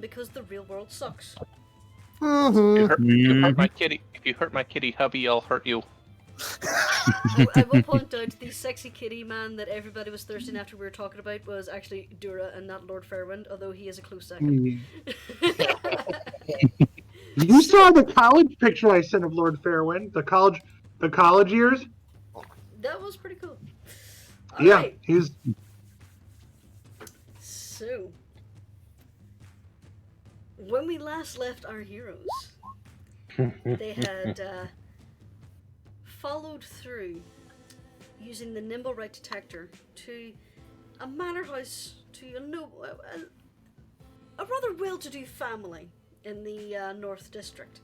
because the real world sucks. You hurt my kitty. If you hurt my kitty hubby, I'll hurt you. I will point out the sexy kitty man that everybody was thirsting after we were talking about was actually Dura and not Lord Fairwind, although he is a close second. You saw the college picture I sent of Lord Fairwind? The college years? That was pretty cool. Yeah, Alright. he's... So, when we last left our heroes, they had followed through using the nimble right detector to a manor house to a rather well-to-do family in the North District.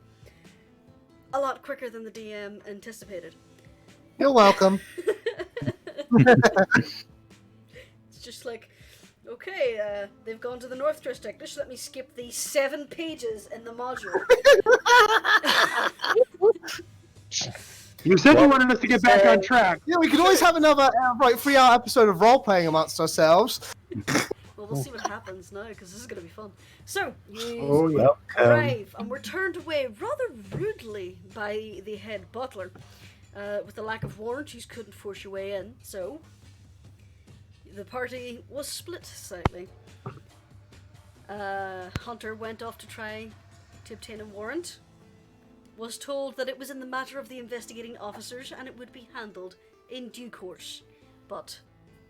A lot quicker than the DM anticipated. You're welcome. It's just like, okay, they've gone to the North District. Just let me skip the 7 pages in the module. You said you wanted us to get back on track. Yeah, we could always have another 3-hour episode of role-playing amongst ourselves. Well, we'll see what happens now, because this is going to be fun. So, you Oh, yeah. arrive, and we're turned away rather rudely by the head butler. With the lack of warrant, you couldn't force your way in, so the party was split slightly. Hunter went off to try to obtain a warrant, was told that it was in the matter of the investigating officers and it would be handled in due course. But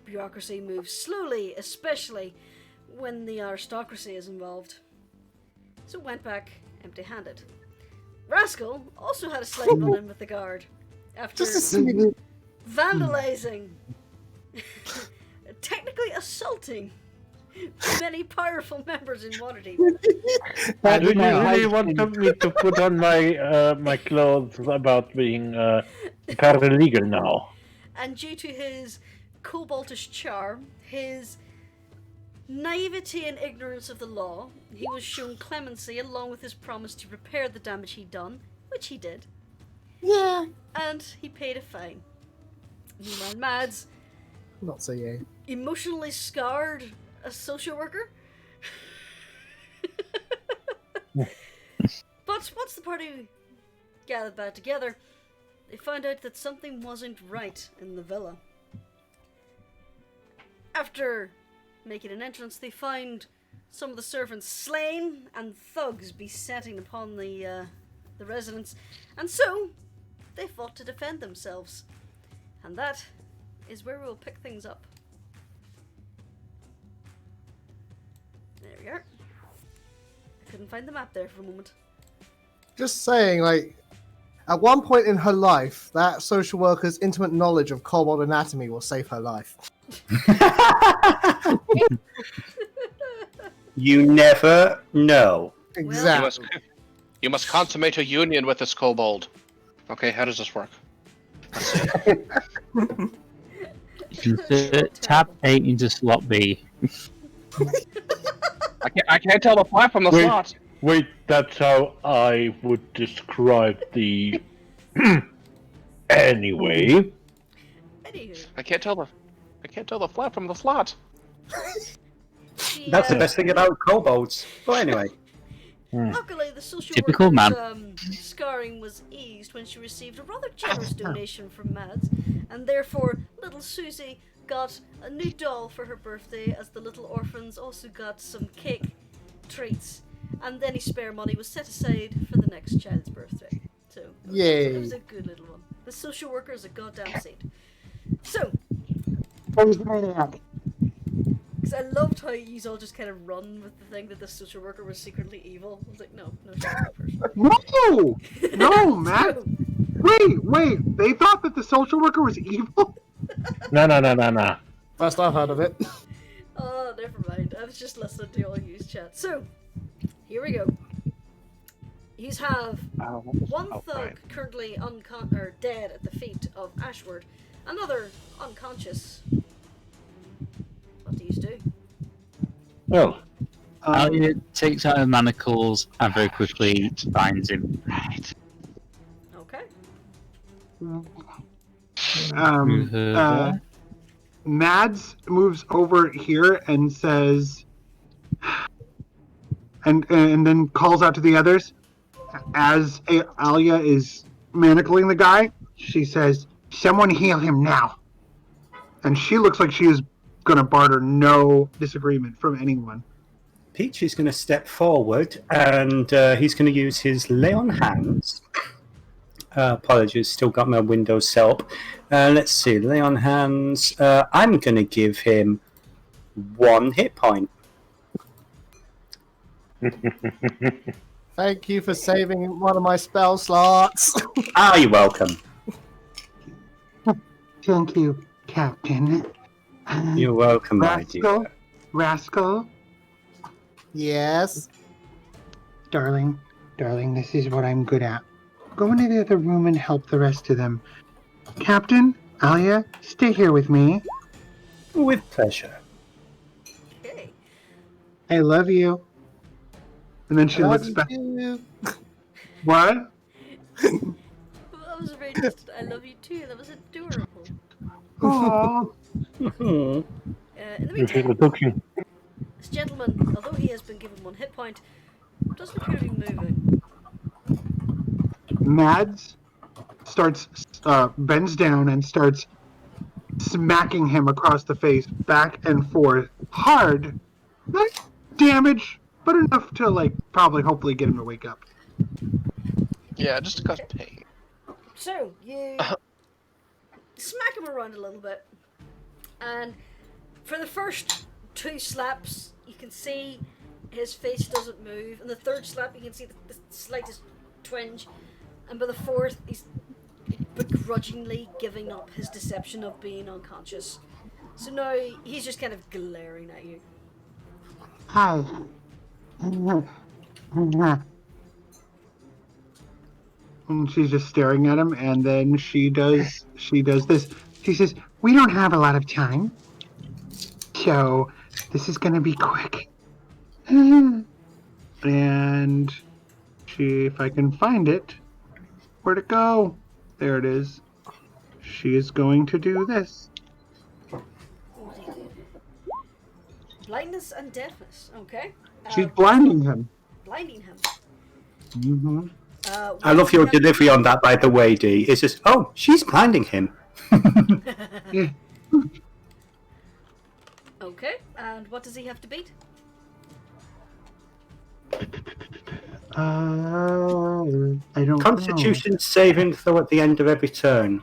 bureaucracy moves slowly, especially when the aristocracy is involved. So went back empty-handed. Rascal also had a slight run-in with the guard after vandalizing, technically assaulting many powerful members in Waterdeep. Do you really want me to put on my clothes about being paralegal now? And due to his koboldish charm, his naivety and ignorance of the law, he was shown clemency along with his promise to repair the damage he'd done, which he did. Yeah. And he paid a fine. Meanwhile, Mads, Not so yeah. emotionally scarred a social worker. But once the party gathered back together, they found out that something wasn't right in the villa. After making an entrance, they found some of the servants slain and thugs besetting upon the residents, and so they fought to defend themselves. And that is where we'll pick things up. There we are. I couldn't find the map there for a moment. Just saying, like, at one point in her life, that social worker's intimate knowledge of kobold anatomy will save her life. You never know. Exactly. You must consummate a union with this kobold. Okay, how does this work? Insert tab 8 into slot B. I can't tell the fly from the slot. Wait, that's how I would describe the... Anyway. Anywho. I can't tell the fly from the slot. That's the best thing about kobolds. But anyway. Luckily, the social Typical worker's scarring was eased when she received a rather generous donation from Mads, and therefore little Susie got a new doll for her birthday, as the little orphans also got some cake treats, and any spare money was set aside for the next child's birthday. So it was a good little one. The social worker is a goddamn saint. So, because I loved how you all just kind of run with the thing that the social worker was secretly evil. I was like, no, No, Matt. Wait. They thought that the social worker was evil? No. First I've heard of it. Oh, never mind. I was just listening to all use chat. So, here we go. You have one thug currently dead at the feet of Ashward, another unconscious. What do you do? Well, Elliot takes out her manacles and very quickly binds him. Okay. Mads moves over here and says, and then calls out to the others. As Alia is manacling the guy, she says, "Someone heal him now." And she looks like she is going to barter no disagreement from anyone. Peach is going to step forward and he's going to use his lay on hands. Apologies, still got my Windows set up. Let's see, lay on hands. I'm going to give him 1 hit point. Thank you for saving one of my spell slots. You're welcome. Thank you, Captain. You're welcome, my dear. Rascal, Yes. darling, this is what I'm good at. Go into the other room and help the rest of them. Captain, Alia, stay here with me. With pleasure. Okay. I love you. And then she looks back. What? Well, that was very distant. I love you too. That was adorable. Aww. In the meantime, this gentleman, although he has been given 1 hit point, doesn't appear to be moving. Mads bends down and starts smacking him across the face, back and forth, hard. Not damage, but enough to hopefully get him to wake up. Yeah, just to cause pain. So, you smack him around a little bit, and for the first 2 slaps, you can see his face doesn't move, and the 3rd slap, you can see the slightest twinge, and by the 4th, he's begrudgingly giving up his deception of being unconscious. So now he's just kind of glaring at you. Hi. And she's just staring at him, and then she does this. She says, "We don't have a lot of time, so this is gonna be quick." And if I can find it, where'd it go? There it is. She is going to do this. What do you do? Blindness and deafness, okay. She's blinding him. Blinding him. Mm-hmm. I love your delivery on that, by the way, Dee. It's just, oh, she's blinding him. Yeah. Okay, and what does he have to beat? I don't Constitution saving throw at the end of every turn.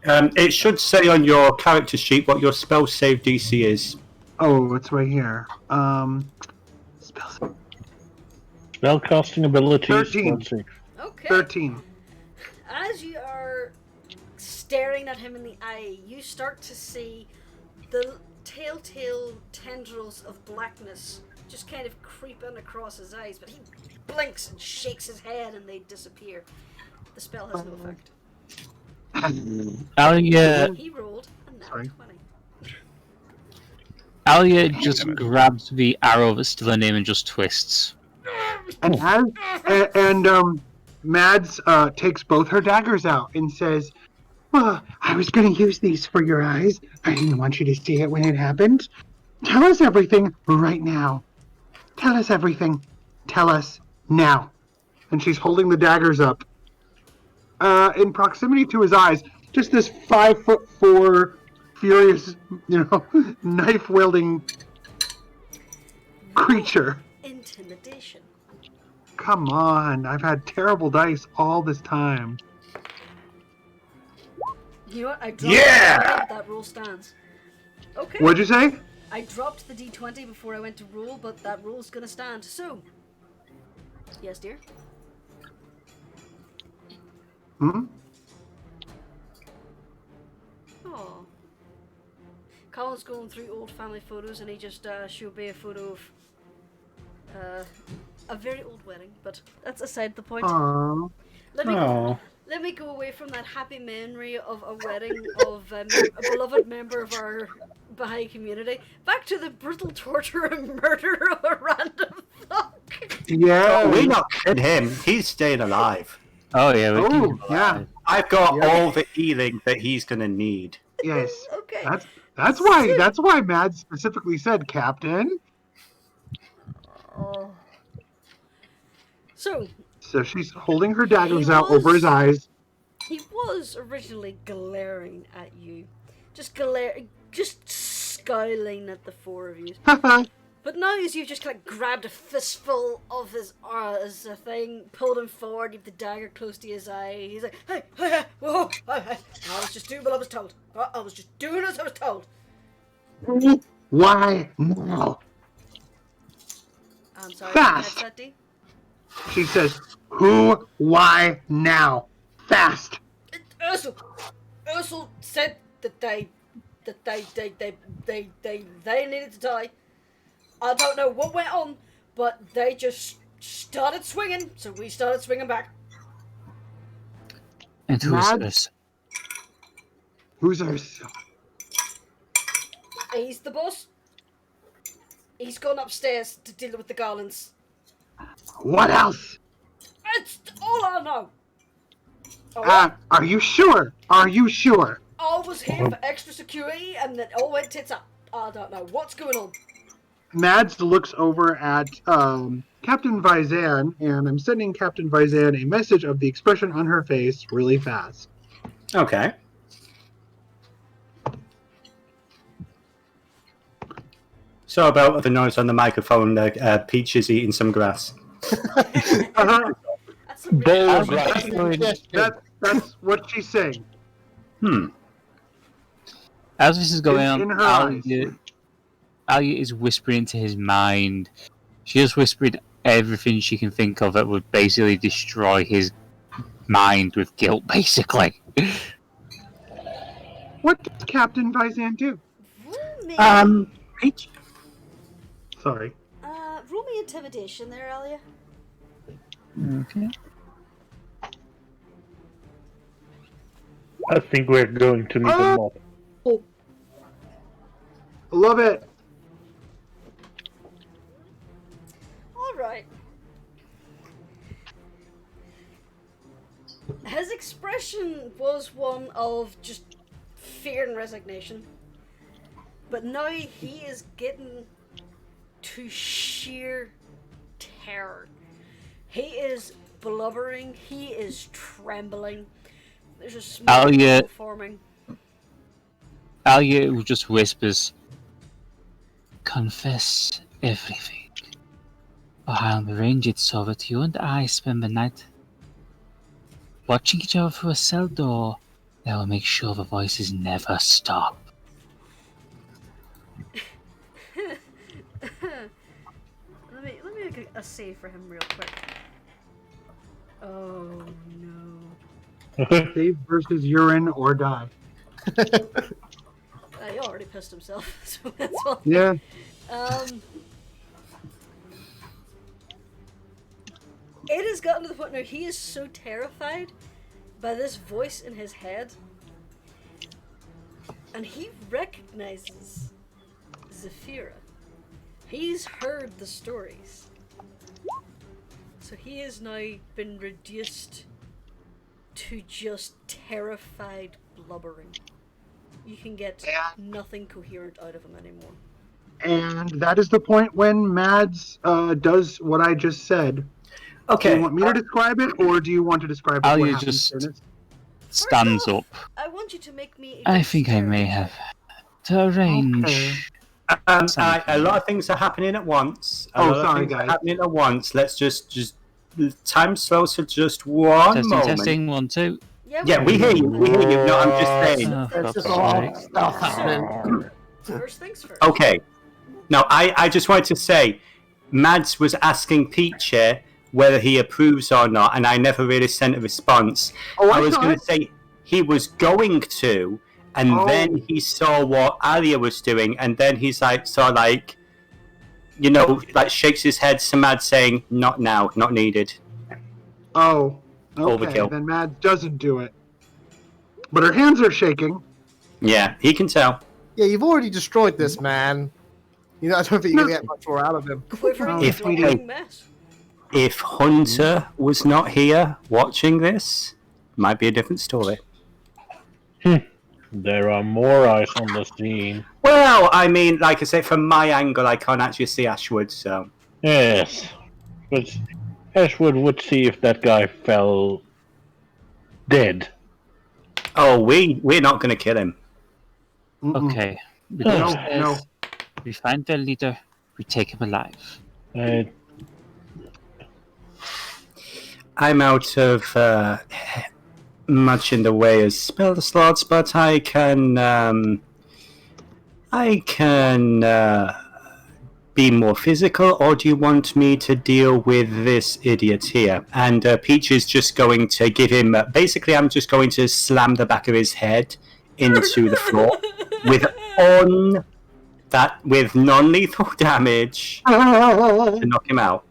It should say on your character sheet what your spell save DC is. Oh, it's right here. Spells. Spellcasting ability. 13. Okay. 13. As you are staring at him in the eye, you start to see the telltale tendrils of blackness just kind of creeping across his eyes, but he blinks and shakes his head and they disappear. The spell has no effect. Alia, He rolled a nat Sorry. 20. Alia just grabs the arrow that's still in him and just twists. And Mads takes both her daggers out and says, "Well, I was going to use these for your eyes. I didn't want you to see it when it happened. Tell us everything right now. Tell us everything. Tell us now." And she's holding the daggers up in proximity to his eyes. Just this 5'4" furious, knife-wielding creature. Intimidation. Come on, I've had terrible dice all this time. You know what? I dropped Yeah! that roll stands. Okay. What'd you say? I dropped the d20 before I went to roll, but that roll's gonna stand. So, yes, dear. Hmm? Oh. Colin's going through old family photos, and he just showed me a photo of a very old wedding. But that's aside the point. Aww. Let me go away from that happy memory of a wedding of a beloved member of our Baha'i community, back to the brutal torture and murder of a random thug. Yeah. Oh, we're not killing him. He's staying alive. Oh yeah, we Oh, yeah. I've got all the healing that he's going to need. Yes. Okay. That's why Mads specifically said, "Captain." So, So she's holding her daggers He out was- over his eyes. he was originally glaring at you. Just scowling at the four of you. But now as you've just kind of grabbed a fistful of his as a thing, pulled him forward, you've the dagger close to his eye, he's like, hey, whoa, hey. I was just doing what I was told. I was just doing as I was told. Why now? I'm sorry, Fast. catch that, D? She says, who, why now? Fast. Ursel said that they needed to die. I don't know what went on, but they just started swinging, so we started swinging back. And who's Mad? this? Who's Ursel? He's the boss. He's gone upstairs to deal with the garlands. What else? It's all I know. Alright? Are you sure? Are you sure? I was here for extra security and then all went tits up. I don't know what's going on. Mads looks over at Captain Vizan, and I'm sending Captain Vizan a message of the expression on her face really fast. Okay. So about the noise on the microphone, Peach is eating some grass. Uh-huh. That's a really That's what she's saying. As this is going In on, her eyes. Alia is whispering into his mind. She just whispered everything she can think of that would basically destroy his mind with guilt, basically. What does Captain Vizan do? roll me, Peach? Sorry. roll me intimidation there, Alia. Okay. I think we're going to need a mop. Love it. Alright. His expression was one of just fear and resignation. But now he is getting to sheer terror. He is blubbering, he is trembling. There's a smoke forming. Alia just whispers, "Confess everything, or I'll arrange it so that you and I spend the night watching each other through a cell door that will make sure the voices never stop." Let me make a save for him real quick. Oh no. Save versus urine or die. He already pissed himself, so that's all. Yeah. It has gotten to the point now he is so terrified by this voice in his head, and he recognizes Zephyra. He's heard the stories. So he has now been reduced to just terrified blubbering. You can get nothing coherent out of him anymore. And that is the point when Mads does what I just said. Okay. Do you want me to describe it, or do you want to describe it? Alia what happens, just Jurnis? stands First up. off, I want you to make me a I think I may have to arrange. Okay. A lot of things are happening at once. A Oh, lot of sorry, things are guys. happening at once. Let's just time slows for just one Testing, moment. testing, 1, 2. Yeah, we hear you. We hear you. No, I'm just saying. Oh, There's fuck's just a lot of sake. stuff happening. First things first. Okay. Now, I just wanted to say, Mads was asking Peach whether he approves or not, and I never really sent a response. Oh, I was saw going it. to say he was going to, and Oh. then he saw what Alia was doing, and then he's like, you know, like shakes his head to Mads saying, "Not now, not needed." Oh, okay. Overkill. Then Mads doesn't do it. But her hands are shaking. Yeah, he can tell. Yeah, you've already destroyed this man. You know, I don't think you're gonna get much more out of him. Quivering, If- blubbering mess. If Hunter was not here watching this, might be a different story. There are more eyes on the scene. Well, I mean, like I said, from my angle, I can't actually see Ashwood, so. Yes. But Ashwood would see if that guy fell dead. Oh, we're not going to kill him. Mm-mm. Okay. We No, go no. upstairs, we find their leader, we take him alive. I'm out of much in the way of spell slots, but I can be more physical, or do you want me to deal with this idiot here? And Peach is just going to give him... basically, I'm just going to slam the back of his head into the floor with non-lethal damage to knock him out.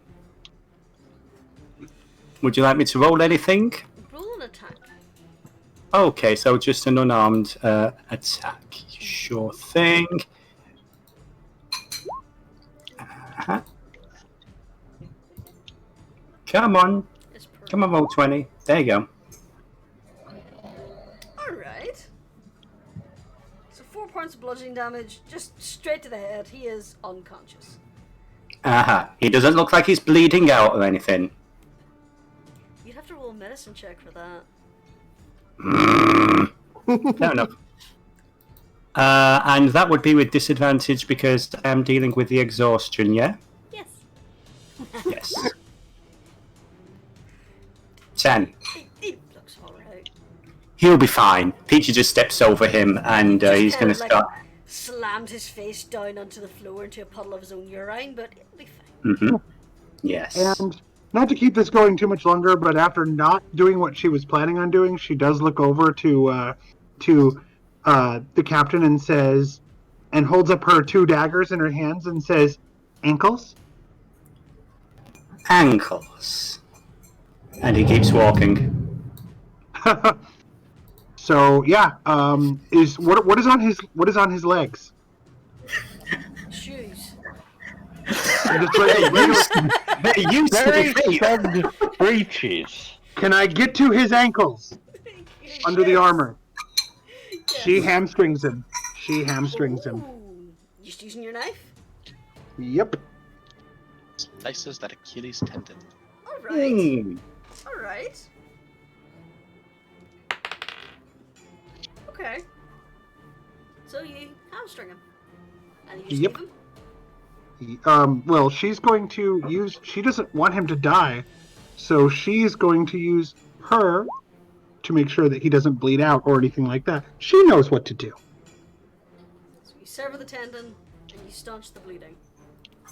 Would you like me to roll anything? Roll an attack. Okay, so just an unarmed attack. Sure thing. Come on. Come on, roll 20. There you go. Alright. So 4 points of bludgeoning damage, just straight to the head. He is unconscious. Aha. He doesn't look like he's bleeding out or anything. You'd have to roll a medicine check for that. Fair enough. And that would be with disadvantage because I'm dealing with the exhaustion, yeah? Yes. Yes. 10. He looks alright. He'll be fine. Peachy just steps over him and he's going to start... Slammed his face down onto the floor into a puddle of his own urine, but it'll be fine. Mm-hmm. Yes. And not to keep this going too much longer, but after not doing what she was planning on doing, she does look over to the captain and says, and holds up her 2 daggers in her hands and says, "Ankles." Ankles. And he keeps walking. So yeah, is what is on his legs? Shoes. Just regular- Very snug breeches. Can I get to his ankles under the armor? She hamstrings him. Ooh. Just using your knife? Yep. Slices that Achilles tendon. Alright. Alright. Okay. So you hamstring him. And you just Yep. leave him? Well, she's going to use... She doesn't want him to die, so she's going to use her to make sure that he doesn't bleed out or anything like that. She knows what to do. So you sever the tendon and you staunch the bleeding.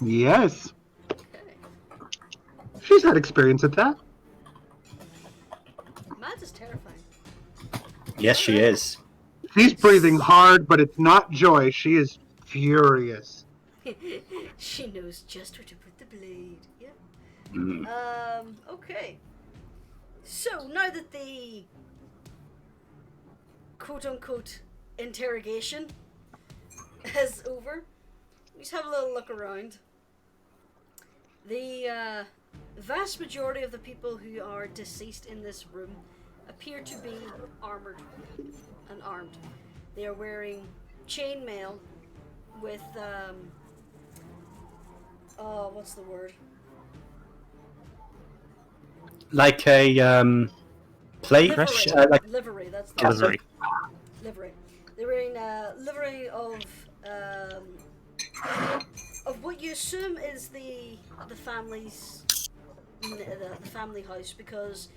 Yes. Okay. She's had experience at that. Matt is terrifying. Yes, she is. She's breathing hard, but it's not joy. She is furious. She knows just where to put the blade. Yep. Mm. Okay. So now that the quote-unquote interrogation is over, let's have a little look around. The vast majority of the people who are deceased in this room appear to be armored and armed. They are wearing chainmail with what's the word? Like a plate? Livery. Like Livery, that's the cassock? livery. They're wearing livery of what you assume is the family's the family house, because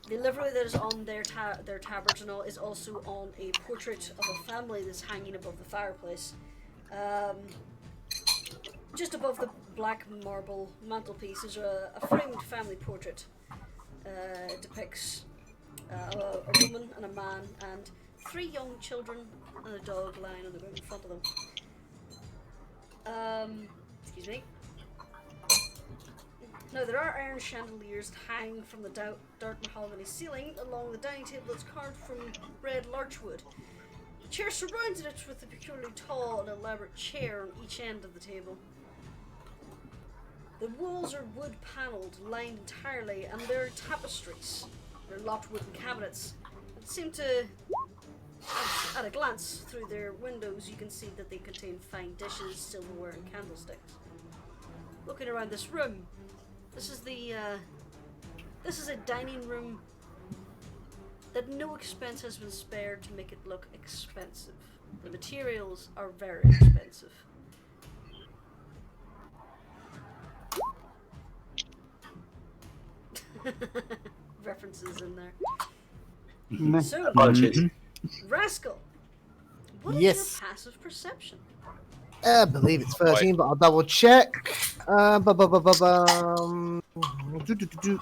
the livery that is on their tabards and all is also on a portrait of a family that's hanging above the fireplace. Just above the black marble mantelpiece is a framed family portrait. It depicts a woman and a man and 3 young children and a dog lying on the ground in front of them. Excuse me. Now, there are iron chandeliers that hang from the dark mahogany ceiling along the dining table that's carved from red larchwood. The chair surrounded it with a peculiarly tall and elaborate chair on each end of the table. The walls are wood panelled, lined entirely, and there are tapestries. They're locked wooden cabinets that seem to, at a glance through their windows, you can see that they contain fine dishes, silverware, and candlesticks. Looking around this room, this is the This is a dining room that no expense has been spared to make it look expensive. The materials are very expensive. References in there. So, Apologies. Rascal, what is Yes. your passive perception? I believe it's 13, but I'll double check.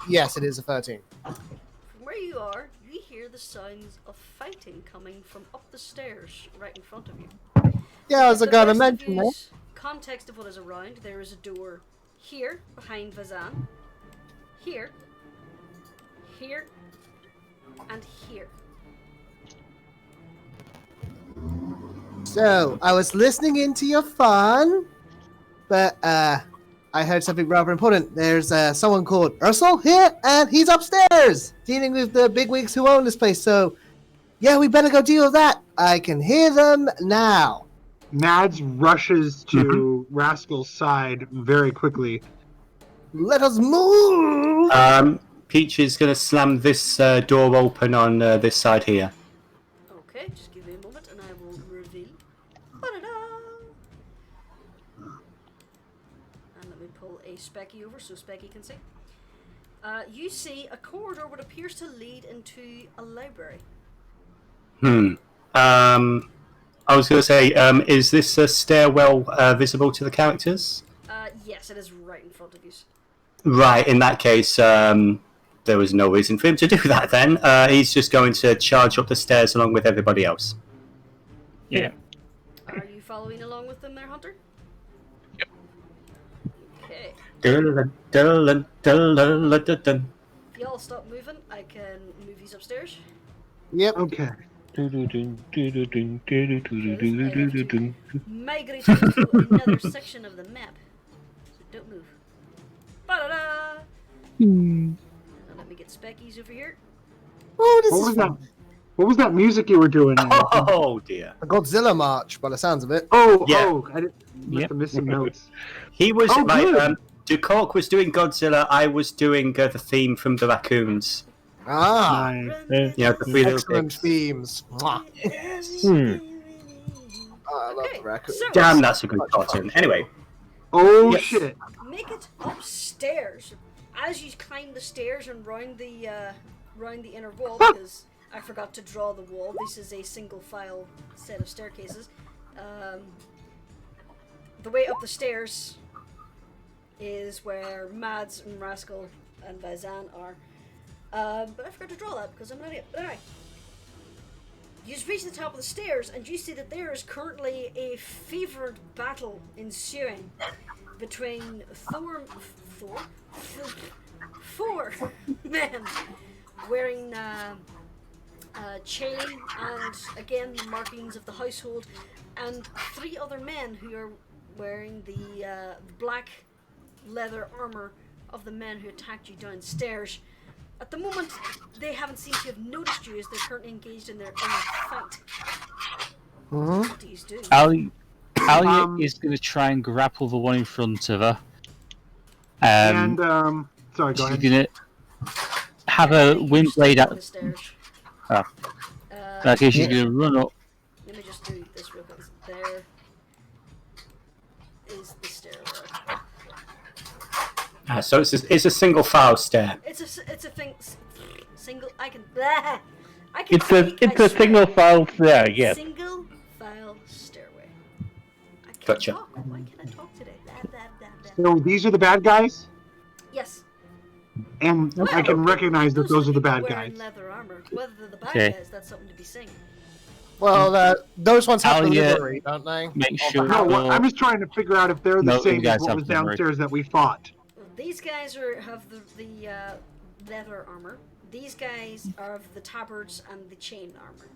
Yes, it is a 13. From where you are, you hear the sounds of fighting coming from up the stairs right in front of you. Yeah, I was The going to rest of mention that. you's context of what is around, there is a door here behind Vazan, here, here, and here. So, I was listening into your fun, but I heard something rather important. There's someone called Ursel here, and he's upstairs dealing with the bigwigs who own this place. So, yeah, we better go deal with that. I can hear them now. Mads rushes to Rascal's side very quickly. Let us move! Peach is going to slam this door open on this side here. Okay, just give me a moment and I will reveal. Ba-da-da! And let me pull a Specky over so Specky can see. You see a corridor what appears to lead into a library. I was going to say, is this a stairwell visible to the characters? Yes, it is right in front of you. Right, in that case, there was no reason for him to do that then. He's just going to charge up the stairs along with everybody else. Yeah. Are you following along with them there, Hunter? Yep. Okay. Dun-dun-dun-dun-dun-dun-dun. If y'all stop moving, I can move these upstairs. Yep. Okay. Migrate you to another section of the map. So don't move. Ba-da-da! Now let me get Speckies over here. Oh, this What is was fun. that? What was that music you were doing? Oh dear. A Godzilla march, by the sounds of it. Oh, Yeah. oh! I must have missed some notes. He was, Oh, good. Ducork was doing Godzilla, I was doing the theme from the Raccoons. Ah, Nice. Yeah, the three little excellent pigs. themes. Mwah. I love the raccoon. So, Damn, that's a good cartoon. Anyway, Oh Yes. shit! make it upstairs. As you climb the stairs and round the inner wall, because I forgot to draw the wall. This is a single file set of staircases. The way up the stairs is where Mads and Rascal and Vazan are. But I forgot to draw that because I'm an idiot. But anyway, you just reach the top of the stairs and you see that there is currently a fevered battle ensuing between four men wearing chain and again the markings of the household, and 3 other men who are wearing the black leather armor of the men who attacked you downstairs. At the moment, they haven't seemed to have noticed you as they're currently engaged in their own fight. What do you do? Alia is going to try and grapple the one in front of her. And sorry, go She's ahead. going to have a wind blade on out. the stairs. Oh. Okay, she's going to run up. Let me just do this real quick. There is the stairwell. so it's a single file stair. It's a thing. Single. I can. Blah, I can. It's a speak, I it's a swear. single file there, yes. Single file stairway. I can't Gotcha. talk. Why can't I talk today? Blah, blah, blah, blah. So these are the bad guys, Yes. and I can recognize that those are the people bad wearing guys. leather armor. Whether they're the bad Okay. guys, that's something to be seen. Well, those ones have the Alia, livery, don't they? Make sure. No, I'm just trying to figure out if they're the No, same you guys as what have was the memory. downstairs that we fought. These guys have the leather armor. These guys are of the tabards and the chain armor.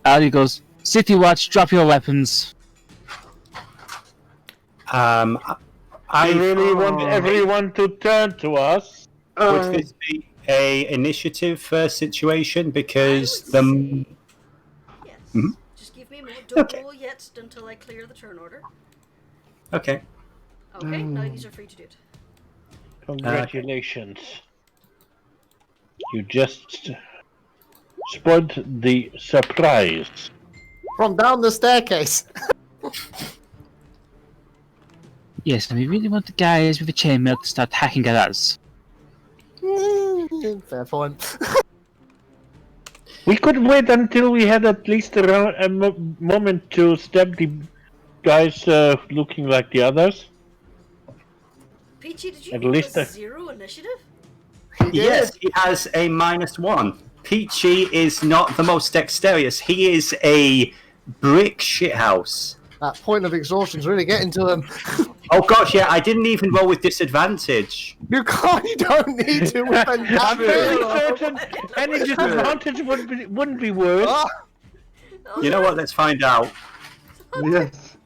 Alia goes, City Watch, drop your weapons. I really want everyone to turn to us. Would this be a initiative situation? Because I would the say yes. Just give me a moment. Don't roll yet until I clear the turn order. okay. Okay, now you are free to do it. Congratulations. You just spoiled the surprise. From down the staircase. Yes, and we really want the guys with the chainmail to start hacking at us. Fair point. We could wait until we had at least a moment to stab the guys looking like the others. Peachy, did you At roll least a 0 initiative? Yes, he has a -1. Peachy is not the most dexterous. He is a brick shithouse. That point of exhaustion's really getting to him. Oh gosh, yeah, I didn't even roll with disadvantage. You don't need to with I'm very certain any disadvantage wouldn't be worse. Oh, You know what? Let's find out. Yes.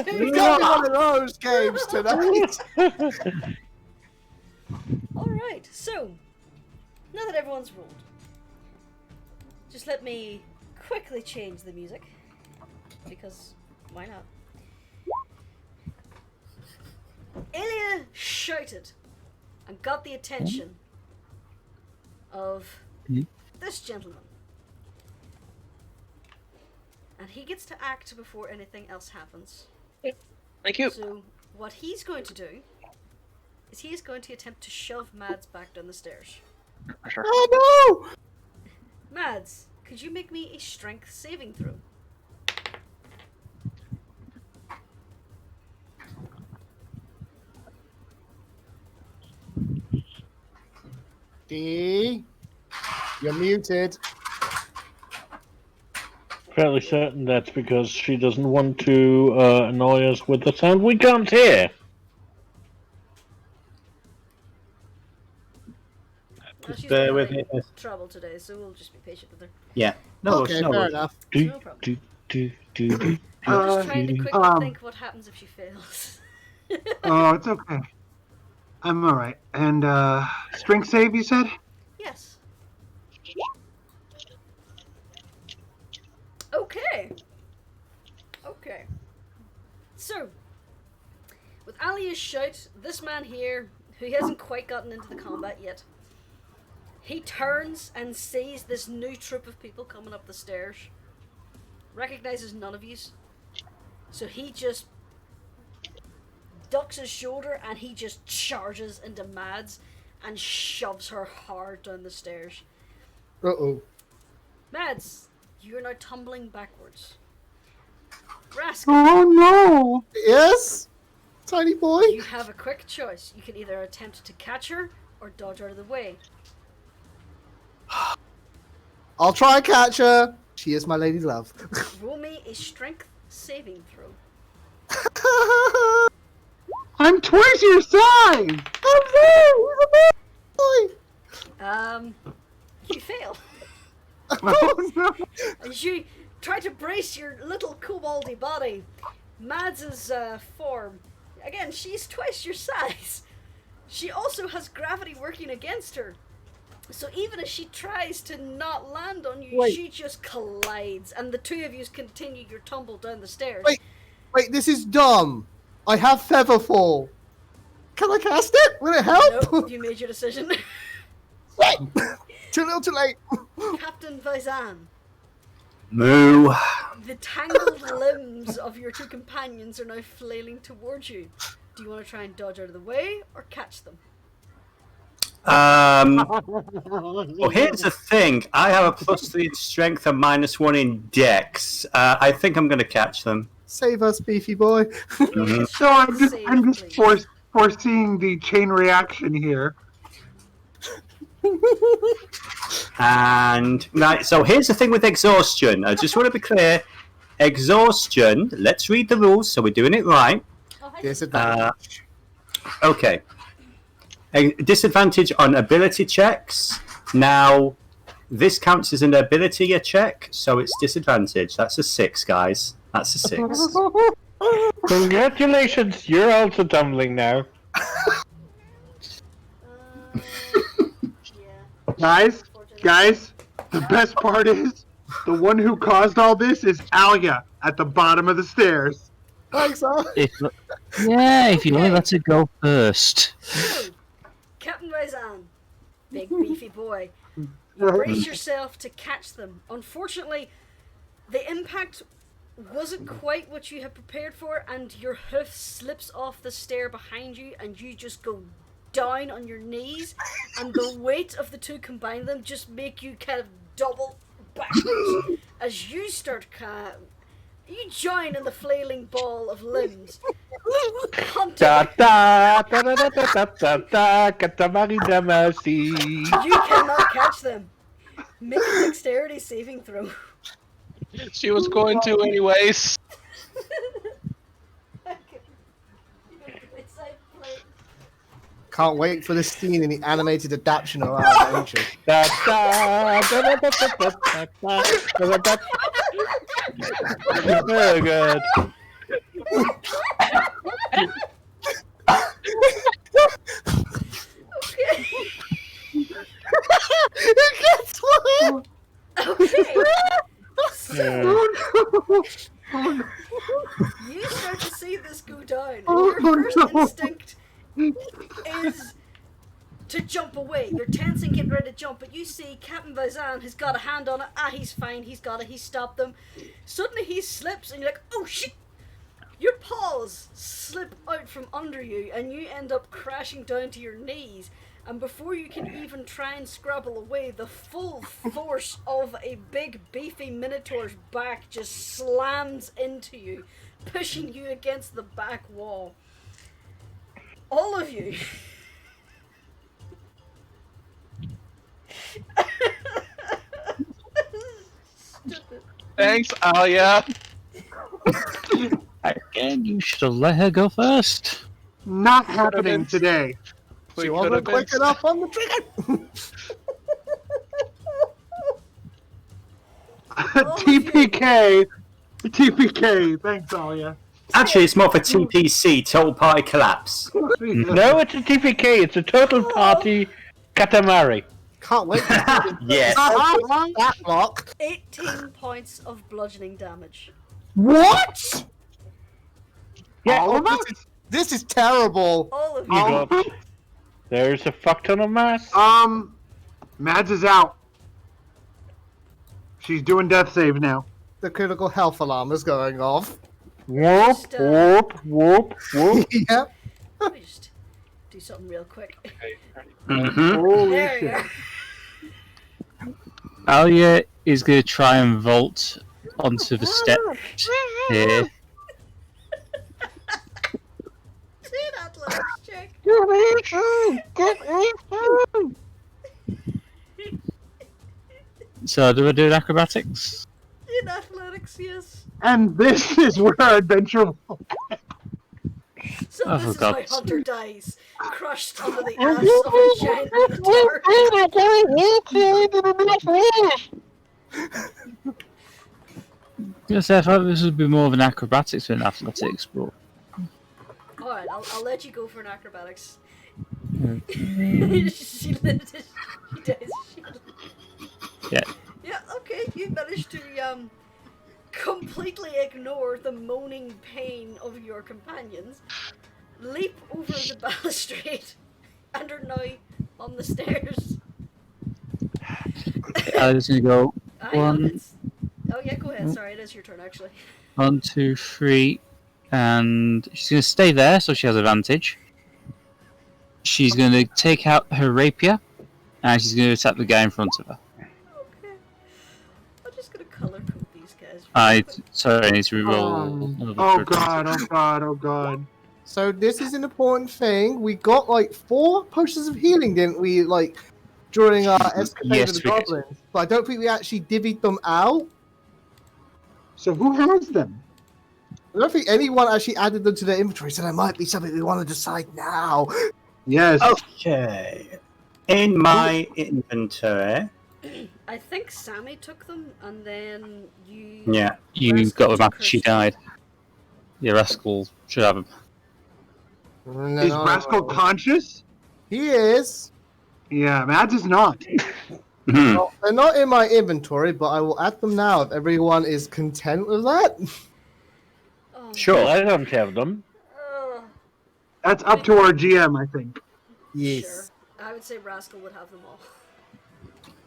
We've got one of those games tonight. Alright, so, now that everyone's rolled, just let me quickly change the music, because why not? Ilya shouted and got the attention of this gentleman. And he gets to act before anything else happens. Thank you. So, what he's going to do is he is going to attempt to shove Mads back down the stairs. Sure. Oh no! Mads, could you make me a strength saving throw? D, you're muted. Fairly certain that's because she doesn't want to annoy us with the sound we can't hear. Well, she's bear been with having me. trouble today, so we'll just be patient with her. Yeah. No, Okay, no. fair enough. No problem. I'm just trying to quickly think what happens if she fails. Oh, it's okay. I'm alright. And, strength save, you said? Yes. Okay. Okay. So, with Alia's shout, this man here, who hasn't quite gotten into the combat yet, he turns and sees this new troop of people coming up the stairs. Recognizes none of yous. So he just ducks his shoulder and he just charges into Mads and shoves her hard down the stairs. Uh-oh. Mads, you're now tumbling backwards. Rascal, Oh no! Yes? Tiny boy? you have a quick choice. You can either attempt to catch her or dodge out of the way. I'll try and catch her. She is my lady love. Roll me a strength saving throw. I'm twice your size! You fail. Oh no! As you try to brace your little koboldy body, Mads' form, again, she's twice your size. She also has gravity working against her. So even as she tries to not land on you, Wait. she just collides, and the two of you continue your tumble down the stairs. Wait, this is dumb. I have Featherfall. Can I cast it? Will it help? Nope, you made your decision. Wait. Too little, too late. Captain Vizan, Moo. the tangled limbs of your two companions are now flailing towards you. Do you want to try and dodge out of the way, or catch them? Well, here's the thing. I have a +3 in strength and -1 in dex. I think I'm going to catch them. Save us, beefy boy. Mhm. So I'm just Please. foreseeing the chain reaction here. And right, so here's the thing with exhaustion. I just want to be clear. Exhaustion. Let's read the rules so we're doing it right. Oh, hi. Disadvantage. Okay. A disadvantage on ability checks. Now, this counts as an ability check, so it's disadvantage. That's a 6, guys. That's a 6. Congratulations, you're also tumbling now. Yeah. Guys, the best part is the one who caused all this is Alia at the bottom of the stairs. Thanks, Al. If you want to go first. So, Captain Raizan, big beefy boy, you brace yourself to catch them. Unfortunately, the impact wasn't quite what you had prepared for, and your hoof slips off the stair behind you, and you just go down on your knees, and the weight of the two combined them just make you kind of double backwards as you start you join in the flailing ball of limbs. Hunter, you cannot catch them. Make a dexterity saving throw. She was going to anyways. Can't wait for this scene in the animated adaptation of our adventure. Oh god. Okay. It gets one. Okay. So, Oh no! you start to see this go down, and your first instinct is to jump away. You're tensing, getting ready to jump, but you see Captain Vizan has got a hand on it. He's fine. He's got it. He stopped them. Suddenly he slips, and you're like, oh shit! Your paws slip out from under you, and you end up crashing down to your knees. And before you can even try and scrabble away, the full force of a big, beefy Minotaur's back just slams into you, pushing you against the back wall. All of you. Stupid. Thanks, Alia. Again, you should have let her go first. Not happening today. She wasn't quick enough on the trigger. TPK. TPK. Thanks, Alia. Actually, it's more for TPC, Total Party Collapse. No, it's a TPK. It's a total party Katamari. Can't wait to see Yes. that block. 18 points of bludgeoning damage. What? Yeah, All of us? This is terrible. All of you you. got. There's a fuck ton of mass. Mads is out. She's doing death save now. The critical health alarm is going off. Whoop, whoop, whoop, whoop. Yep. Let me just do something real quick. Mm-hmm. Holy There you shit. go. Alia is going to try and vault onto the steps here. Do that athletics check. So, do I do acrobatics? In athletics, yes. And this is where our adventure will So Oh, this for is how God's Hunter dies, crushed under the ass of a giant minotaur. Yes, I thought this would be more of an acrobatics than athletics, but Alright, I'll let you go for an acrobatics. Okay. she does. Yeah. Yeah, okay, you managed to completely ignore the moaning pain of your companions, leap over the balustrade, and are now on the stairs. I was going to go Hang on, one, it's... Oh yeah, go ahead, sorry, it is your turn actually. 1, 2, 3, and she's going to stay there, so she has advantage. She's going to take out her rapier, and she's going to attack the guy in front of her. Okay. I'm just gonna color code these guys. Sorry, I need to reroll. Oh god, oh god, oh god. So this is an important thing. We got like 4 potions of healing, didn't we? Like during our escapade Yes, with the we did. goblins. But I don't think we actually divvied them out. So who has them? I don't think anyone actually added them to their inventory, so there might be something we want to decide now. Yes. Okay. In my inventory. I think Sammy took them, and then you. Yeah. You Rascal got them took after she hers. died. Yeah, Rascal should have them. Is Rascal conscious? He is. Yeah, Mads is not. Mhm. Well, they're not in my inventory, but I will add them now if everyone is content with that. Oh, Sure. I don't have them. oh, That's up to our GM, I think. Yes. sure. I would say Rascal would have them all.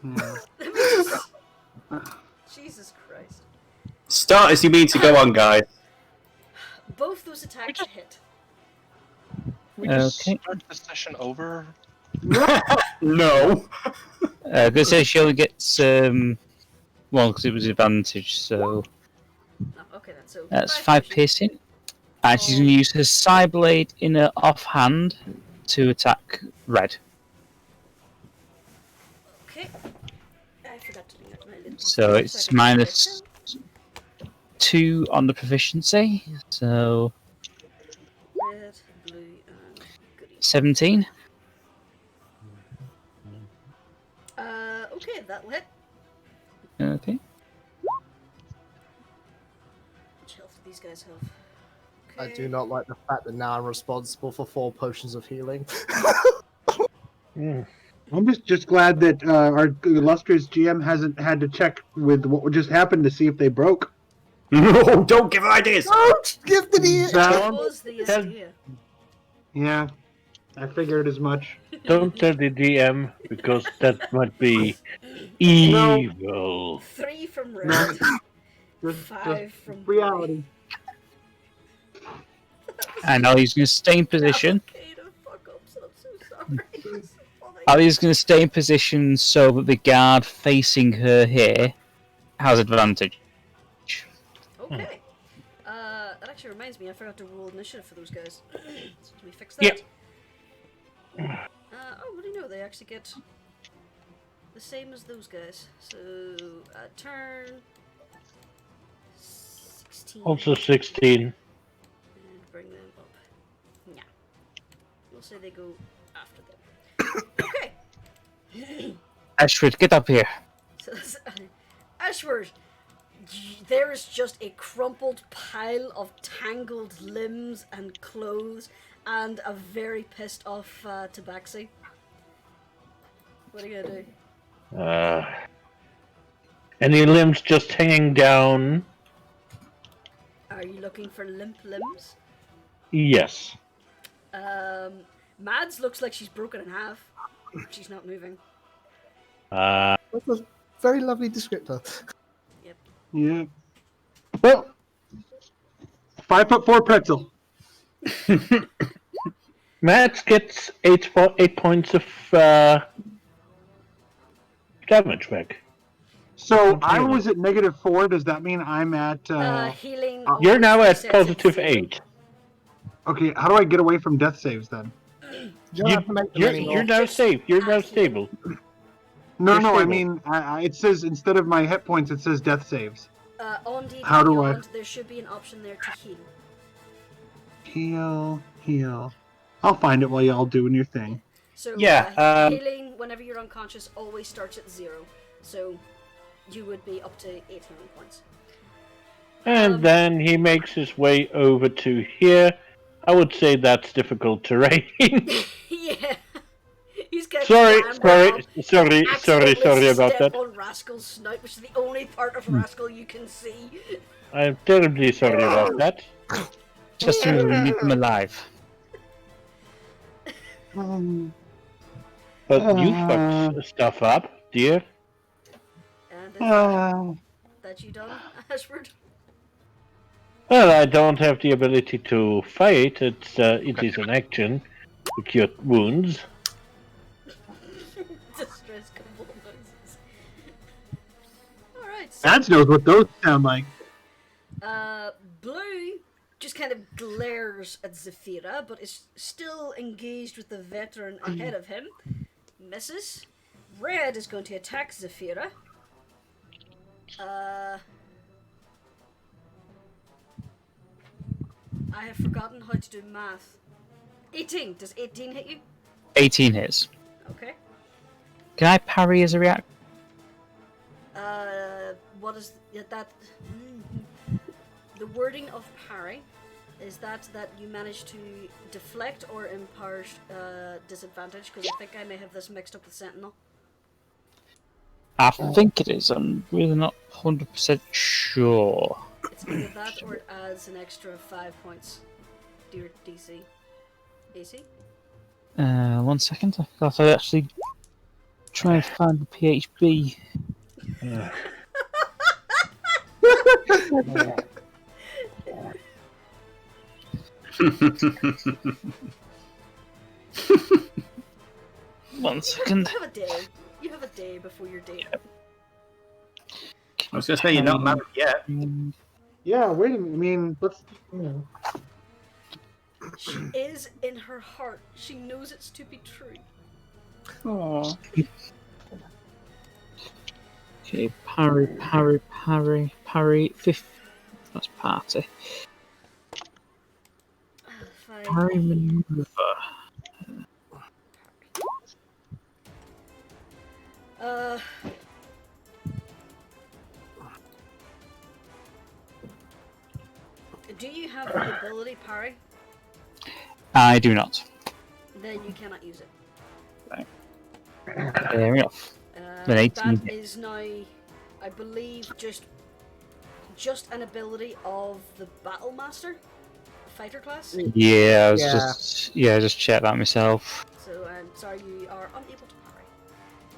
Yeah. Let me just... Jesus Christ. Start as you mean to go on, guys. Both those attacks hit. We just Okay. start the session over. No. This says she only gets well, because it was advantage, so Oh, okay, then. So that's 5 piercing. piercing. And she's going to use her side blade in her offhand to attack Red. Okay. I forgot to do my little So thing, it's I can minus do 2 on the proficiency, so it. Red, blue, and goody. 17. Okay, that'll hit. Okay. Which health do these guys have? I Okay. do not like the fact that now I'm responsible for 4 potions of healing. I'm just glad that our illustrious GM hasn't had to check with what just happened to see if they broke. No, don't give her ideas. Don't give the That was the idea. Yeah, I figured as much. Don't tell the DM, because that might be evil. 3 from Red. No. 5 from Reality. And Ollie's going to stay in position. Cavalcade of fuck-ups, I'm so sorry. It's so funny. Ollie's going to stay in position so that the guard facing her here has advantage. Okay. That actually reminds me, I forgot to roll initiative for those guys. So can we fix that? Yep. Oh, what do you know? They actually get the same as those guys. So, turn 16. Also 16. And bring them up. Yeah. We'll say they go after them. Okay. Ashford, get up here. So, Ashford, there is just a crumpled pile of tangled limbs and clothes and a very pissed off Tabaxi. What are you gonna do? Any limbs just hanging down? Are you looking for limp limbs? Yes. Mads looks like she's broken in half. She's not moving. Uh, That's a very lovely descriptor. Yeah. Well, 5'4" pretzel. Matt gets 8 points of damage back. So I was at -4. Does that mean I'm at? Healing. You're now always at resets positive 0. 8. Okay, how do I get away from death saves then? You don't have to make them anymore. You're now safe. You're now stable. No, You're no. I stable. mean, it says instead of my hit points, it says death saves. On D&D How do I- Beyond, there should be an option there to heal. Heal. I'll find it while y'all doing your thing. So Yeah, healing whenever you're unconscious always starts at 0. So you would be up to 8 healing points. And then he makes his way over to here. I would say that's difficult terrain. Yeah. He's getting sorry accidentally about step that. on Rascal's snout, which is the only part of Rascal you can see. I'm terribly sorry about that. Just to leave them alive. But you fucked stuff up, dear. And that you done, Ashford? Well, I don't have the ability to fight. It is an action to cure wounds. Distress Kobold noises. Alright, so Mads knows what those sound like. Blue just kind of glares at Zephyra, but is still engaged with the veteran ahead of him. Misses. Red is going to attack Zephyra. I have forgotten how to do math. 18. Does 18 hit you? 18 hits. Okay. Can I parry as a reaction? What is that? The wording of parry is that you manage to deflect or impart disadvantage, because I think I may have this mixed up with Sentinel. I think it is. I'm really not 100% sure. It's either that or it adds an extra 5 points to your DC. AC? 1 second. I thought I'd actually try and find the PHB. One second. You have a day. You have a day before your date. I was going to say, you're not married yet. Yeah, wait a minute. I mean, let's. She is in her heart. She knows it's to be true. Aww. Okay, parry. Fifth. That's party. Fine. Parry maneuver. Do you have the ability parry? I do not. Then you cannot use it. Fair enough. Then 18. That is now, I believe, just an ability of the Battle Master, fighter class. Yeah, I was just check that myself. So I'm sorry, you are unable to parry.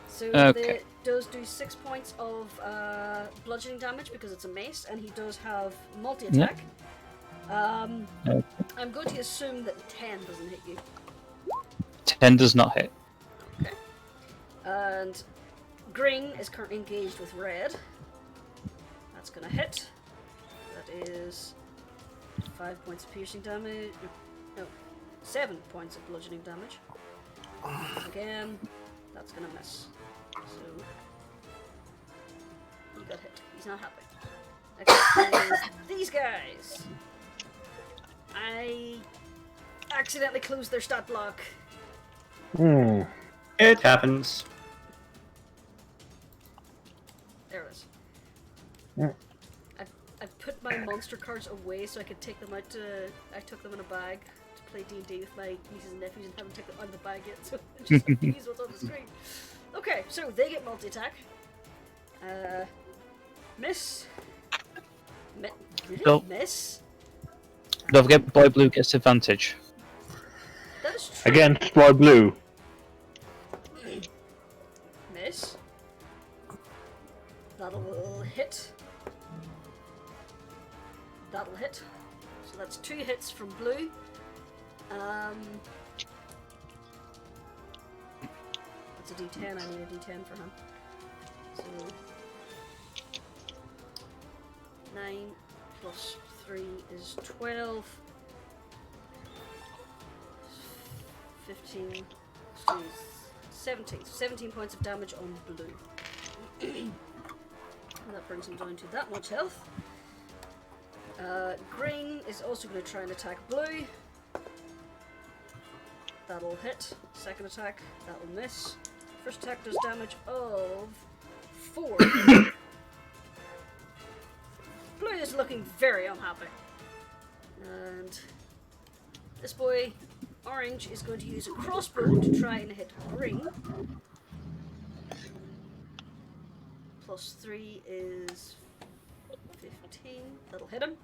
So Okay. it does do 6 points of bludgeoning damage because it's a mace, and he does have multi-attack. Okay. I'm going to assume that 10 doesn't hit you. 10 does not hit. Okay. And green is currently engaged with red. That's gonna hit. That is 5 points of piercing damage. No, 7 points of bludgeoning damage. Again, that's gonna miss. So he got hit. He's not happy. Next is these guys. I accidentally closed their stat block. It happens. There it is. I put my monster cards away so I could take them out to... I took them in a bag to play D&D with my nieces and nephews and haven't taken them out of the bag yet, so I just have to use what's on the screen. Okay, so they get multi-attack. Miss. Really? Nope. Miss? Don't forget, boy blue gets advantage. That is true. Against boy blue. Miss. That'll hit. That'll hit. So that's 2 hits from blue. That's a D10. I need a D10 for him. So 9 plus 3 is 12. 15. 17. 17 points of damage on blue. And that brings him down to that much health. Green is also going to try and attack blue. That'll hit. Second attack, that'll miss. First attack does damage of 4. Blue is looking very unhappy. And this boy, orange, is going to use a crossbow to try and hit green. Plus 3 is 15. That'll hit him.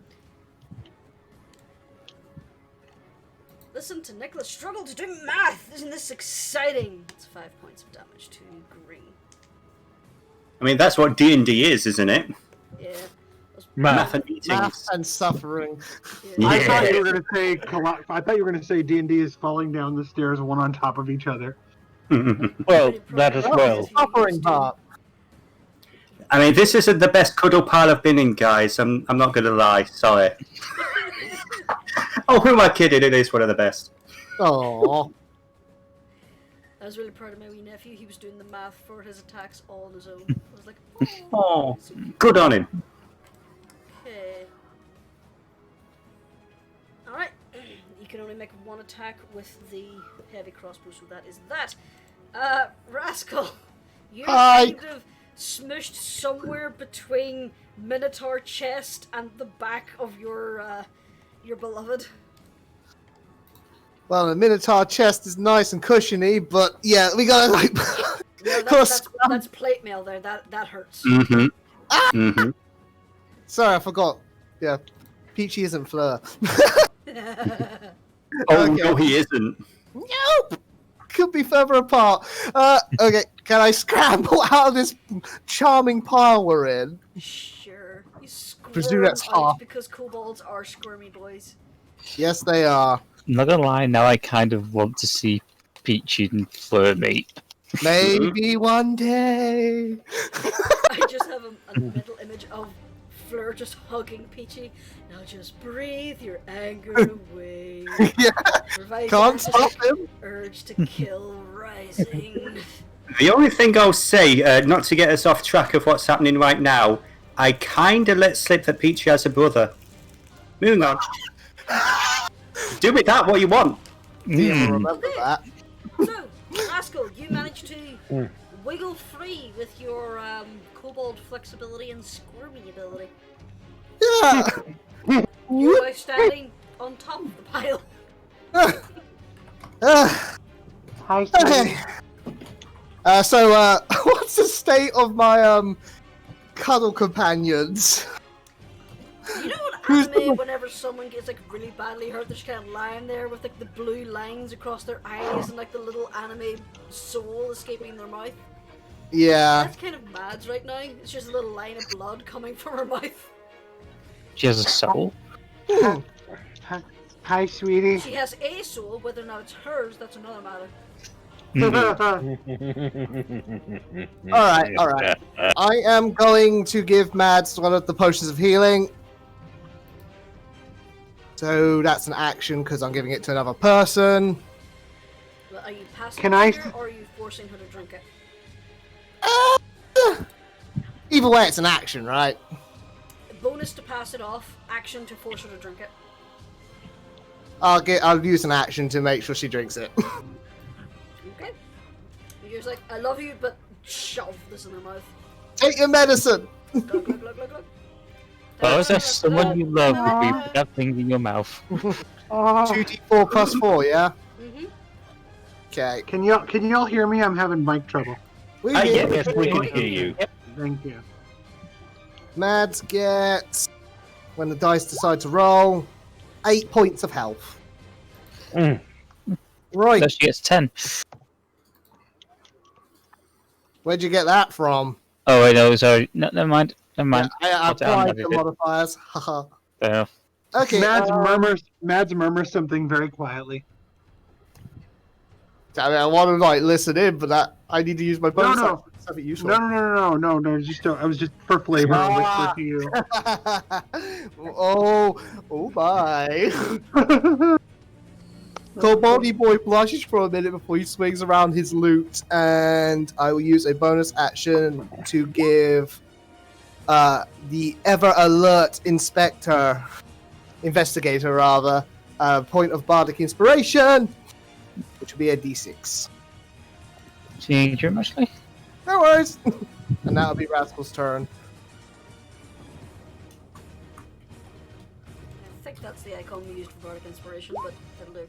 Listen to Nicholas struggle to do math! Isn't this exciting? It's 5 points of damage to green. I mean, that's what D&D is, isn't it? Yeah. Math and meetings. Math and suffering. Yeah. I thought you were going to say. I thought you were going to say D&D is falling down the stairs one on top of each other. Well, that as well. Suffering part. I mean, this isn't the best cuddle pile I've been in, guys. I'm not going to lie. Sorry. Oh, who am I kidding? It is one of the best. Aww. I was really proud of my wee nephew. He was doing the math for his attacks all on his own. I was like, Oh, good on him. okay. Alright. You can only make one attack with the heavy crossbow, so that is that. Rascal, you're Hi. kind of smushed somewhere between Minotaur chest and the back of your beloved. Well, the Minotaur chest is nice and cushiony, but yeah, we gotta like. Yeah, Cause that's plate mail there. That hurts. Mm-hmm. Mm-hmm. sorry, I forgot. Yeah, Peachy isn't Fleur. Oh Okay. no, he isn't. Nope. Could be further apart. Okay, can I scramble out of this charming pile we're in? Sure. You Presume squirm that's out half. because kobolds are squirmy boys. Yes, they are. I'm not gonna lie, now I kind of want to see Peachy and Fleur meet. Maybe one day. I just have a mental image of Fleur just hugging Peachy. Now just breathe your anger away. Yeah, Revive can't the stop him. urge to kill rising. The only thing I'll say, not to get us off track of what's happening right now, I kind of let slip that Peachy has a brother. Moving on. Do with that what you want. Yeah, remember that. So, Rascal, you managed to wiggle free with your kobold flexibility and squirmy ability. Yeah. You're now standing on top of the pile. Hi, Okay. So, what's the state of my cuddle companions? You know what Who's anime, whenever someone gets like really badly hurt, they're just kind of lying there with like the blue lines across their eyes and like the little anime soul escaping their mouth? Yeah. That's kind of Mads right now. It's just a little line of blood coming from her mouth. She has a soul. Hi, sweetie. She has a soul, whether or not it's hers, that's another matter. Alright. I am going to give Mads one of the potions of healing. So that's an action because I'm giving it to another person. Well, are you passing Can it I to her, or are you forcing her to drink it? Either way, it's an action, right? Bonus to pass it off, action to force her to drink it. I'll use an action to make sure she drinks it. Okay. You're just like, I love you, but shove this in her mouth. Take your medicine. Glug, glug, glug, glug, glug. Oh, is there someone you love with that thing in your mouth? 2d4 plus 4, yeah? Mm-hmm. Okay. Can y'all hear me? I'm having mic trouble. We Yeah, get Yes, we can hear you. Thank you. Mads gets, when the dice decide to roll, 8 points of health. Mm. Right. So she gets 10. Where'd you get that from? Oh, wait, no, sorry. No, never mind. Never mind. I I'll applied edit the it. modifiers. Haha. Fair enough. Okay. Mads murmurs something very quietly. I mean, I want to like listen in, but I need to use my bonus. No. action. Something useful. No. Just I was just for flavor whisper to you. oh my. Koboldy boy blushes for a minute before he swings around his loot, and I will use a bonus action to give the ever alert investigator a point of bardic inspiration, which will be a d6. Seeing you, Ashley? No worries. And that'll be Rascal's turn. I think that's the icon we used for Bardic Inspiration, but that'll do.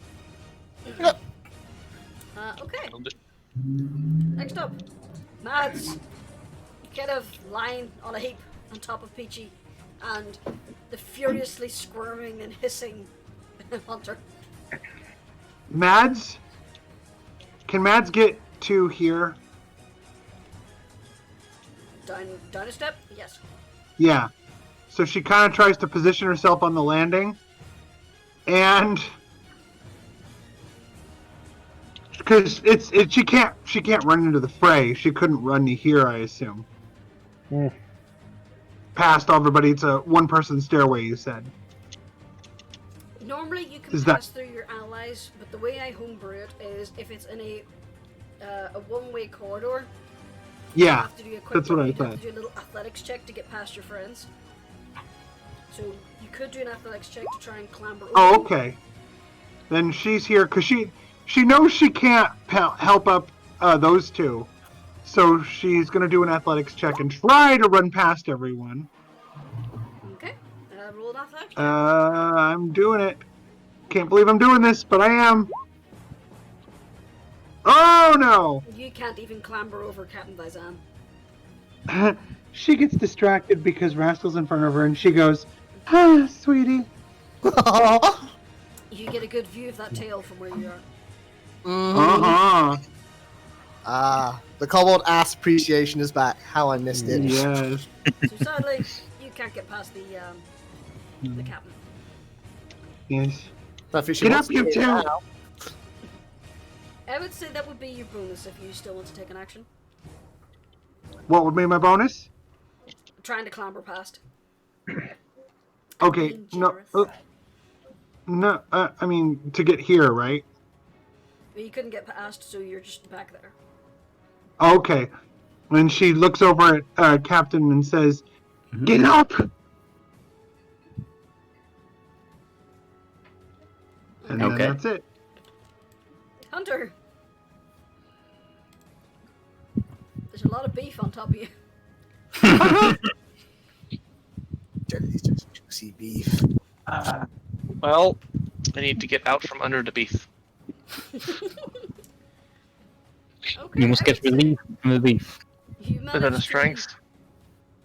Yep. Okay. Next up, Mads. Kind of lying on a heap on top of Peachy, and the furiously squirming and hissing Hunter. Mads? Can Mads get to here? Down a step? Yes. Yeah. So she kind of tries to position herself on the landing, and because she can't run into the fray. She couldn't run to here, I assume. Past everybody, it's a one-person stairway. You said. Normally you can Is that- pass through your allies, but the way I homebrew it is if it's in a one-way corridor. You Yeah, have to do a quick that's what I you'd have thought. to do a little athletics check to get past your friends. So you could do an athletics check to try and clamber over. Oh, okay. Then she's here because she knows she can't help up those two, so she's gonna do an athletics check and try to run past everyone. Okay. Roll an athletics check. I'm doing it. Can't believe I'm doing this, but I am. Oh no! You can't even clamber over Captain Vizan. She gets distracted because Rascal's in front of her, and she goes, Ah, sweetie. You get a good view of that tail from where you are. Uh-huh. The kobold ass appreciation is back. How I missed it. Yes. So sadly, you can't get past the captain. Yes. But if she Get wants up, you to two! now- I would say that would be your bonus if you still want to take an action. What would be my bonus? Trying to clamber past. Okay, Being no. generous. No, I mean, to get here, right? But you couldn't get past, so you're just back there. Okay. And she looks over at Captain and says, "Get up!" And then Okay. that's it. Hunter! There's a lot of beef on top of you. Jelly's just juicy beef. Well, I need to get out from under the beef. Okay, You must I get would say relief from the beef. You Bit of the managed to, strength.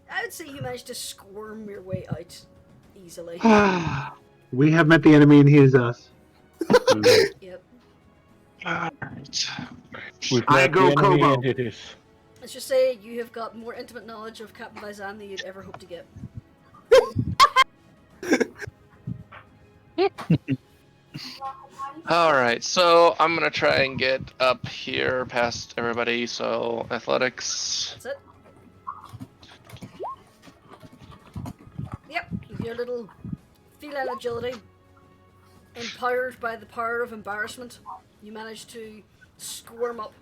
I would say you managed to squirm your way out easily. We have met the enemy and he is us. Yep. Alright. We've I met go the enemy Kobold. and it is. Let's just say you have got more intimate knowledge of Captain Vizan than you'd ever hope to get. Alright, so I'm gonna try and get up here past everybody, so athletics. That's it. Yep, with your little feline agility, empowered by the power of embarrassment, you manage to squirm up,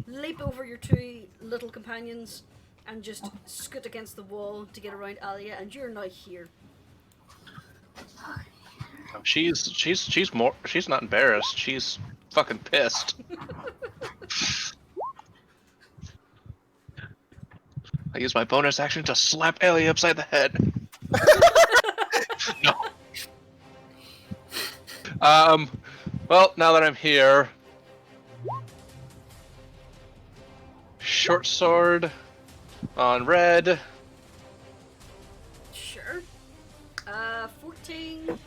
leap over your two little companions, and just scoot against the wall to get around Alia, and you're now here. She's not embarrassed, she's fucking pissed. I use my bonus action to slap Ellie upside the head. No. Well, now that I'm here, short sword on red. Sure. 14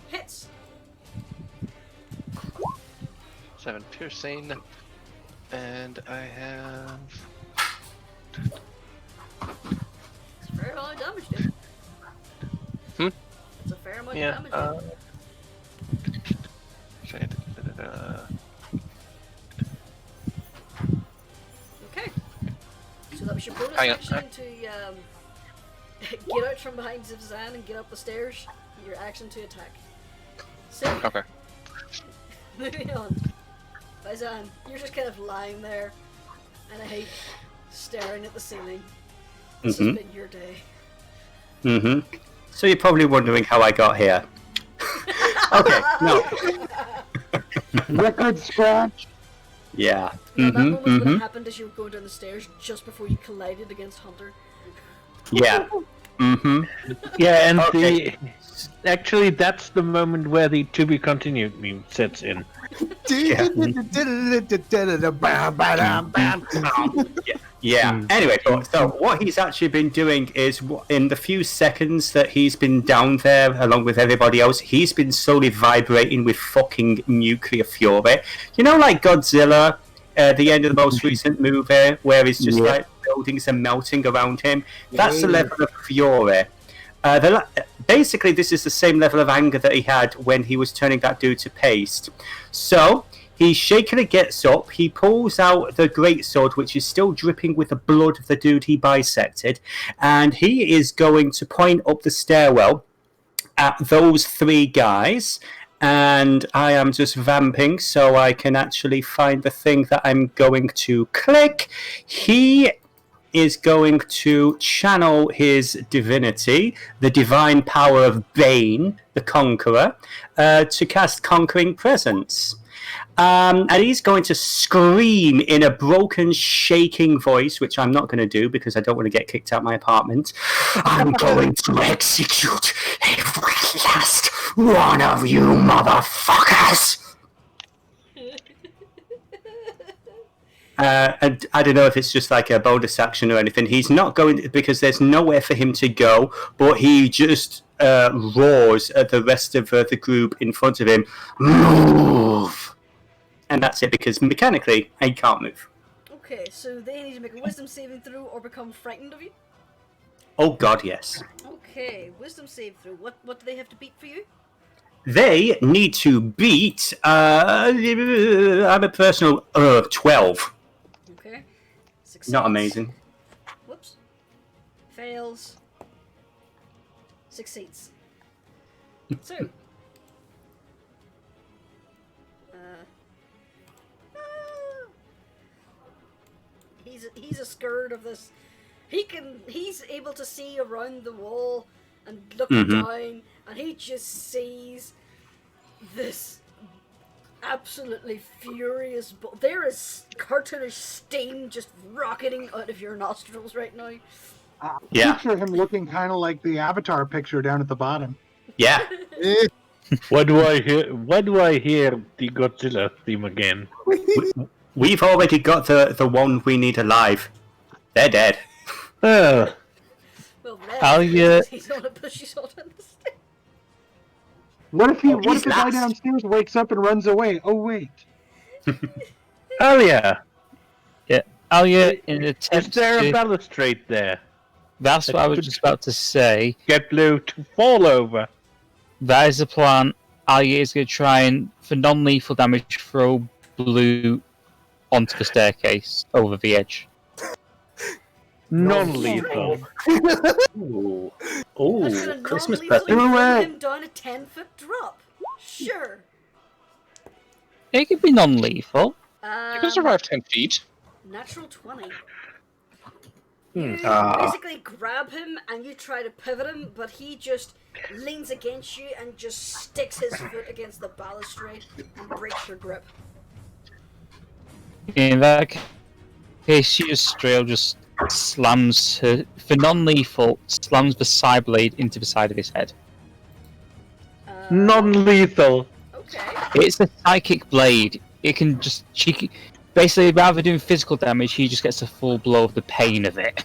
hits. 7 piercing, and I have It's a fair amount of damage, dude. It's a fair amount of damage. Okay. So that was your bonus Hang on. action to get out from behind Zivzan and get up the stairs. Your action to attack. So, Okay. moving on. Vizan, you're just kind of lying there, and I hate staring at the ceiling. This has been your day. So you're probably wondering how I got here. Okay, no. Record scratch. Yeah. Now, that moment would have happened as you were going down the stairs just before you collided against Hunter. Yeah. Yeah, and Okay. actually that's the moment where the to be continued meme sets in. Yeah. Anyway, so what he's actually been doing is, in the few seconds that he's been down there, along with everybody else, he's been slowly vibrating with fucking nuclear fury. You know, like Godzilla, the end of the most recent movie, where it's just like buildings are melting around him. That's the level of fury. Basically, this is the same level of anger that he had when he was turning that dude to paste. So he shakily gets up, he pulls out the greatsword, which is still dripping with the blood of the dude he bisected, and he is going to point up the stairwell at those three guys. And I am just vamping so I can actually find the thing that I'm going to click. He is going to channel his divinity, the divine power of Bane, the Conqueror, to cast Conquering Presence. And he's going to scream in a broken, shaking voice, which I'm not going to do because I don't want to get kicked out of my apartment. I'm going to execute every last one of you motherfuckers! And I don't know if it's just like a bonus action or anything. He's not going because there's nowhere for him to go, but he just roars at the rest of the group in front of him, move! And that's it, because mechanically, he can't move. Okay, so they need to make a wisdom saving throw or become frightened of you. Oh god, yes. Okay, wisdom save throw. What do they have to beat for you? They need to beat, I'm a personal 12. Okay. Succeeds. Not amazing. Whoops. Fails. Succeeds. So. He's a scared of this. He's able to see around the wall and look down, and he just sees this absolutely furious. There is cartoonish steam just rocketing out of your nostrils right now. Yeah. Picture him looking kind of like the Avatar picture down at the bottom. Yeah. What do I hear? Why do I hear the Godzilla theme again? We've already got the one we need alive. They're dead. Oh, Well, Alia- he's gonna push you all down the stairs. What if he's the guy last. downstairs wakes up and runs away? Oh wait. Alia, Alia, in an is attempt there a to... balustrade there? That's what I was just about to say. Get Blue to fall over. That is the plan. Alia is going to try and, for non-lethal damage, throw Blue onto the staircase over the edge. Non-lethal. Ooh. I'm Ooh, gonna Christmas non-lethally present. No throw way. him down a 10-foot drop. Sure. It could be non-lethal. You can survive 10 feet. Natural 20. Hmm. You Ah. basically grab him and you try to pivot him, but he just leans against you and just sticks his foot against the balustrade and breaks your grip. In that case, she just straight up just slams her, for non-lethal, slams the side blade into the side of his head. Non-lethal. Okay. It's a psychic blade. It can just, basically, rather than doing physical damage, he just gets a full blow of the pain of it.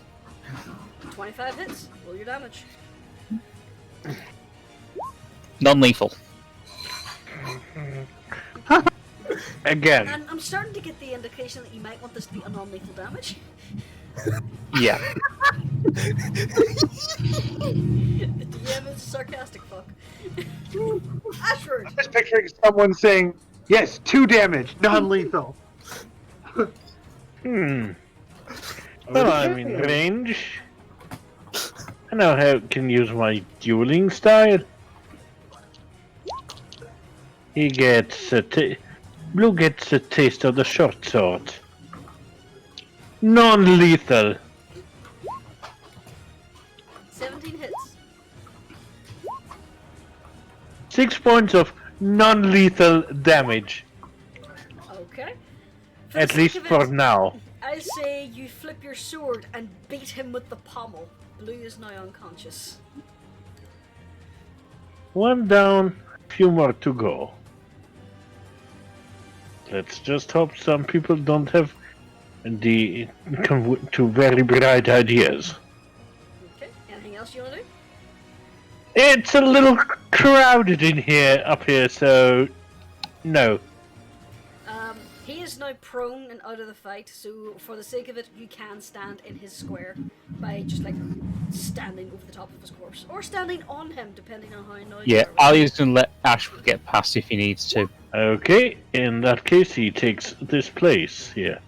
25 hits. Roll your damage. Non-lethal. Again. And I'm starting to get the indication that you might want this to be a non-lethal damage. Yeah. The DM is a sarcastic fuck. Ashford! Just picturing someone saying, "Yes, 2 damage, non-lethal." Well, I'm in range. I know how I can use my dueling style. He gets Blue gets a taste of the short sword. Non-lethal. 17 hits. 6 points of non-lethal damage. Okay. For At the least sake of for it, now. I say you flip your sword and beat him with the pommel. Blue is now unconscious. One down, few more to go. Let's just hope some people don't have the two very bright ideas. Okay. Anything else you want to do? It's a little crowded in here, up here, so no. He is now prone and out of the fight, so for the sake of it, you can stand in his square by just like standing over the top of his corpse, or standing on him, depending on how annoyed Yeah, you are. Alia's gonna let Ashford get past if he needs to. Okay, in that case, he takes this place here.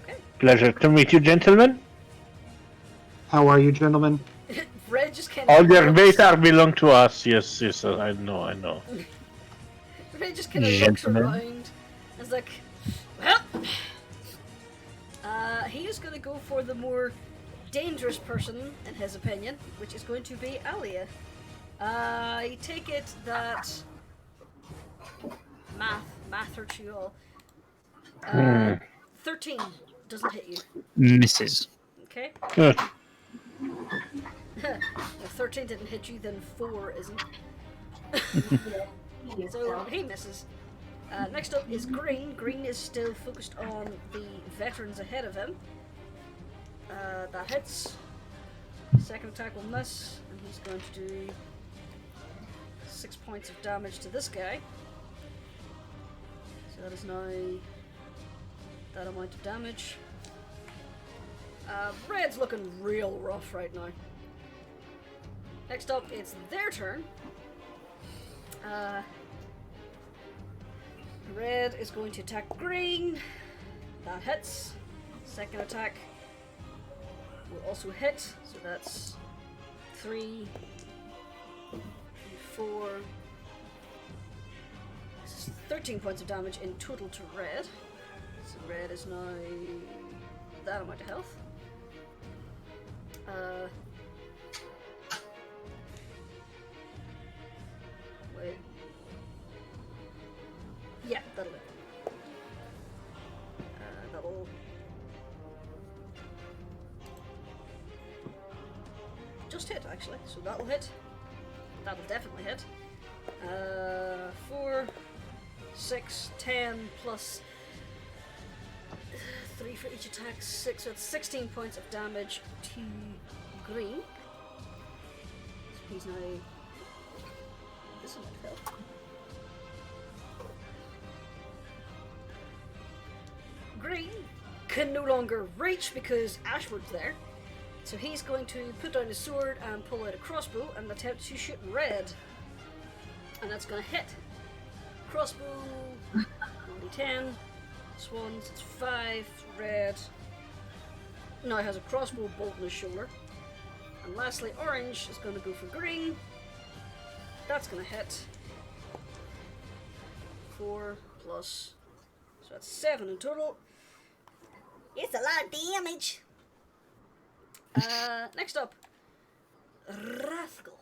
Okay. Pleasure to meet you, gentlemen. How are you, gentlemen? Red just kind All of your beta belong to us. Yes, yes, I know. Red just kind of looks Gentlemen. around and is like, well, he is going to go for the more dangerous person, in his opinion, which is going to be Alia. I take it that math hurts you all. 13 doesn't hit you. Misses. Okay. Uh, If 13 didn't hit you, then 4 isn't. So he misses. Next up is Green. Green is still focused on the veterans ahead of him. That hits. Second attack will miss, and he's going to do 6 points of damage to this guy. So that is now that amount of damage. Red's looking real rough right now. Next up, it's their turn. Red is going to attack Green. That hits. Second attack will also hit. So that's 3, 4. This is 13 points of damage in total to Red. So Red is now that amount of health. Wait. Yeah, that'll hit. That'll just hit actually, so that'll hit. That'll definitely hit. 4, 6, 10 plus 3 for each attack, 6, so it's 16 points of damage to Green. So he's now this amount of health. Green can no longer reach because Ashwood's there. So he's going to put down his sword and pull out a crossbow and attempt to shoot Red. And that's going to hit. Crossbow, only 10. Swans, it's 5. Red now has a crossbow bolt in his shoulder. And lastly, Orange is going to go for Green. That's going to hit. 4 plus, so that's 7 in total. It's a lot of damage. Next up, Rascal.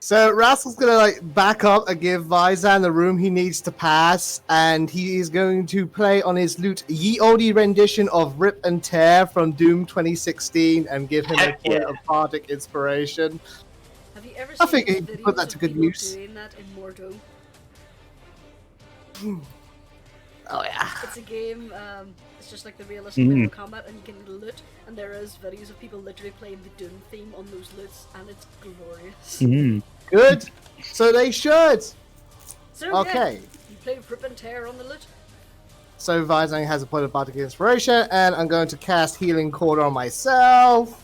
So Rascal's gonna like back up and give Vizan the room he needs to pass, and he is going to play on his lute Ye Olde rendition of Rip and Tear from Doom 2016 and give him a point of bardic inspiration. Have you ever I seen think he videos put that to of good people use. doing that in Mordo? Oh yeah. It's a game, it's just like the realistic level of combat, and you can loot, and there is videos of people literally playing the Doom theme on those loots, and it's glorious. Good. So they should. So Okay. yeah, you play Rip and Tear on the loot. So Vizan has a point of bardic inspiration, and I'm going to cast Healing Quarter on myself.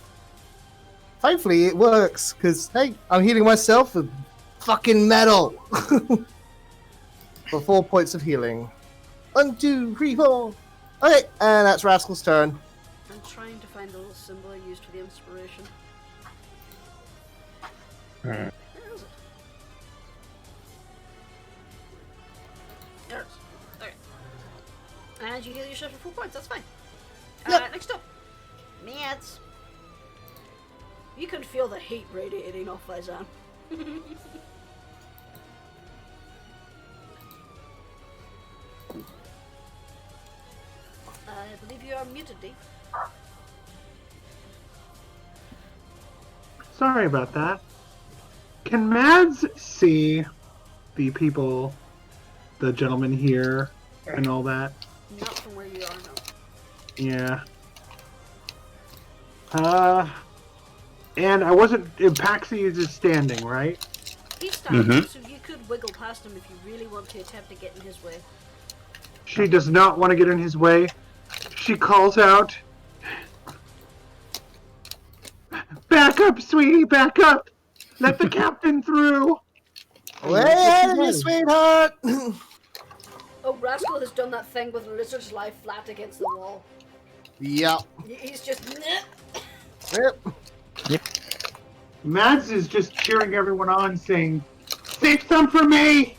Thankfully it works, because hey, I'm healing myself with fucking metal. For 4 points of healing. 1, 2, 3, 4. Okay, and that's Rascal's turn. I'm trying to find the little symbol I used for the inspiration. Where is it? There it is. Okay. And you heal yourself for 4 points, that's fine. Yep. Next up, Mads. You can feel the heat radiating off Vizan. I believe you are muted, D. Sorry about that. Can Mads see the people, the gentleman here, and all that? Not from where you are, no. Yeah. And I wasn't. Paxi is just standing, right? He's standing, so you could wiggle past him if you really want to attempt to get in his way. She does not want to get in his way. She calls out, "Back up, sweetie, back up! Let the captain through!" Well, sweetheart. Oh, Rascal has done that thing with Lizard's life flat against the wall. Yep. He's just... Yep. Mads is just cheering everyone on, saying, "Save some for me!"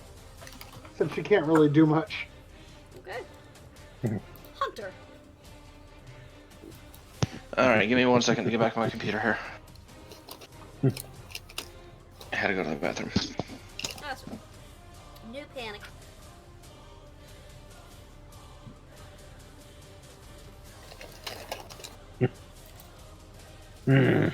Except she can't really do much. Okay. Hunter. Alright, give me 1 second to get back on my computer here. I had to go to the bathroom. That's right. No panic. I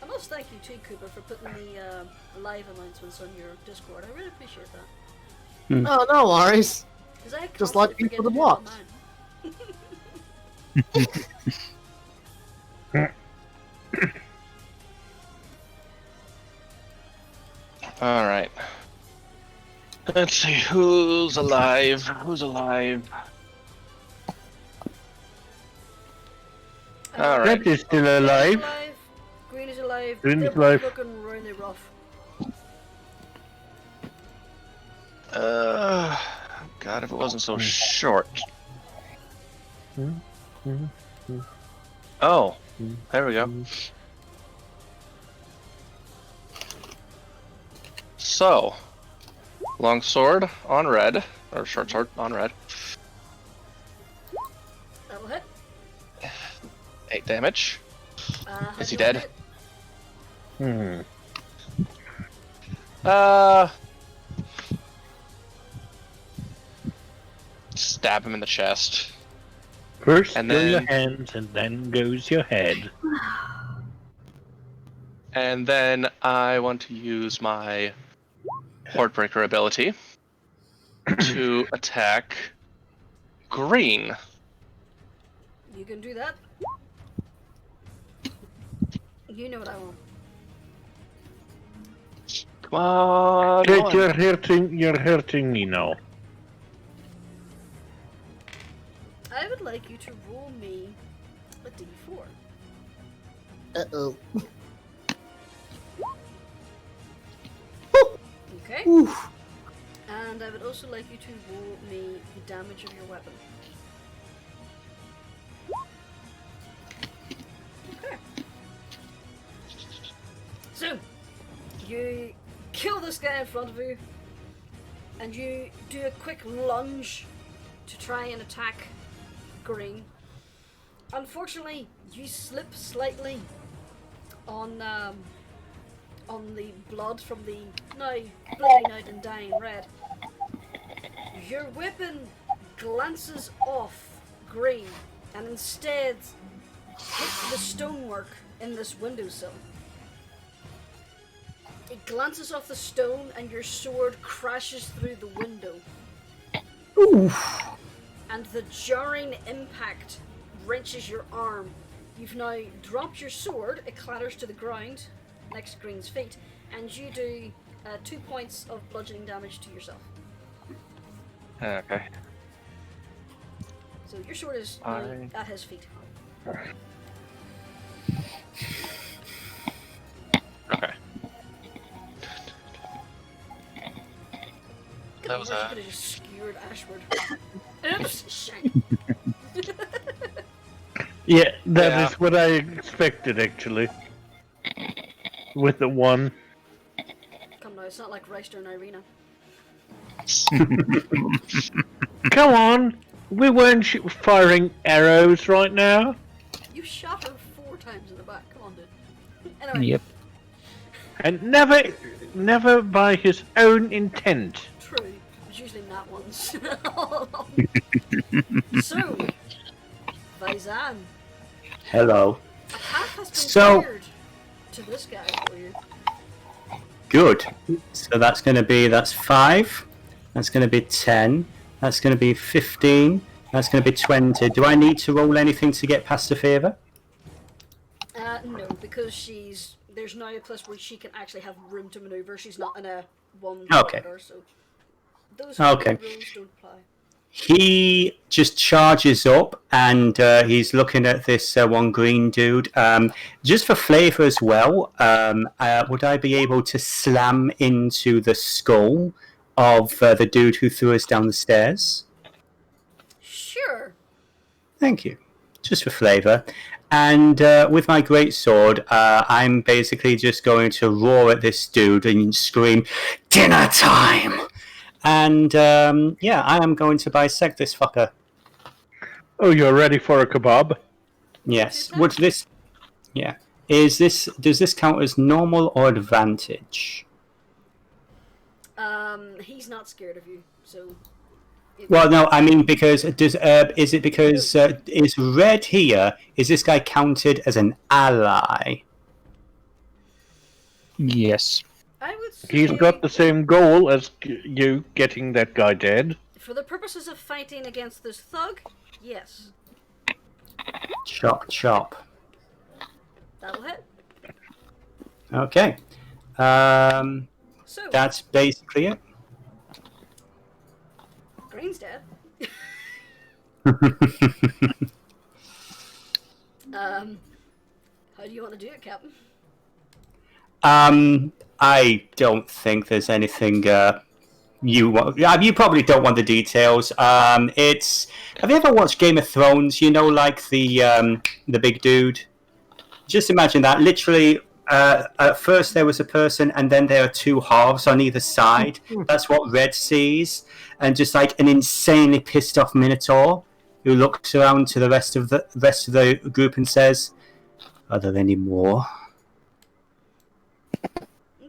must Plus, thank you too, Cooper, for putting the live announcements on your Discord. I really appreciate that. Oh, no worries. Because I Just like constantly people forget to do it on mine. All right. Let's see who's alive. Who's alive? All right. Red is still Red is alive. Green is alive. Green They're is alive. both looking really rough. God, if it wasn't so short. Oh, there we go. So, long sword on red, or short sword on red. That'll hit. 8 damage. How Is he do you want dead? it? Stab him in the chest. First And go your then- hands, and then goes your head. And then I want to use my Hordebreaker ability to attack green. You can do that. You know what I want. Come on. Kate, you're hurting me now. I would like you to roll me a d4. Uh-oh. Okay? Oof. And I would also like you to roll me the damage of your weapon. Okay. So, you kill this guy in front of you, and you do a quick lunge to try and attack green. Unfortunately, you slip slightly on the blood from the now bleeding out and dying red. Your weapon glances off green and instead hits the stonework in this windowsill. It glances off the stone and your sword crashes through the window. Oof. And the jarring impact wrenches your arm. You've now dropped your sword, it clatters to the ground next to Green's feet, and you do 2 points of bludgeoning damage to yourself. Okay. So your sword is now at his feet. Okay. That was You a... could have just skewered Ashward. Oops, shit. Yeah, that is Yeah. what I expected, actually. With the 1. Come now, it's not like Reister and Irina. Come on! We weren't firing arrows right now. You shot her 4 times in the back. Come on, dude. Anyway, Yep. And never by his own intent. true. It's usually not ones. So, Vaizan, Hello. a path has been So- cleared to this guy for you. Good. So that's 5. That's going to be 10. That's going to be 15. That's going to be 20. Do I need to roll anything to get past the favour? No, because there's now a place where she can actually have room to maneuver. She's not in a one Okay. corridor, so those Okay. rules don't apply. He just charges up and he's looking at this one green dude. Just for flavour as well, would I be able to slam into the skull of the dude who threw us down the stairs? Sure. Thank you. Just for flavour. And with my greatsword, I'm basically just going to roar at this dude and scream, "Dinner time!" And yeah, I am going to bisect this fucker. Oh, you're ready for a kebab? Yes. Would this? Yeah. Does this count as normal or advantage? He's not scared of you, so. Well, no, I mean because is it because is red here? Is this guy counted as an ally? Yes. I would say, He's got the same goal as you, getting that guy dead. for the purposes of fighting against this thug, yes, Chop, chop. that'll hit. Okay. So, That's basically it. Green's dead. How do you want to do it, Captain? I don't think there's anything you want. You probably don't want the details. It's. Have you ever watched Game of Thrones? You know, like the big dude. Just imagine that. Literally, at first there was a person, and then there are two halves on either side. That's what Red sees, and just like an insanely pissed off Minotaur who looks around to the rest of the group and says, "Are there any more?"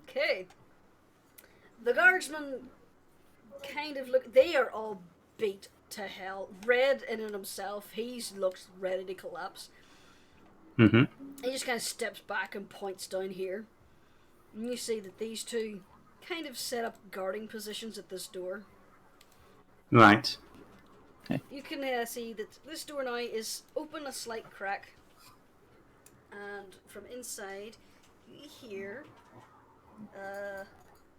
Okay. The guardsmen kind of look. They are all beat to hell. Red in and himself, he looks ready to collapse. Mm-hmm. He just kind of steps back and points down here. And you see that these two kind of set up guarding positions at this door. Right. You can see that this door now is open a slight crack. And from inside, you hear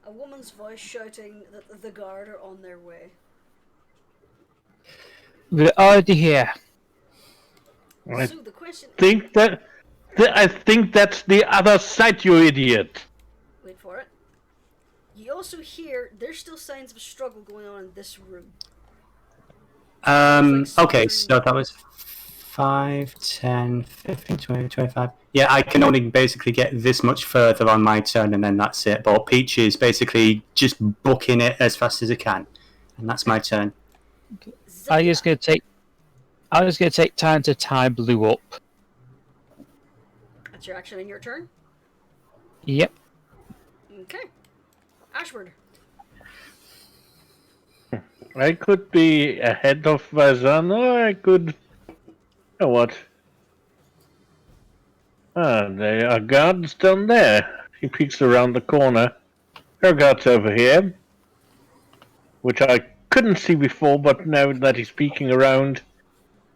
a woman's voice shouting that the guard are on their way. We're already here. I So the question think I think that's the other side, you idiot. wait for it. You also hear there's still signs of a struggle going on in this room. Okay, so that was 5, 10, 15, 20, 25. Yeah, I can only basically get this much further on my turn, and then that's it. But Peach is basically just booking it as fast as it can, and that's my turn. I was gonna take time to tie Blue up. That's your action in your turn. Yep. Okay. Ashward. I could be ahead of Vazan, or I could... You know what? Ah, there are guards down there. He peeks around the corner. There are guards over here. Which I couldn't see before, but now that he's peeking around,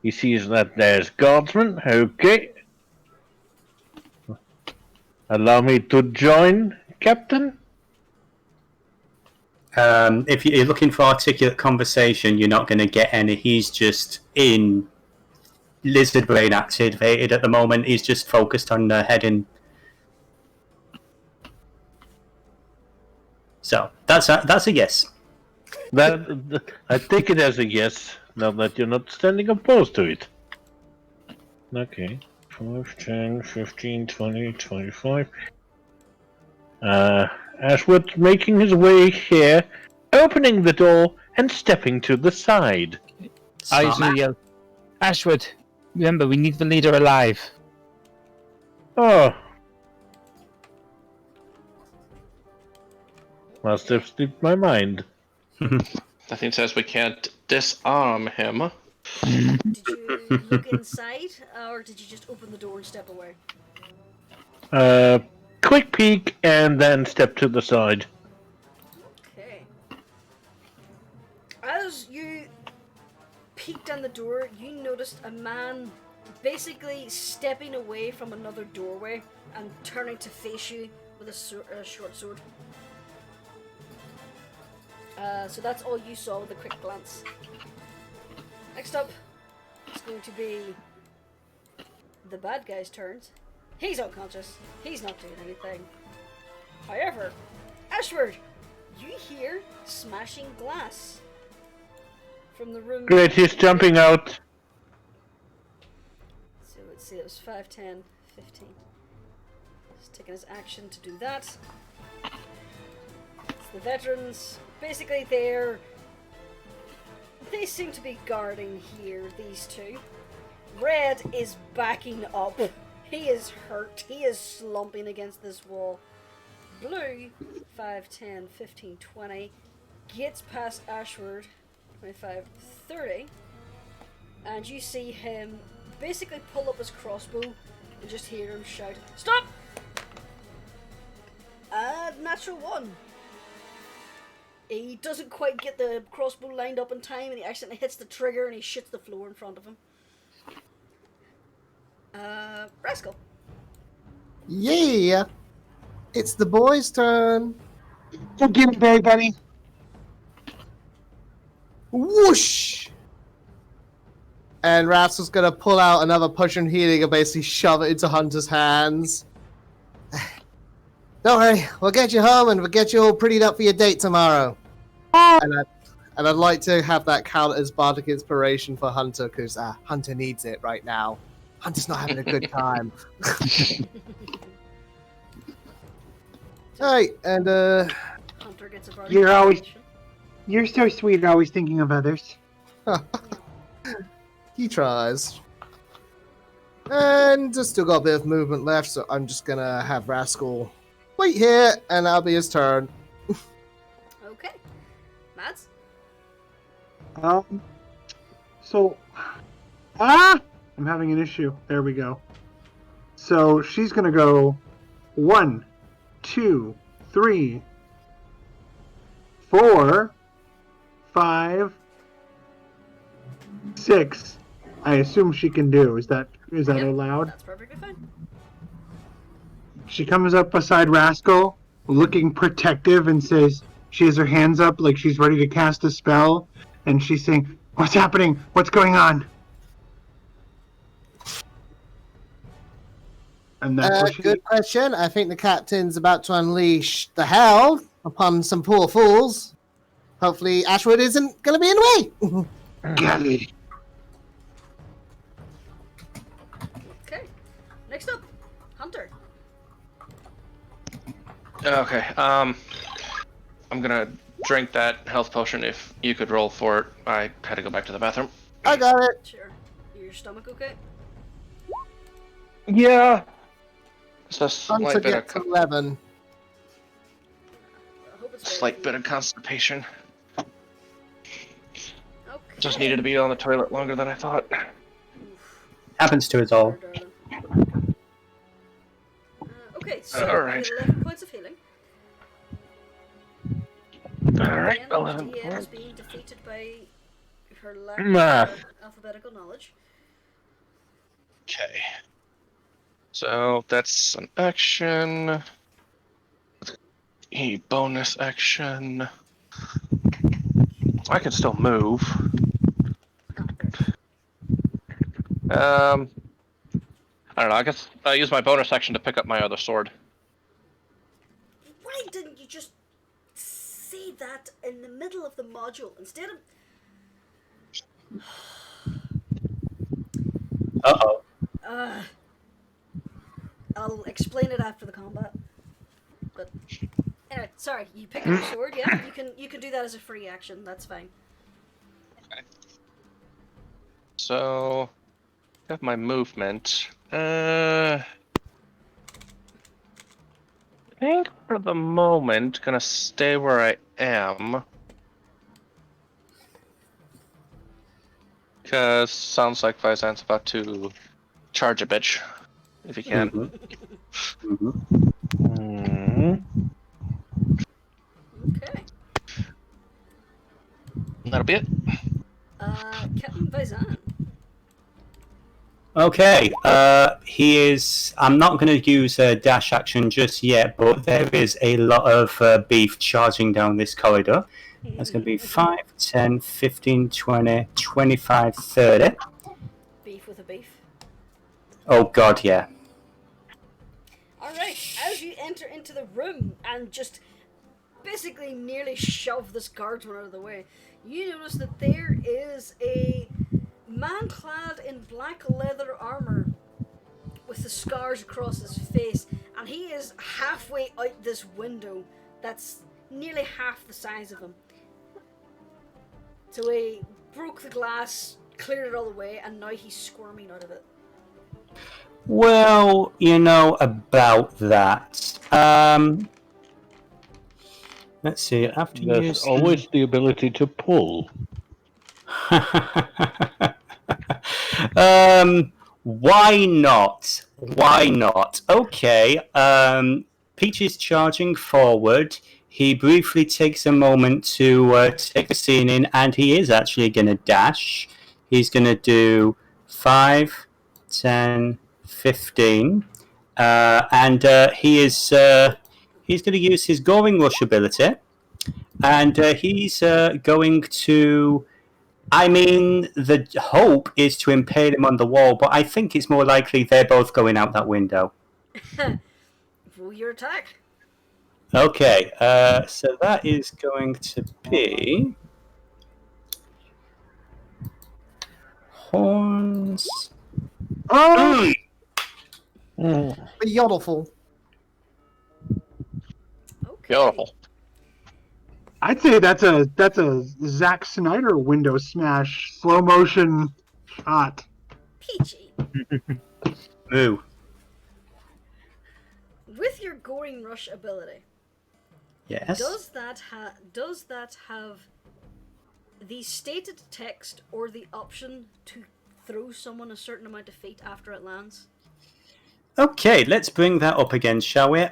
he sees that there's guardsmen. Okay. Allow me to join, Captain? If you're looking for articulate conversation, you're not going to get any. He's just in lizard brain activated at the moment. He's just focused on heading. So that's a yes. That I take it as a yes, now that you're not standing opposed to it. Okay. 5, 10, 15, 20, 25. Ashwood making his way here, opening the door and stepping to the side. I usually yell, Ashwood, remember, we need the leader alive. Oh. Must have slipped my mind. Nothing says we can't disarm him. Did you look inside, or did you just open the door and step away? Quick peek and then step to the side. Okay. As you peeked on the door, you noticed a man basically stepping away from another doorway and turning to face you with a short sword. So that's all you saw with a quick glance. Next up, it's going to be the bad guy's turns. He's unconscious. He's not doing anything. However, Ashford, you hear smashing glass from the room. Great, he's jumping out. So let's see, it was 5, 10, 15. He's taking his action to do that. It's the veterans. Basically, they seem to be guarding here, these two. Red is backing up. He is hurt. He is slumping against this wall. Blue, 5, 10, 15, 20, gets past Ashward, 25, 30, and you see him basically pull up his crossbow and just hear him shout, "Stop!" natural one. He doesn't quite get the crossbow lined up in time, and he accidentally hits the trigger, and he shits the floor in front of him. Rascal. Yeah! It's the boys' turn. Don't get him, Barry Bunny. Whoosh! And Rascal's gonna pull out another potion of healing and basically shove it into Hunter's hands. Don't worry, we'll get you home and we'll get you all prettied up for your date tomorrow. And I'd like to have that count as bardic inspiration for Hunter, because Hunter needs it right now. Hunter's not having a good time. Alright, and Hunter gets a bardic You're always- inspiration. You're so sweet, always thinking of others. he tries. And just still got a bit of movement left, so I'm just gonna have Rascal wait here, and that'll be his turn. Okay. Mads? So, I'm having an issue. There we go. So she's gonna go 1, 2, 3, 4, 5, 6. I assume she can do. Is that Yep, allowed? That's perfectly fine. She comes up beside Rascal, looking protective, and says she has her hands up like she's ready to cast a spell, and she's saying, "What's happening? What's going on?" And that's what she Good question. I think the captain's about to unleash the hell upon some poor fools. Hopefully Ashwood isn't going to be in the way. Got it. Okay. Next up, Hunter. Okay, I'm gonna drink that health potion if you could roll for it. I had to go back to the bathroom. I got it. Sure. Your stomach okay? Yeah. Just a Hunter slight bit gets of 11. I hope it's slight bit of constipation. Okay. Just needed to be on the toilet longer than I thought. Happens to us all. Darling. Okay, so Alright. you get 11 points of healing. Alright, Again, 11 Dia is points. being defeated by her lack Math. of alphabetical knowledge. Okay. So that's an action. A bonus action. I can still move. I don't know. I guess I use my bonus action to pick up my other sword. Why didn't you just say that in the middle of the module instead of... Uh-oh. I'll explain it after the combat. But anyway, sorry. You pick up your sword. Yeah, you can do that as a free action. That's fine. Okay. So, I have my movement. I think for the moment, gonna stay where I am. Because sounds like Faizan's about to charge a bitch, if he can. Okay. That'll be it. Captain Faizan. Okay, he is... I'm not going to use a dash action just yet, but there is a lot of beef charging down this corridor. That's going to be 5, 10, 15, 20, 25, 30. Beef with a beef. Oh god, yeah. Alright, as you enter into the room and just basically nearly shove this guardsman out of the way, you notice that there is a man clad in black leather armor with the scars across his face, and he is halfway out this window that's nearly half the size of him. So he broke the glass, cleared it all away, and now he's squirming out of it. Well, you know about that. Let's see, after you There's use... always the ability to pull. Why not? Why not? Okay, Peach is charging forward. He briefly takes a moment to take the scene in, and he is actually going to dash. He's going to do 5, 10, 15. And he's going to use his Goring Rush ability. And he's going to... I mean, the hope is to impale him on the wall, but I think it's more likely they're both going out that window. Roll your attack. Okay, so that is going to be... Horns... Oh, Beautiful. Okay. Beautiful. I'd say that's a Zack Snyder window smash slow motion shot. Peachy. Moo. With your Goring Rush ability, Yes. does that have the stated text or the option to throw someone a certain amount of feet after it lands? Okay, let's bring that up again, shall we?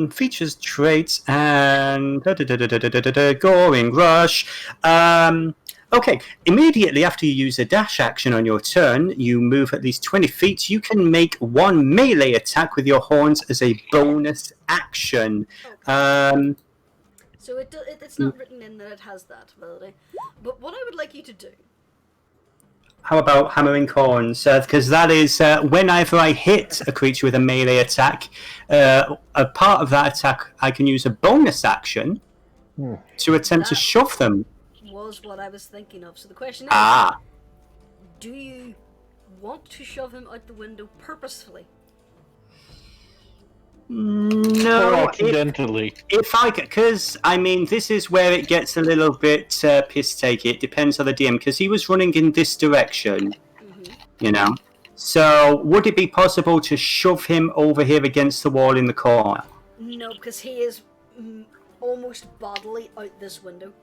Features, traits, and Goring Rush. Okay, immediately after you use a dash action on your turn, you move at least 20 feet. You can make one melee attack with your horns as a bonus action. Okay. So it's not written in that it has that ability. But what I would like you to do... How about hammering horns? Because that is whenever I hit a creature with a melee attack, a part of that attack I can use a bonus action to attempt to shove them. Was what I was thinking of. So the question is, do you want to shove him out the window purposefully? No, Or accidentally. If I, because I mean, this is where it gets a little bit piss takey. It depends on the DM, because he was running in this direction, you know. So, would it be possible to shove him over here against the wall in the corner? No, because he is almost bodily out this window.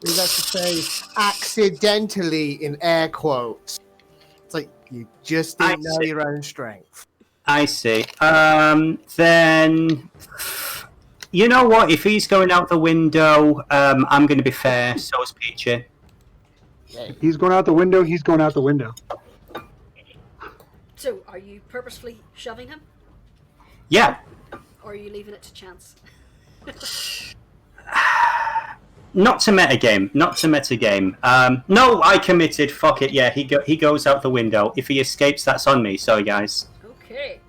We like to say accidentally in air quotes. It's like you just didn't know your own strength. I see. Then, you know what? If he's going out the window, I'm going to be fair. So is Peachy. He's going out the window. He's going out the window. So, are you purposefully shoving him? Yeah. Or are you leaving it to chance? Not to metagame. Not to metagame. No, I committed. Fuck it. Yeah, he goes out the window. If he escapes, that's on me. Sorry, guys. Okay.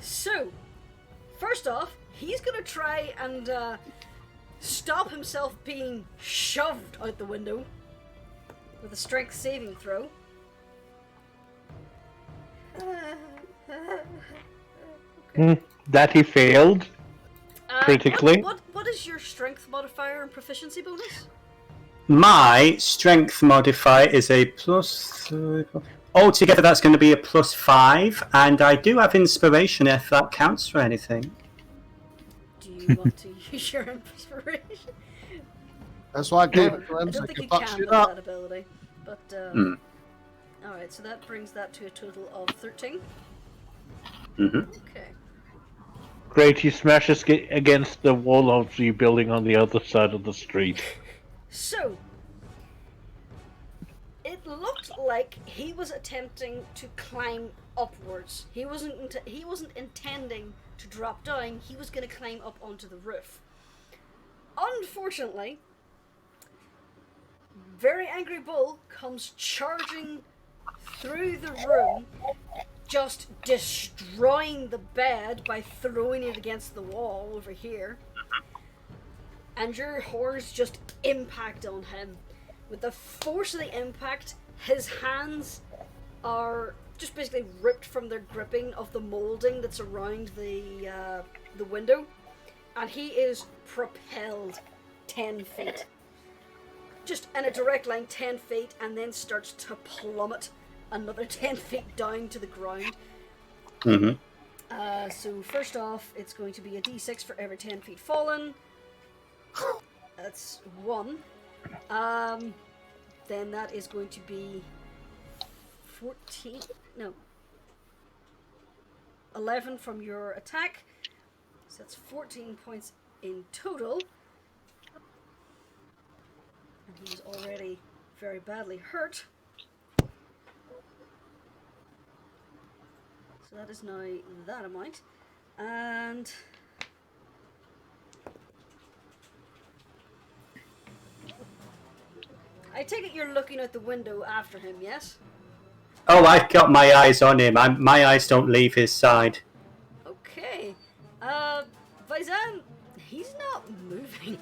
So, first off, he's gonna try and stop himself being shoved out the window with a strength saving throw. That he failed critically. What is your strength modifier and proficiency bonus? My strength modifier is a plus... Altogether, that's going to be a +5, and I do have inspiration if that counts for anything. Do you want to use your inspiration? That's why I gave it to I him. don't So think you fuck can shit with up. that ability. But, alright, so that brings that to a total of 13. Okay. Great, he smashes against the wall of the building on the other side of the street. So, it looked like he was attempting to climb upwards. He wasn't intending to drop down. He was going to climb up onto the roof. Unfortunately, Very Angry Bull comes charging through the room, just destroying the bed by throwing it against the wall over here. And your horns just impact on him. With the force of the impact, his hands are just basically ripped from their gripping of the molding that's around the window, and he is propelled 10 feet. Just in a direct line 10 feet, and then starts to plummet another 10 feet down to the ground. So first off, it's going to be a d6 for every 10 feet fallen. That's 1. Then that is going to be 11 from your attack, So that's 14 points in total. And he's already very badly hurt. So that is now that amount. And I take it you're looking out the window after him, yes? Oh, I've got my eyes on him. My eyes don't leave his side. Okay. Vaizan, he's not moving.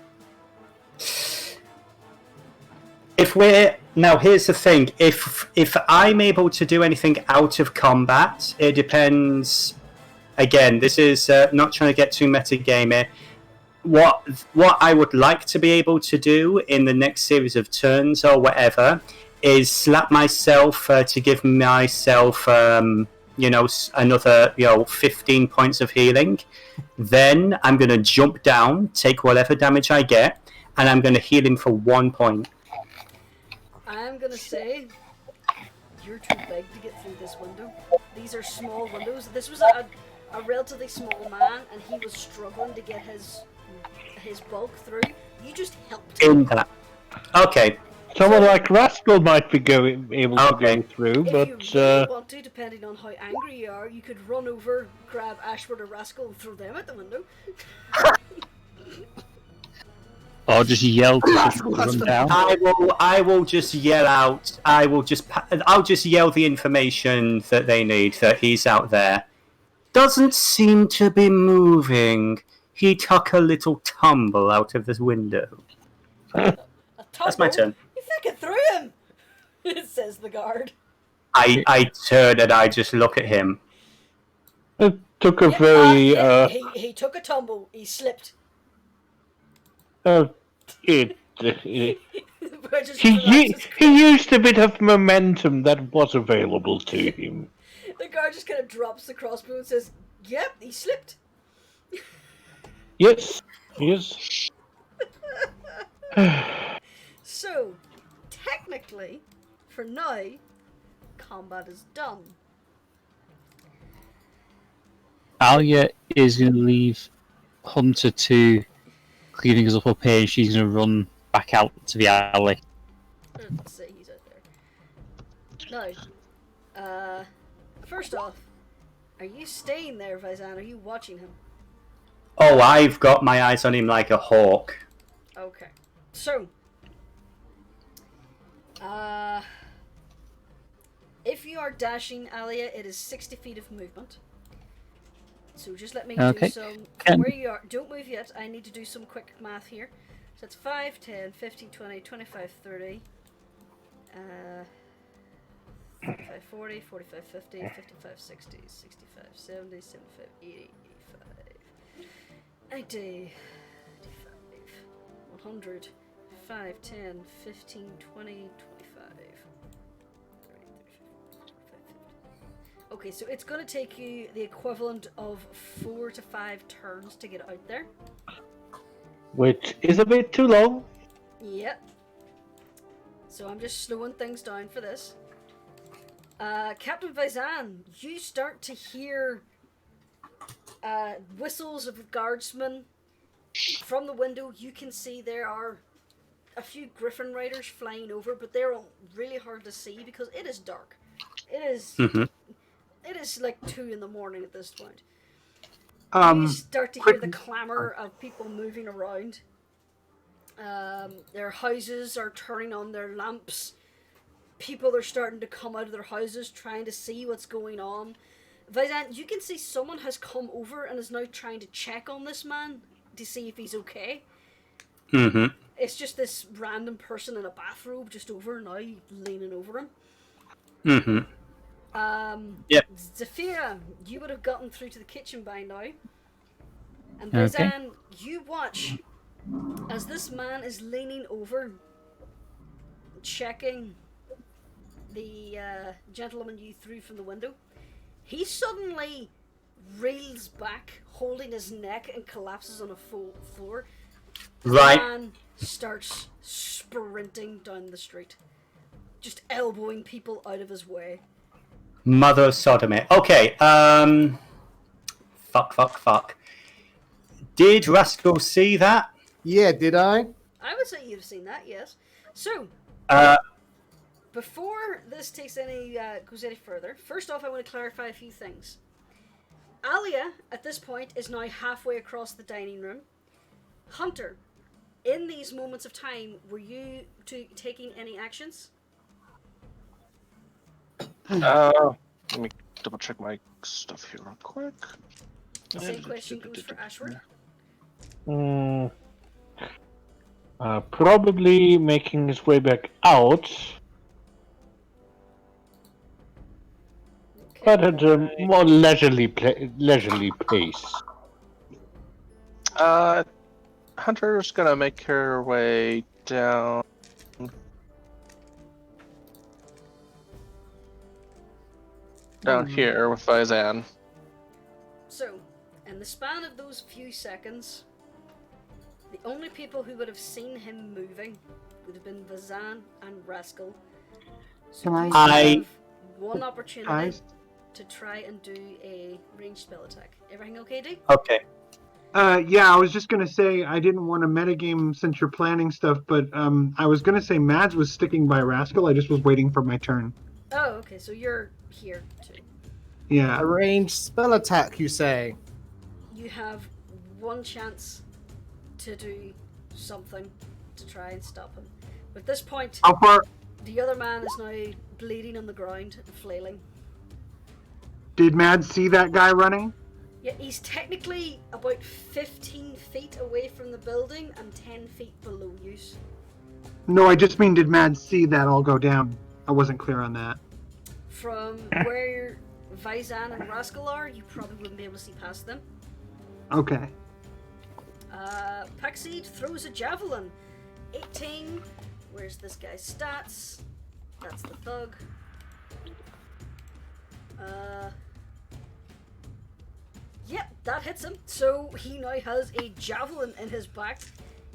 Now, here's the thing. If I'm able to do anything out of combat, it depends. Again, this is not trying to get too metagamey. What I would like to be able to do in the next series of turns or whatever is slap myself to give myself, another 15 points of healing. Then I'm going to jump down, take whatever damage I get, and I'm going to heal him for 1 point. I'm gonna say you're too big to get through this window. These are small windows. This was a relatively small man, and he was struggling to get his bulk through. You just helped him. In that. Okay. Someone like Rascal might be able to go through, If but you really want to, depending on how angry you are, you could run over, grab Ashford or Rascal, and throw them out the window. or just yell to people to run down. I will just yell out. I'll just yell the information that they need. That he's out there. Doesn't seem to be moving. He took a little tumble out of this window. That's my turn. You fucking threw him! Says the guard. I turn and I just look at him. it took a very He took a tumble. He slipped. he He used a bit of momentum that was available to him. The guard just kind of drops the crossbow and says, "Yep, he slipped." Yes. So, technically, for now, combat is done. Alia is going to leave Hunter to cleaning us up up here, and she's going to run back out to the alley. Let's see, he's out there. Now, first off, are you staying there, Vaizan? Are you watching him? Oh, I've got my eyes on him like a hawk. Okay. So, if you are dashing, Alia, it is 60 feet of movement. So just let me do some... Where you are, don't move yet. I need to do some quick math here. So it's 5, 10, 15, 20, 25, 30. 35, 40, 45, 50, 55, 60, 65, 70, 75, 80, 85, 90, 85, 100, 5, 10, 15, 20, 25, 30, 35, 50. Okay, so it's going to take you the equivalent of 4 to 5 turns to get out there. Which is a bit too long. Yep. So I'm just slowing things down for this. Captain Vaizan, you start to hear whistles of guardsmen. From the window, you can see there are a few griffin riders flying over, but they're really hard to see because it is dark. It is like 2 in the morning at this point. You start to hear the clamour of people moving around. Their houses are turning on their lamps. People are starting to come out of their houses trying to see what's going on. Vaizan, you can see someone has come over and is now trying to check on this man to see if he's okay. Mm-hmm. It's just this random person in a bathrobe just over now, leaning over him. Mm-hmm. Yep. Zafira, you would have gotten through to the kitchen by now. And Vaizan, you watch as this man is leaning over, checking the gentleman you threw from the window. He suddenly reels back, holding his neck, and collapses on a floor. Right. The man starts sprinting down the street, just elbowing people out of his way. Mother of sodomy. Okay, fuck. Did Rascal see that? Yeah, did I? I would say you've seen that, yes. So, before this takes goes any further, first off, I want to clarify a few things. Alia, at this point, is now halfway across the dining room. Hunter, in these moments of time, were you taking any actions? Let me double check my stuff here real quick. Same question goes for Ashford. Probably making his way back out, Okay. but at a more leisurely pace. Hunter's gonna make her way down. Down here with Faizan. So, in the span of those few seconds, the only people who would have seen him moving would have been Vazan and Rascal. So Can you have one opportunity Guys? to try and do a ranged spell attack. Everything okay, D? Okay. Yeah, I was just gonna say I didn't want to metagame since you're planning stuff, but I was gonna say Mads was sticking by Rascal. I just was waiting for my turn. Oh, okay, so you're here too. Yeah. A ranged spell attack, you say? You have one chance to do something to try and stop him. But at this point, How far the other man is now bleeding on the ground and flailing. did Mads see that guy running? Yeah, he's technically about 15 feet away from the building and 10 feet below you. No, I just mean did Mads see that all go down? I wasn't clear on that. From where Vizan and Rascal are, you probably wouldn't be able to see past them. Okay. Paxseed throws a javelin. 18. Where's this guy's stats? That's the thug. Yep, that hits him. So he now has a javelin in his back.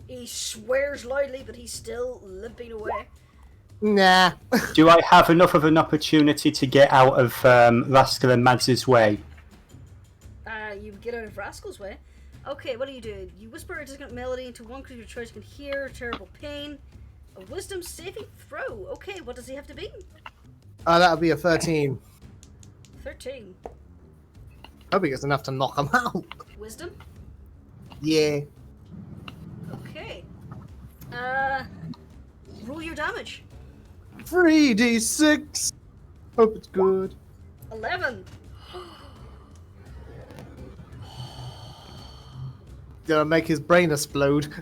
He swears loudly, but he's still limping away. Nah. Do I have enough of an opportunity to get out of Rascal and Mads' way? You get out of Rascal's way. Okay, what do? You whisper a distant melody into one creature your choice can hear. Terrible pain. A wisdom saving throw. Okay, what does he have to be? That'll be a 13. 13. I think it's enough to knock him out. Wisdom? Yeah. Okay. Roll your damage. 3d6. Hope it's good. 11. Gonna make his brain explode.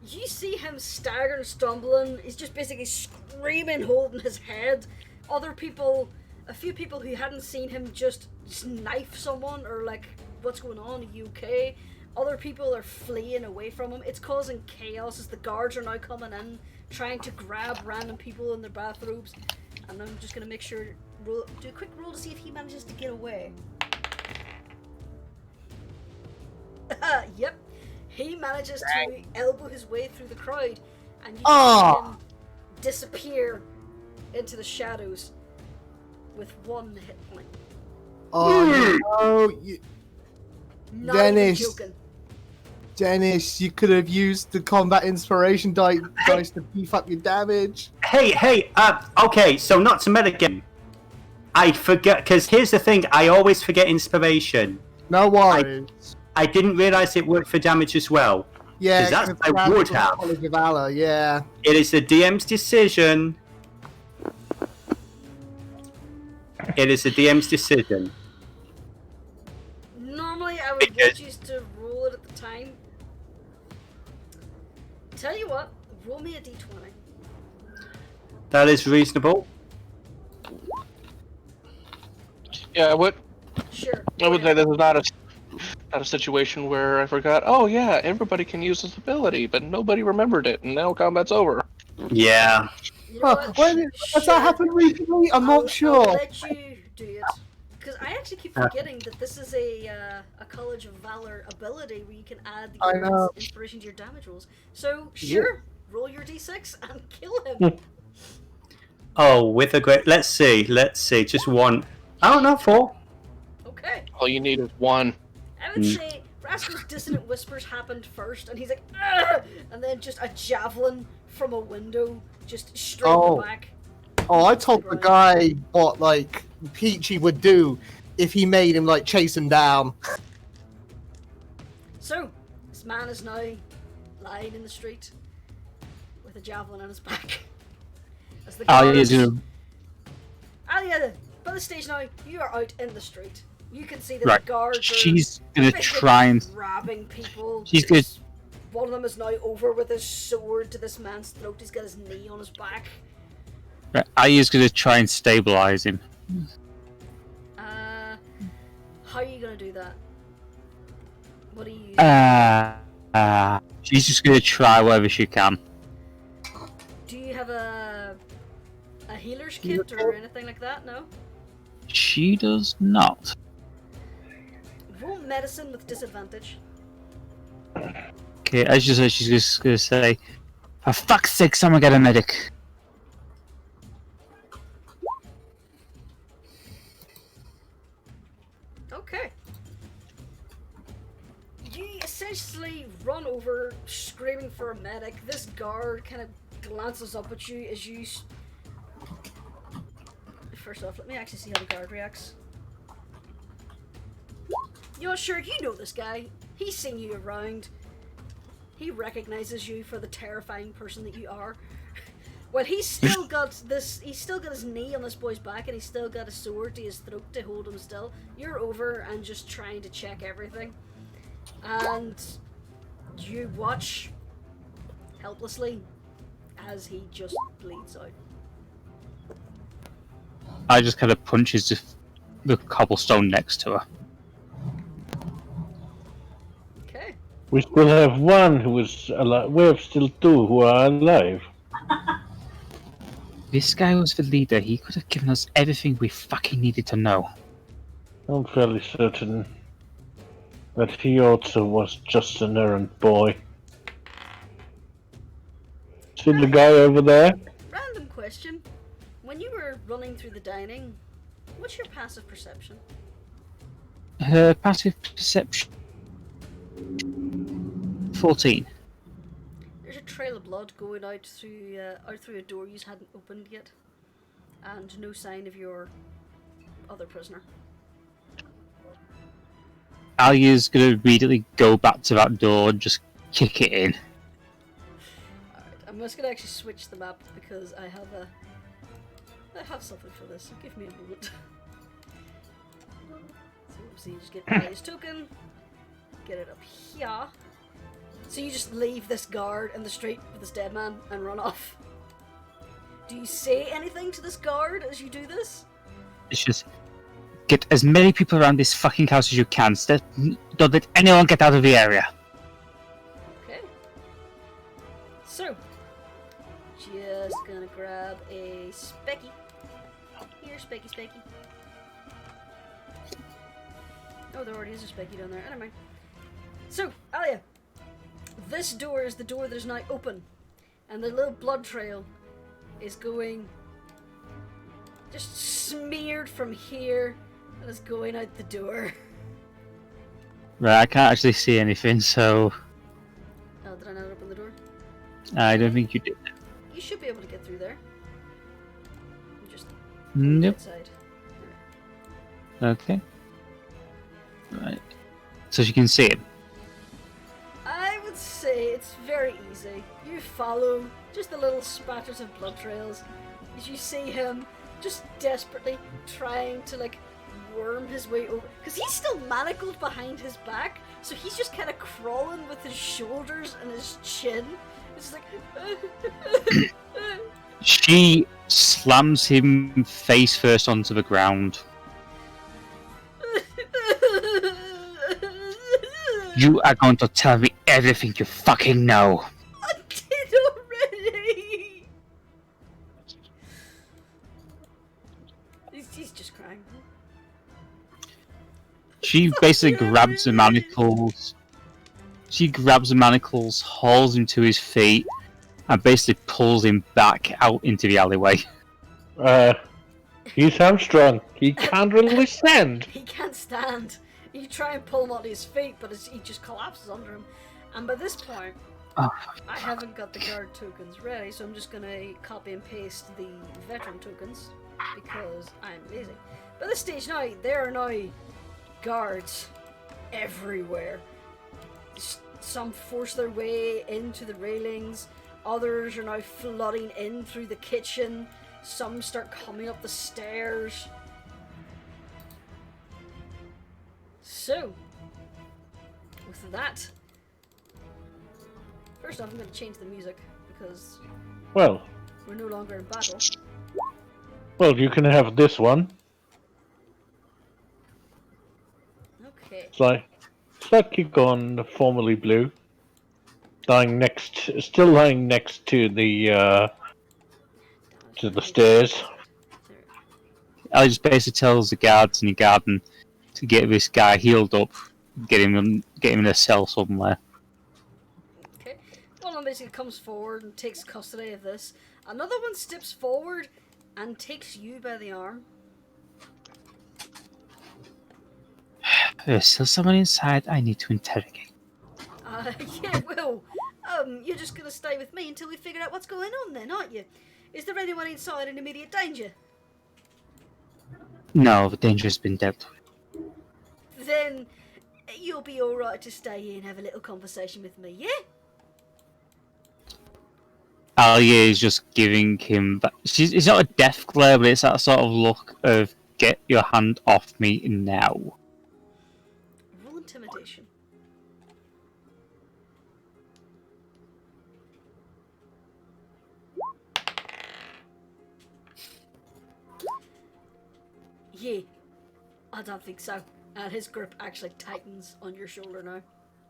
You see him staggering, stumbling. He's just basically screaming, holding his head. Other people, a few people who hadn't seen him just knife someone or like, what's going on? Are you okay? Other people are fleeing away from him. It's causing chaos as the guards are now coming in, trying to grab random people in their bathrobes. And I'm just gonna make sure, do a quick roll to see if he manages to get away. Yep, he manages to elbow his way through the crowd, and you see him disappear into the shadows with 1 hit point. Oh no, Not Dennis. even joking. Dennis, you could have used the combat inspiration dice to beef up your damage. Hey, okay, so not to metagame. I forget, because here's the thing, I always forget inspiration. No worries. I didn't realise it worked for damage as well. Yeah, that's I would have. College of Valor, yeah. It is the DM's decision. It is the DM's decision. Normally, I would want you to roll it at the time. Tell you what, roll me a d20. That is reasonable. Yeah, I would Sure. say this is not a situation where I forgot, oh yeah, everybody can use this ability, but nobody remembered it, and now combat's over. Yeah. You know what? Has that happened recently? I'm not sure. I'll let you do it. Because I actually keep forgetting that this is a College of Valor ability where you can add the inspiration to your damage rolls. So, sure, roll your d6 and kill him. Oh, with a great... Let's see, just one. I don't know, 4. Okay. All you need is 1. I would say Rascal's dissonant whispers happened first, and he's like, "Ugh!" And then just a javelin from a window just straight in the back. Oh, I told the guy what, like, Peachy would do if he made him, like, chase him down. So, this man is now lying in the street with a javelin on his back. As the guards... Alia, by the stage now, you are out in the street. You can see that the guards She's are gonna try and grabbing people. She's good. One of them is now over with his sword to this man's throat. He's got his knee on his back. Right, Alia's gonna try and stabilize him. How are you gonna do that? What are you? She's just gonna try whatever she can. Do you have a healer's kit or anything like that? No. She does not. Roll medicine with disadvantage. Okay, as you said, she's just gonna say, "For fuck's sake, someone get a medic." Okay. You essentially run over, screaming for a medic. This guard kind of glances up at you as you... First off, let me actually see how the guard reacts. You know, sure, you know this guy. He's seen you around. He recognizes you for the terrifying person that you are. Well, he's still got his knee on this boy's back, and he's still got a sword to his throat to hold him still. You're over and just trying to check everything. And you watch helplessly as he just bleeds out. I just kind of punches the cobblestone next to her. Okay. We still have one who is alive. We have still two who are alive. This guy was the leader. He could have given us everything we fucking needed to know. I'm fairly certain that he also was just an errand boy. See the guy over there? Random question. When you were running through the dining, what's your passive perception? Her passive perception... 14. There's a trail of blood going out through a door you hadn't opened yet, and no sign of your other prisoner. Alia's gonna immediately go back to that door and just kick it in. Alright, I'm just gonna actually switch the map because I have something for this, so give me a moment. So you just get Alia's token, get it up here. So you just leave this guard in the street with this dead man and run off. Do you say anything to this guard as you do this? It's just... Get as many people around this fucking house as you can. Don't let anyone get out of the area. Okay. So, just gonna grab a Specky. Here, Specky. Oh, there already is a Specky down there. Never mind. So, Alia, this door is the door that is now open, and the little blood trail is going just smeared from here. And it's going out the door. Right, I can't actually see anything, so... Oh, did I not open the door? I don't think you did. You should be able to get through there. You just... Nope. Outside. Okay. Right. So she can see him. I would say it's very easy. You follow just the little spatters of blood trails as you see him just desperately trying to, like, worm his way over, because he's still manacled behind his back, so he's just kind of crawling with his shoulders and his chin. It's like She slams him face first onto the ground. You are going to tell me everything you fucking know. I did already. He's just crying. She basically grabs the manacles. She grabs the manacles, hauls him to his feet, and basically pulls him back out into the alleyway. He's hamstrung. He can't really stand. He can't stand. You try and pull him onto his feet, but he just collapses under him. And by this point, Oh, I haven't got the guard tokens ready, so I'm just gonna copy and paste the veteran tokens because I'm lazy. By this stage now, there are now guards everywhere. Some force their way into the railings, others are now flooding in through the kitchen, some start coming up the stairs. So, with that, first off I'm going to change the music because Well, we're no longer in battle. you can have this one. Okay. It's like you've gone formerly blue. Still lying next to the stairs. Ali just basically tells the guards in the garden to get this guy healed up, get him in a cell somewhere. Okay. One of them basically comes forward and takes custody of this. Another one steps forward and takes you by the arm. There's still someone inside I need to interrogate. Yeah, well, you're just gonna stay with me until we figure out what's going on then, aren't you? Is there anyone inside in immediate danger? No, the danger has been dealt with. Then you'll be alright to stay here and have a little conversation with me, yeah? Alia is just giving him... It's not a death glare, but it's that sort of look of, get your hand off me now. Roll intimidation. Yeah, I don't think so. And his grip actually tightens on your shoulder now.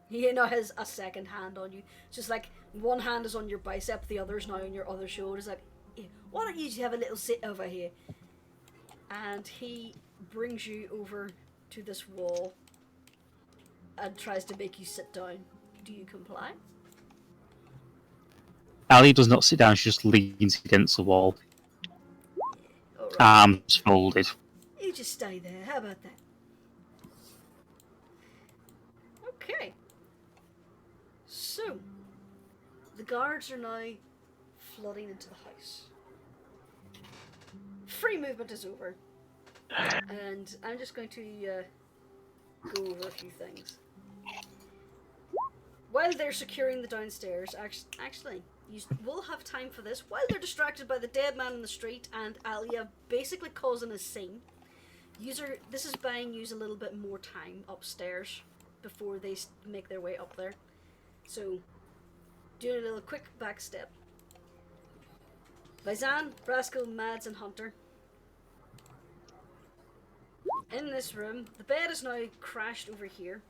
He now has a second hand on you. It's just like one hand is on your bicep, the other is now on your other shoulder. It's like, yeah, why don't you just have a little sit over here? And he brings you over to this wall and tries to make you sit down. Do you comply? Ali does not sit down, she just leans against the wall. Alright. Arms folded. You just stay there. How about that? Okay. So, the guards are now flooding into the house. Free movement is over. And I'm just going to go over a few things. While they're securing the downstairs, actually, you will have time for this. While they're distracted by the dead man in the street and Alia basically causing a scene, this is buying you a little bit more time upstairs before they make their way up there. So, doing a little quick back step. Vaizan, Rascal, Mads, and Hunter. In this room, the bed is now crashed over here.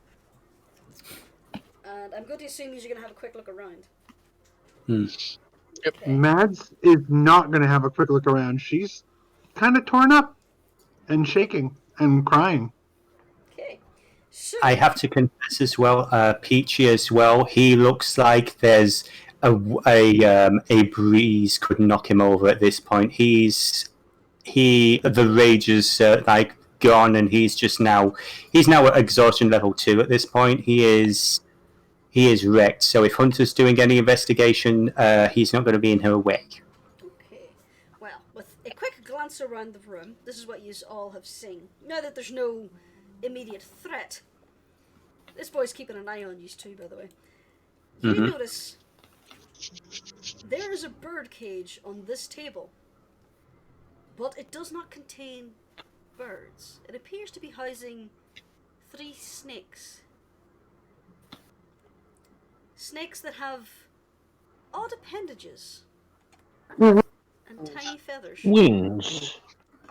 And I'm going to assume you're going to have a quick look around. Yep. Okay. Mads is not going to have a quick look around. She's kind of torn up and shaking and crying. Okay. So, I have to confess as well, Peachy as well. He looks like there's a breeze could knock him over at this point. The rage is like gone, and he's now at exhaustion level 2 at this point. He is wrecked. So if Hunter's doing any investigation, he's not going to be in her way. okay. Well, with a quick glance around the room, this is what you all have seen. Now that there's no immediate threat, this boy's keeping an eye on you too, by the way. You notice there is a bird cage on this table, but it does not contain birds. It appears to be housing 3 snakes. Snakes that have odd appendages and tiny feathers. Wings.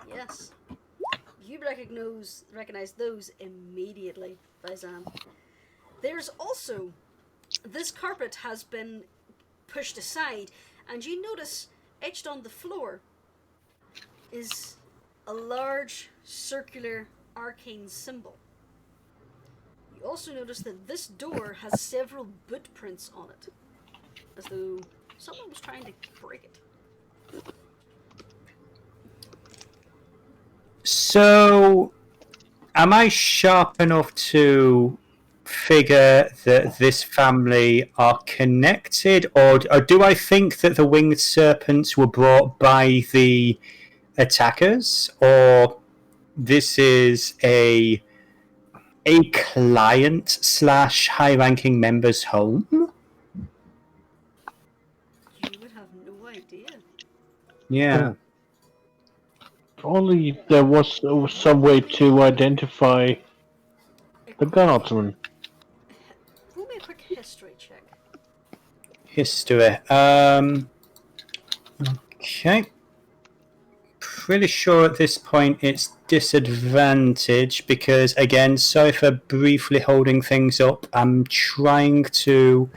Yes. You recognize those immediately, Vaizan. There's also, this carpet has been pushed aside, and you notice etched on the floor is a large circular arcane symbol. You also notice that this door has several boot prints on it, as though someone was trying to break it. So, am I sharp enough to figure that this family are connected, or do I think that the winged serpents were brought by the attackers, or this is a client slash high ranking member's home? You would have no idea. Yeah. If only there was some way to identify the guardsman. Roll me a quick history check. History. Okay. Pretty sure at this point it's disadvantage because, again, sorry for briefly holding things up. I'm trying to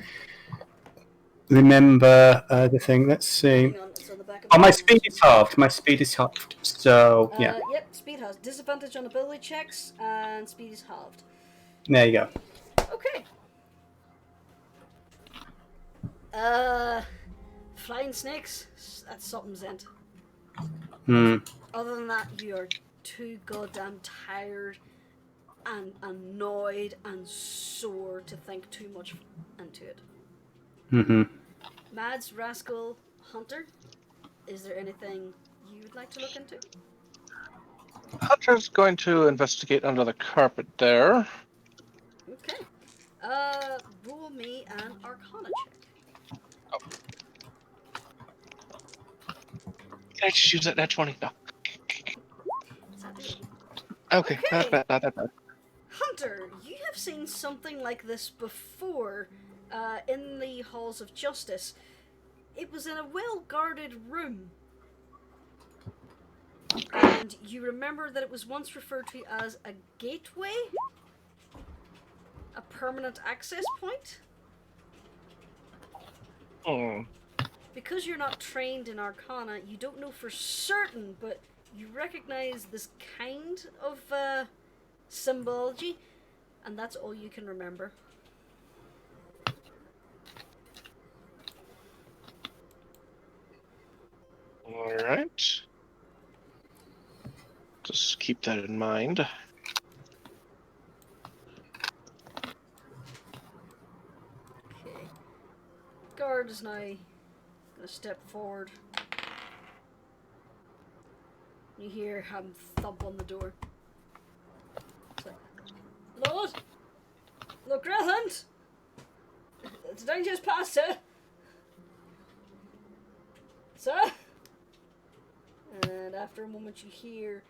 remember the thing. Let's see. Hang on, it's on the back of Oh, my the speed is halved. My speed is halved. So, yeah. Yep, speed has disadvantage on ability checks, and speed is halved. There you go. Okay. Flying snakes, that's something's end. Other than that, you are too goddamn tired and annoyed and sore to think too much into it. Mads, Rascal, Hunter, is there anything you would like to look into? Hunter's going to investigate under the carpet there. Okay. Roll me an Arcana check. Can I just use that 20? No. Is that it? Okay, not bad, not that bad. Hunter, you have seen something like this before in the Halls of Justice. It was in a well-guarded room. And you remember that it was once referred to as a gateway? A permanent access point? Because you're not trained in Arcana, you don't know for certain, but you recognize this kind of symbology, and that's all you can remember. Alright. Just keep that in mind. Okay. Guard is now gonna step forward. You hear him thump on the door. It's like, Lord! Lord Grethand! It's a dangerous pass, sir! Sir? And after a moment you hear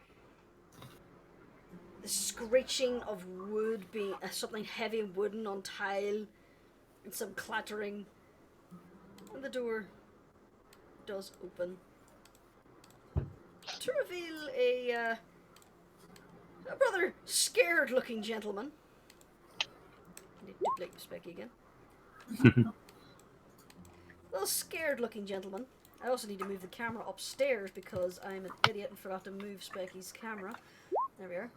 the screeching of wood being something heavy and wooden on tile and some clattering, and the door does open to reveal a rather scared looking gentleman. I need to duplicate Specky again. A scared looking gentleman. I also need to move the camera upstairs because I'm an idiot and forgot to move Specky's camera. There we are.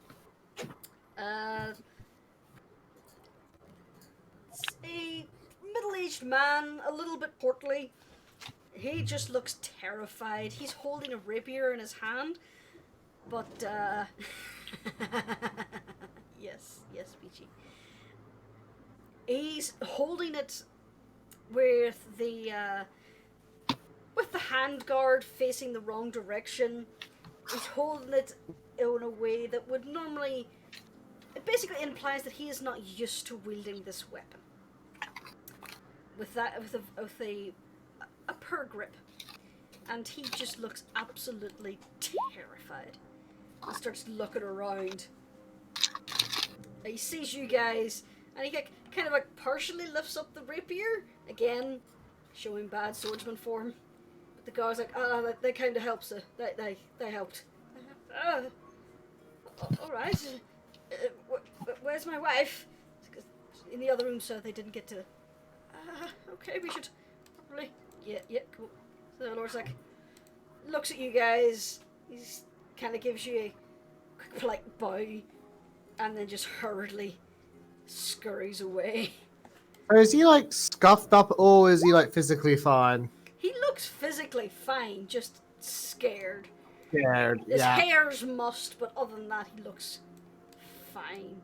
It's a middle-aged man, a little bit portly. He just looks terrified. He's holding a rapier in his hand, but yes, Peachy. He's holding it with the handguard facing the wrong direction. He's holding it in a way that would normally... It basically implies that he is not used to wielding this weapon. With a per grip. And he just looks absolutely terrified. He starts looking around. He sees you guys, and he kind of like partially lifts up the rapier. Again, showing bad swordsman form. But the guy's like, that kind of helps. They helped. Alright. Where's my wife? In the other room, sir. They didn't get to... okay, we should probably... Yeah, cool. So the Lord's like, looks at you guys. He kind of gives you a quick polite bow. And then just hurriedly scurries away. Or is he like scuffed up, or is he like physically fine? He looks physically fine, just scared. Scared, His yeah. hair's mussed, but other than that, he looks fine.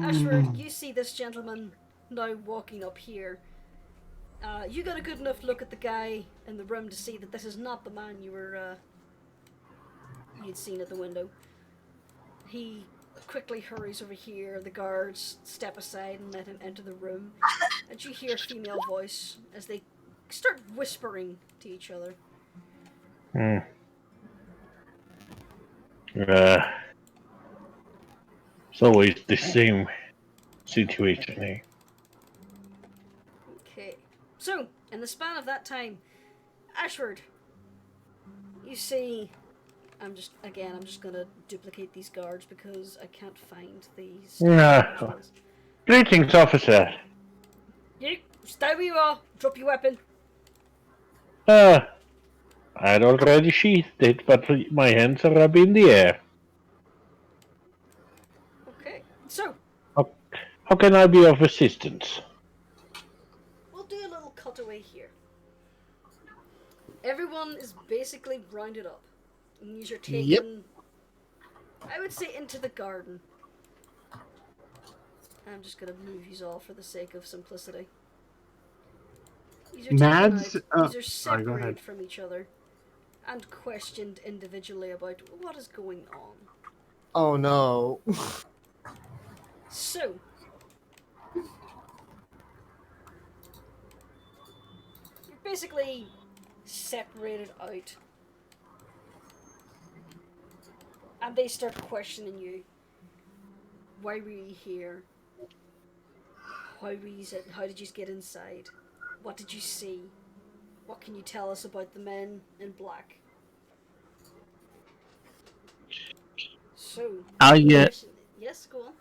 Ashford, you see this gentleman now walking up here. You got a good enough look at the guy in the room to see that this is not the man you'd seen at the window. He quickly hurries over here. The guards step aside and let him enter the room. And you hear a female voice as they start whispering to each other. It's always the same situation, eh? Okay. So, in the span of that time, Ashford, you see... I'm just gonna duplicate these guards because I can't find these. Greetings, officer. You, stay where you are. Drop your weapon. I'd already sheathed it, but my hands are up in the air. Okay, so... How can I be of assistance? We'll do a little cutaway here. Everyone is basically rounded up. And you're taken, I would say, into the garden. I'm just going to move these all for the sake of simplicity. These are Mads, taken out. These are sorry, go ahead. separated from each other and questioned individually about what is going on. Oh no. So, you're basically separated out. And they start questioning you. Why were you here? How did you get inside? What did you see? What can you tell us about the men in black? So, yes, go on.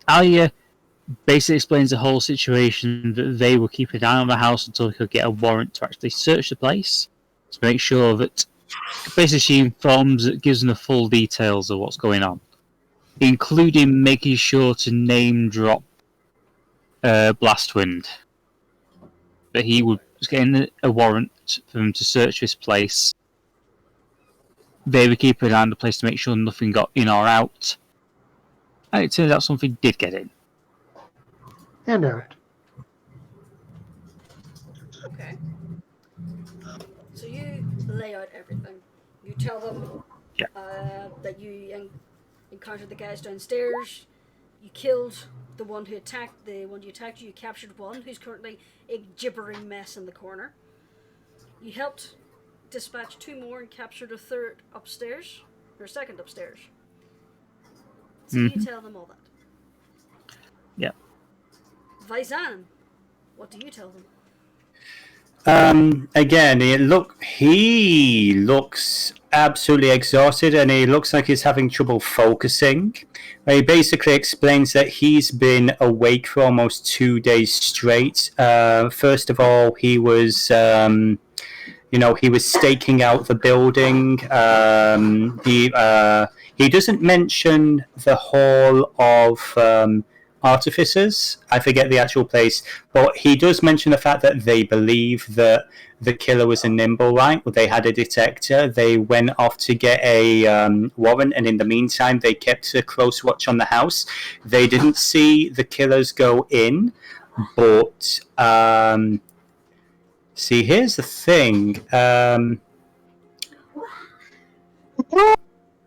Alia basically explains the whole situation that they were keeping an eye on the house until they could get a warrant to actually search the place to make sure that. Basically, she informs, gives them the full details of what's going on, including making sure to name drop Blastwind. That he was getting a warrant for them to search this place. They were keeping an eye on the place to make sure nothing got in or out. And it turns out something did get in. And out. Okay. So you lay out everything. You tell them that you encountered the guys downstairs. You killed the one who attacked you attacked. You captured one who's currently a gibbering mess in the corner. You helped dispatch 2 more and captured a third upstairs, or second upstairs. So you tell them all that. Yeah. Vaizan, what do you tell them? Again, he looks absolutely exhausted, and he looks like he's having trouble focusing. He basically explains that he's been awake for almost 2 days straight. First of all, he was, he was staking out the building. He doesn't mention the Hall of Artificers. I forget the actual place, but he does mention the fact that they believe that the killer was a Nimblewright. They had a detector. They went off to get a warrant, and in the meantime, they kept a close watch on the house. They didn't see the killers go in, but see, here's the thing.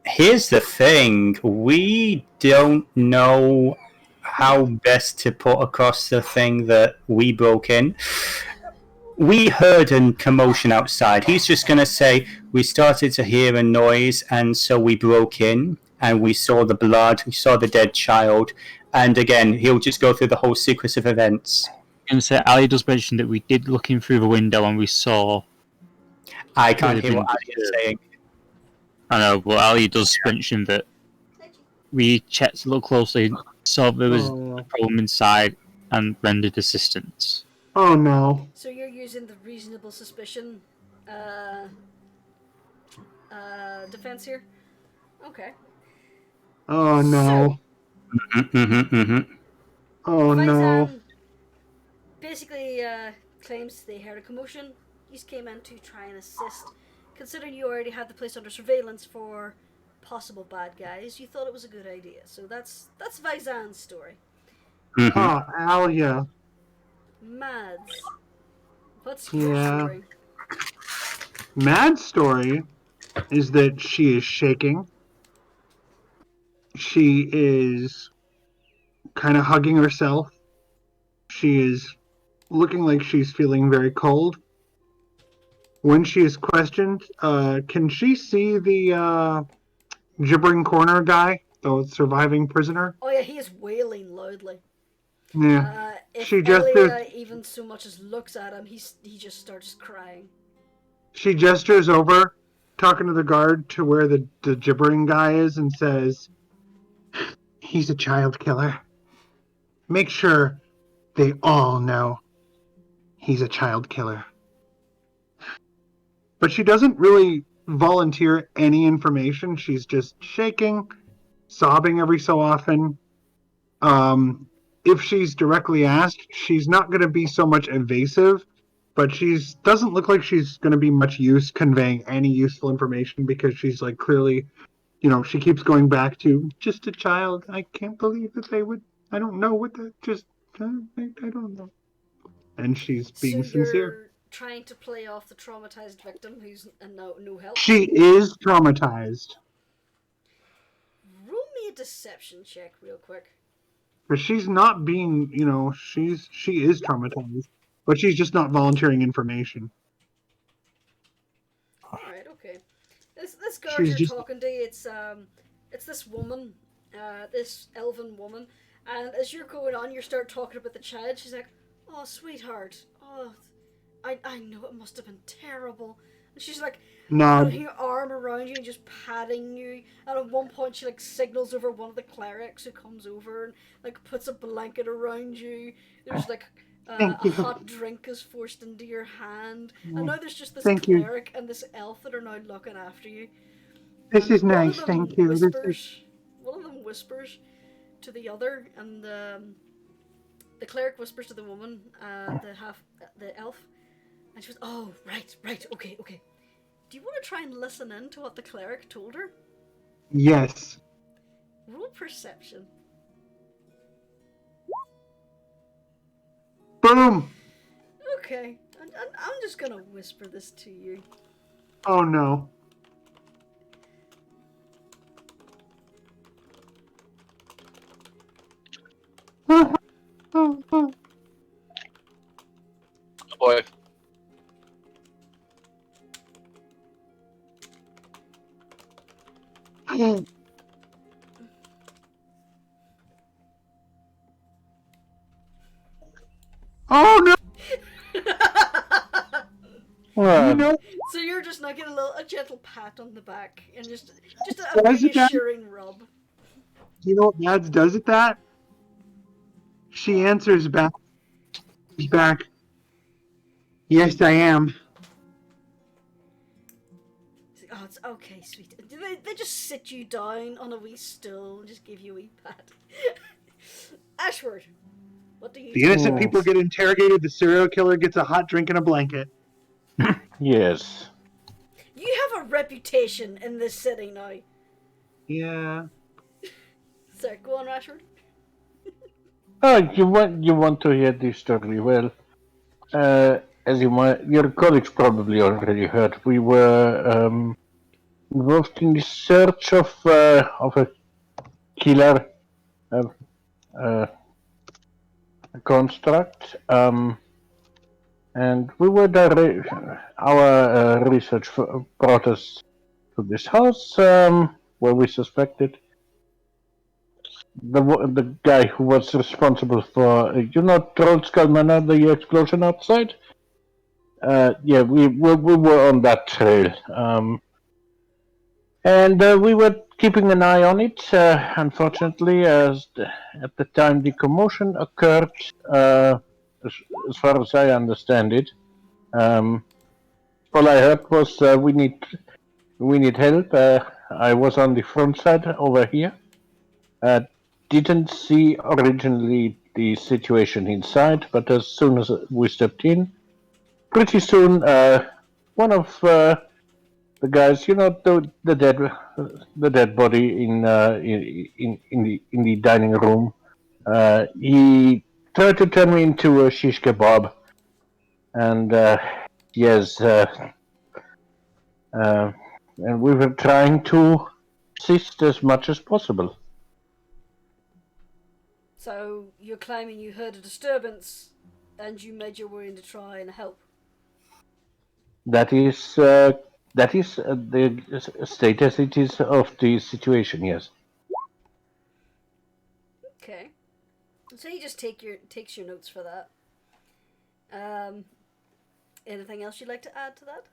Here's the thing. We don't know how best to put across the thing that we broke in. We heard a commotion outside. He's just going to say, we started to hear a noise, and so we broke in, and we saw the blood, we saw the dead child, and again, he'll just go through the whole sequence of events. And so Ali does mention that we did look in through the window and we saw... I can't hear what Ali is saying. I know, but Ali does mention that we checked a little closely, saw there was a problem inside, and rendered assistance. Oh no. So you're using the reasonable suspicion defense here? Okay. Oh no. Oh no. Faizan basically claims they heard a commotion. He came in to try and assist. Considering you already had the place under surveillance for possible bad guys, you thought it was a good idea. So that's Vaizan's story. Mhm. Oh, Alia. Mads, what's your Yeah. story? Mad's story is that she is shaking. She is kind of hugging herself. She is looking like she's feeling very cold. When she is questioned, can she see the gibbering corner guy, the surviving prisoner? Oh yeah, he is wailing loudly. Yeah. If She just Elia even so much as looks at him, he just starts crying. She gestures over, talking to the guard to where the gibbering guy is, and says, "He's a child killer. Make sure they all know he's a child killer." But she doesn't really volunteer any information. She's just shaking, sobbing every so often. If she's directly asked, she's not going to be so much evasive, but she's doesn't look like she's going to be much use conveying any useful information because she's like clearly, she keeps going back to just a child. I can't believe that they would. I don't know what that just. I don't know. And she's being So you're sincere. trying to play off the traumatized victim who's no help. She is traumatized. Roll me a deception check real quick. But she's not being, she is traumatized, but she's just not volunteering information. Alright, okay. This guard She's you're just- talking to, it's this woman, this elven woman, and as you're going on, you start talking about the child. She's like, "Oh, sweetheart, oh, I know it must have been terrible." And she's like, putting her arm around you and just patting you. And at one point, she like signals over one of the clerics who comes over and like puts a blanket around you. There's like a hot drink is forced into your hand, and now there's just this cleric and this elf that are now looking after you. This is One of nice, them thank you. One of them whispers to the other, and the cleric whispers to the woman, the elf, and she goes, "Oh, right, okay. Do you want to try and listen in to what the cleric told her?" Yes. Roll perception. Boom! Okay, I'm just gonna whisper this to you. Oh no. Boy. Oh no! Well, So you're just not getting a gentle pat on the back and just a Why is it that- reassuring rub. You know what Mads does at that? She answers back. Yes, I am. Oh, it's okay, sweet. They just sit you down on a wee stool and just give you a wee pat. Ashford, what do you The do? innocent people get interrogated. The serial killer gets a hot drink and a blanket. yes. You have a reputation in this city now. Yeah. Sorry, go on, Ashford. Oh, you want to hear this story? Well, as your colleagues probably already heard, we were involved in the search of a killer, a construct, and we were our research brought us to this house where we suspected the guy who was responsible for, Rascal Manor, the explosion outside. Yeah, we were on that trail, and we were keeping an eye on it. Unfortunately, at the time the commotion occurred, as far as I understand it, all I heard was we need help. I was on the front side over here. Didn't see originally the situation inside, but as soon as we stepped in, pretty soon one of the guys, the dead body in the dining room. He tried to turn me into a shish kebab, and yes, and we were trying to assist as much as possible. So you're claiming you heard a disturbance, and you made your way in to try and help. That is the state as it is of the situation. Yes. Okay. So you just takes your notes for that. Anything else you'd like to add to that?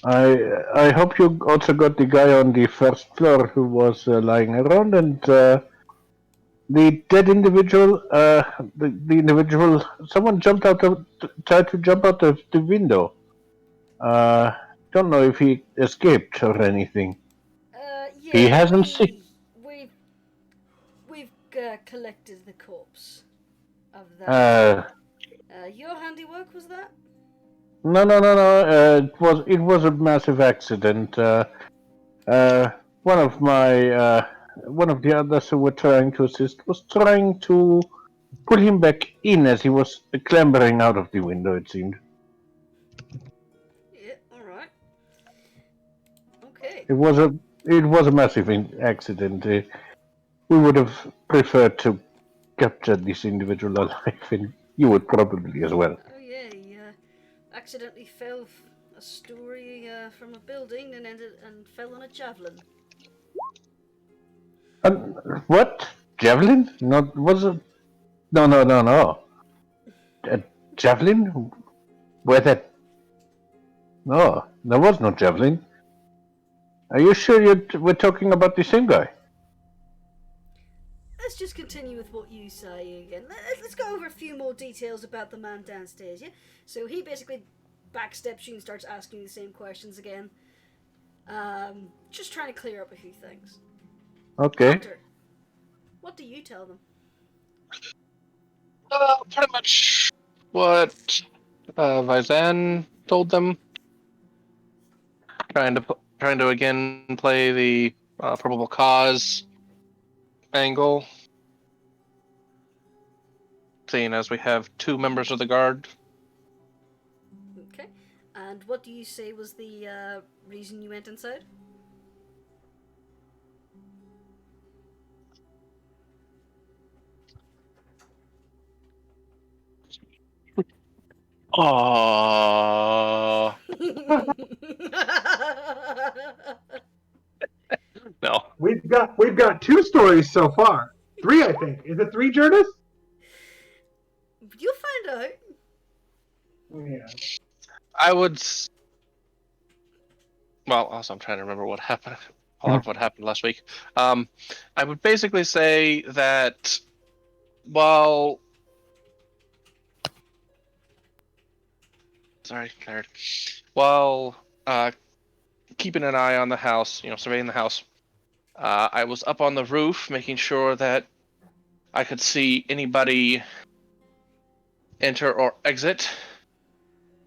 I hope you also got the guy on the first floor who was lying around, and the dead individual. The individual. Someone tried to jump out of the window. Don't know if he escaped or anything. Yeah. He hasn't seen. We've collected the corpse of that. Your handiwork was that? No. It was a massive accident. One of the others who were trying to assist was trying to pull him back in as he was clambering out of the window. It seemed. Yeah. All right. Okay. It was a massive accident. We would have preferred to capture this individual alive, and you would probably as well. Oh yeah. He accidentally fell a story from a building and fell on a javelin. What? Javelin? Not was it? No. A javelin? Where that? No, there was no javelin. Are you sure we're talking about the same guy? Let's just continue with what you say again. Let's go over a few more details about the man downstairs, yeah? So he basically backsteps you and starts asking you the same questions again. Just trying to clear up a few things. Okay. Doctor, what do you tell them? Pretty much what Vizan told them. Trying to again play the probable cause angle, seeing as we have two members of the guard. Okay. And what do you say was the reason you went inside? Oh no! We've got 2 stories so far. 3, I think. Is it 3, Jurnis? You'll find out. Yeah. I would. Well, also I'm trying to remember what happened. A lot of what happened last week. I would basically say that while. Sorry, nerd. While keeping an eye on the house, surveying the house, I was up on the roof making sure that I could see anybody enter or exit,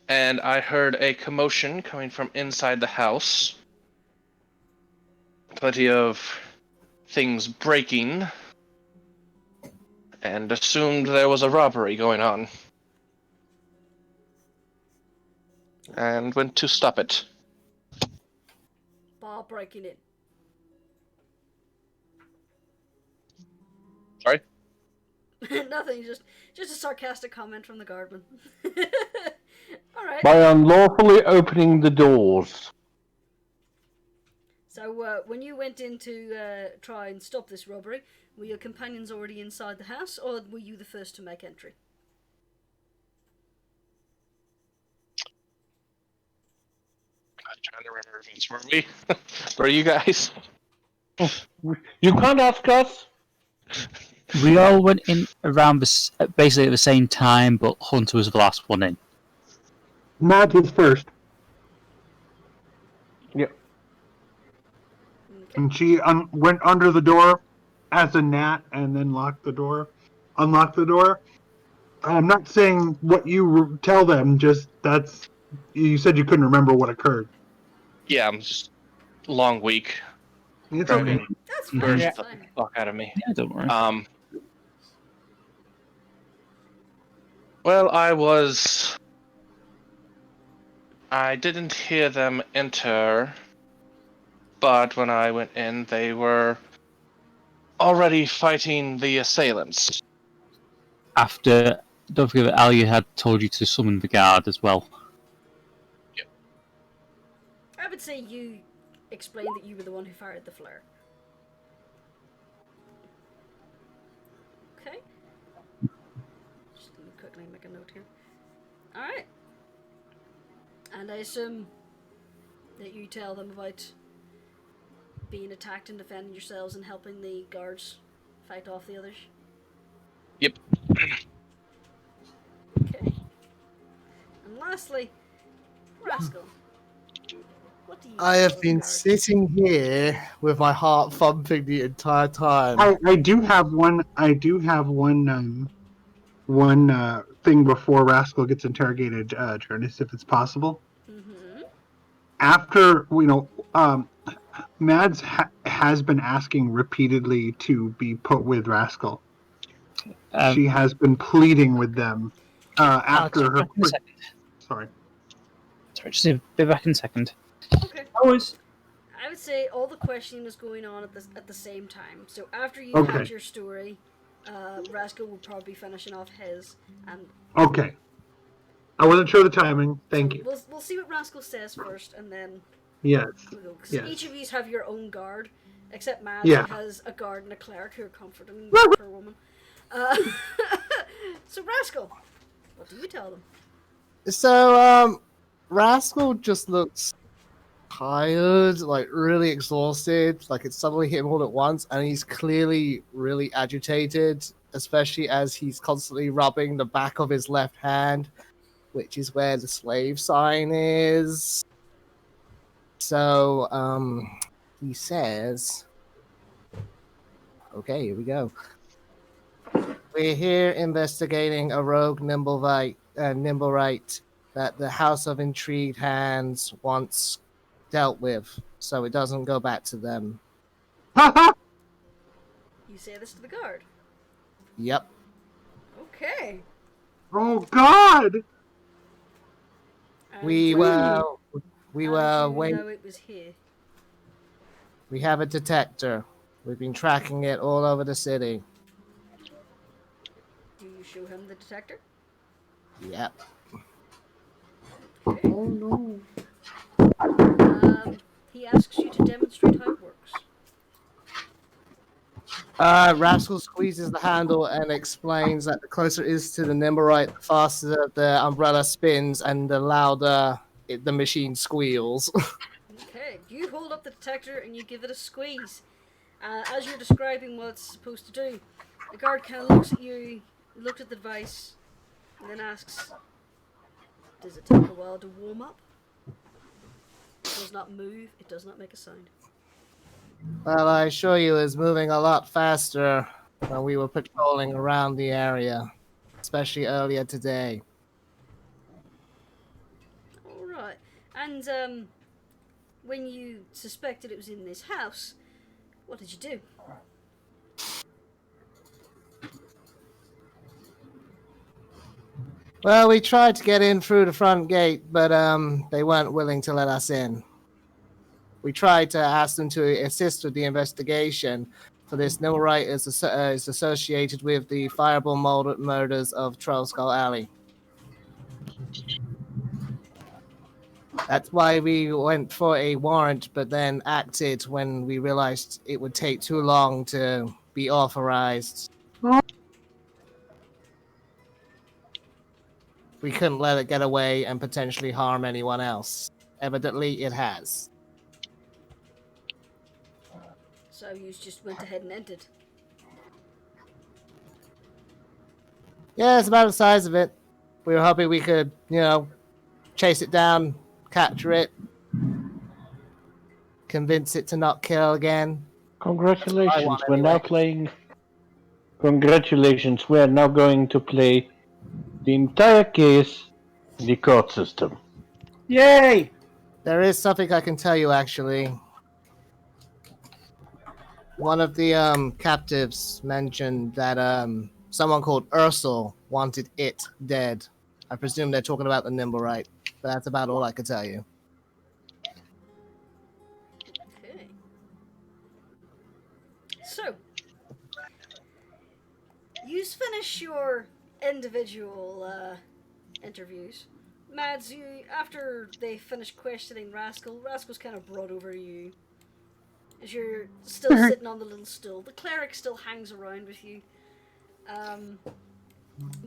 and I heard a commotion coming from inside the house. Plenty of things breaking, and assumed there was a robbery going on. And went to stop it. Bar breaking in. Sorry? Nothing, just a sarcastic comment from the guardman. Alright. By unlawfully opening the doors. So, when you went in to try and stop this robbery, were your companions already inside the house, or were you the first to make entry? I'm trying to remember if it's for me. Were you guys? You can't ask us. We all went in around basically at the same time, but Hunter was the last one in. Matt is first. Yeah. Okay. And she went under the door as a gnat and then unlocked the door. I'm not saying what you tell them. Just that's. You said you couldn't remember what occurred. Yeah, I'm just long week. It's Probably okay. That's fine. scares That's the fine. fuck out of me. Yeah, don't worry. Well, I didn't hear them enter, but when I went in, they were already fighting the assailants. After, don't forget that Alia had told you to summon the guard as well. I would say you explained that you were the one who fired the flare. Okay. Just gonna quickly make a note here. Alright. And I assume that you tell them about being attacked and defending yourselves and helping the guards fight off the others? Yep. Okay. And lastly, Rascal. What do you I tell have the been guard? sitting here with my heart thumping the entire time. I do have one. One thing before Rascal gets interrogated, Jurnis, if it's possible. Mm-hmm. After Mads has been asking repeatedly to be put with Rascal. She has been pleading with them after her. Sorry. Sorry, just be back in a second. Okay. Always. I would say all the questioning is going on at the same time. So after you Okay. had your story, Rascal will probably be finishing off his, and Okay. I wasn't sure the timing. Thank so you. We'll see what Rascal says first, and then Yes. we'll go. 'Cause Yes. each of you have your own guard, except Matt, Yeah. who has a guard and a cleric who are comforting the poor woman. So Rascal, what do you tell them? So, Rascal just looks tired, like really exhausted, like it's suddenly hit him all at once, and he's clearly really agitated, especially as he's constantly rubbing the back of his left hand, which is where the slave sign is. So, he says, okay, here we go. We're here investigating a rogue Nimblewright that the House of Intrigued Hands wants dealt with, so it doesn't go back to them. You say this to the guard. Yep. Okay. Oh God! And We how were did you wait. know it was here? We have a detector. We've been tracking it all over the city. Do you show him the detector? Yep. Okay. Oh no! He asks you to demonstrate how it works. Rascal squeezes the handle and explains that the closer it is to the Nimblewright, the faster the umbrella spins and the louder the machine squeals. Okay, you hold up the detector and you give it a squeeze. As you're describing what it's supposed to do, the guard kind of looks at you, looks at the device, and then asks, "Does it take a while to warm up?" It does not move, it does not make a sound. Well, I assure you, it's moving a lot faster when we were patrolling around the area, especially earlier today. Alright, and when you suspected it was in this house, what did you do? Well, we tried to get in through the front gate, but they weren't willing to let us in. We tried to ask them to assist with the investigation, for this Nimblewright is associated with the fireball murders of Trollskull Alley. That's why we went for a warrant, but then acted when we realized it would take too long to be authorized. We couldn't let it get away and potentially harm anyone else. Evidently, it has. So you just went ahead and entered. Yeah, it's about the size of it. We were hoping we could, chase it down, capture it, convince it to not kill again. Congratulations, I want we're now anyway. playing. Congratulations, we're now going to play The entire case in the court system. Yay! There is something I can tell you, actually. One of the captives mentioned that someone called Ursel wanted it dead. I presume they're talking about the Nimblewright, but that's about all I can tell you. Okay. So, you finish your individual interviews. Mads, you after they finish questioning Rascal, Rascal's kind of brought over to you as you're still sitting on the little stool. The cleric still hangs around with you.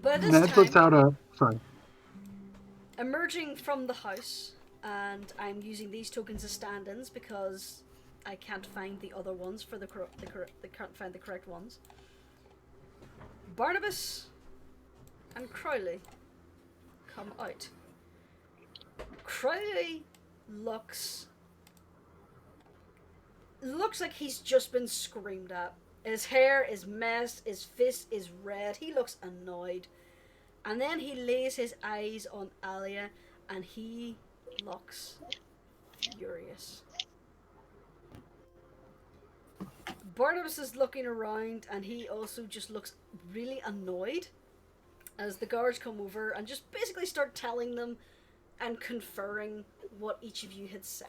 But at this Mads time, lets out a. Sorry. emerging from the house, and I'm using these tokens as stand-ins because I can't find the other ones for can't find the correct ones. Barnabas and Crowley come out. Crowley looks like he's just been screamed at. His hair is messed, his face is red, he looks annoyed. And then he lays his eyes on Alia and he looks furious. Barnabas is looking around and he also just looks really annoyed as the guards come over and just basically start telling them and conferring what each of you had said.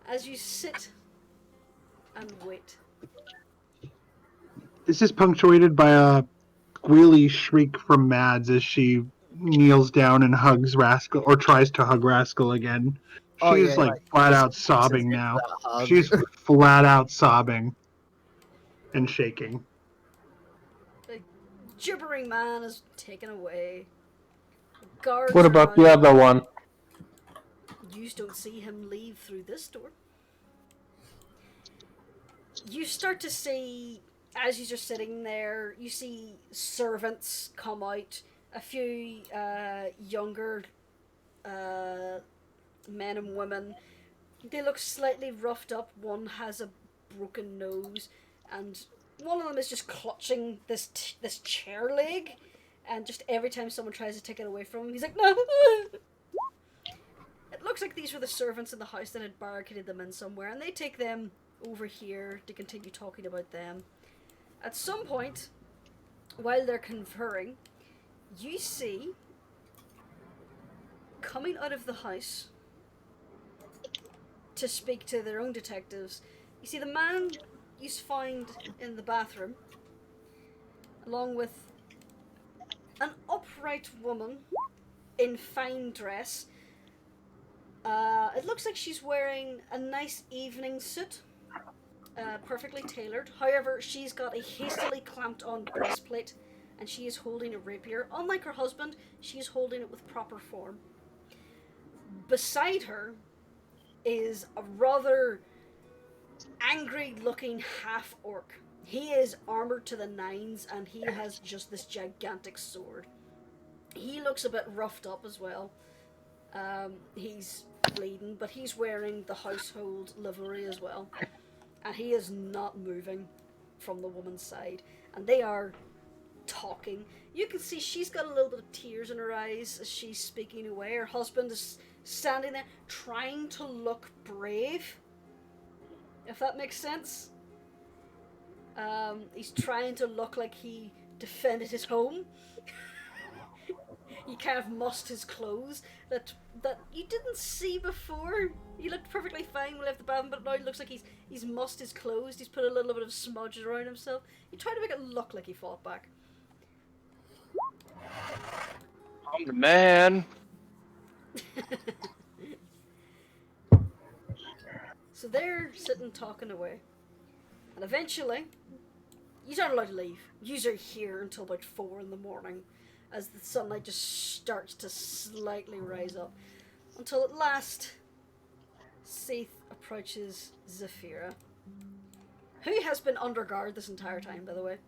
As you sit and wait. This is punctuated by a squealy shriek from Mads as she kneels down and hugs Rascal, or tries to hug Rascal again. She's flat out sobbing now. She's flat out sobbing and shaking. The gibbering man is taken away. Guards What about the around. other one? You don't see him leave through this door. You start to see, as you're sitting there, you see servants come out. A few younger men and women. They look slightly roughed up. One has a broken nose, and one of them is just clutching this chair leg. And just every time someone tries to take it away from him, he's like, no! It looks like these were the servants in the house that had barricaded them in somewhere, and they take them over here to continue talking about them. At some point, while they're conferring, you see, coming out of the house to speak to their own detectives, you see the man you find in the bathroom, along with an upright woman in fine dress. It looks like she's wearing a nice evening suit, perfectly tailored. However, she's got a hastily clamped on breastplate and she is holding a rapier. Unlike her husband, she is holding it with proper form. Beside her is a rather angry-looking half-orc. He is armored to the nines and he has just this gigantic sword. He looks a bit roughed up as well. He's bleeding, but he's wearing the household livery as well. And he is not moving from the woman's side. And they are talking. You can see she's got a little bit of tears in her eyes as she's speaking away. Her husband is standing there trying to look brave, if that makes sense. He's trying to look like he defended his home. He kind of mussed his clothes that you didn't see before. He looked perfectly fine when he left the bathroom, but now it looks like he's mussed his clothes. He's put a little bit of smudge around himself. He tried to make it look like he fought back. I'm the man. So they're sitting talking away. And eventually, you aren't allowed to leave. You are here until about 4 in the morning as the sunlight just starts to slightly rise up. Until at last, Seath approaches Zafira, who has been under guard this entire time, by the way.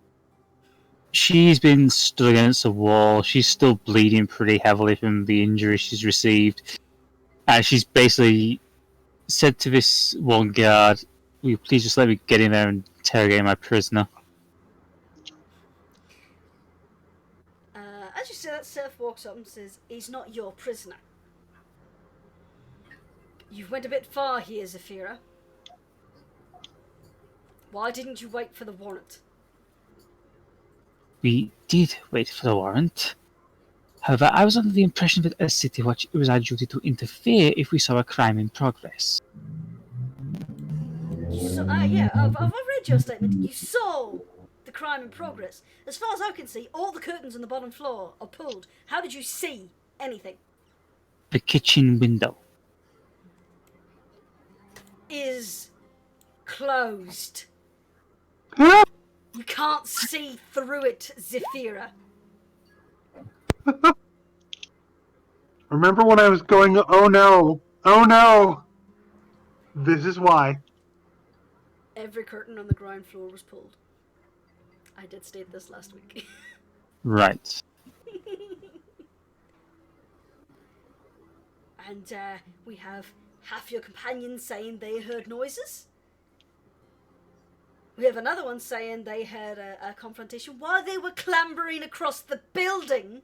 She's been stood against the wall. She's still bleeding pretty heavily from the injury she's received. And she's basically said to this one guard, Will you please just let me get in there and interrogate my prisoner? As you say that, Seth walks up and says, "He's not your prisoner. You went a bit far here, Zafira. Why didn't you wait for the warrant?" We did wait for the warrant. However, I was under the impression that as City Watch, it was our duty to interfere if we saw a crime in progress. I've read your statement. You saw the crime in progress. As far as I can see, all the curtains on the bottom floor are pulled. How did you see anything? The kitchen window. Is closed. Ah! You can't see through it, Zafira. Remember when I was going, oh no, oh no. This is why. Every curtain on the ground floor was pulled. I did state this last week. Right. And we have half your companions saying they heard noises. We have another one saying they heard a confrontation while they were clambering across the building.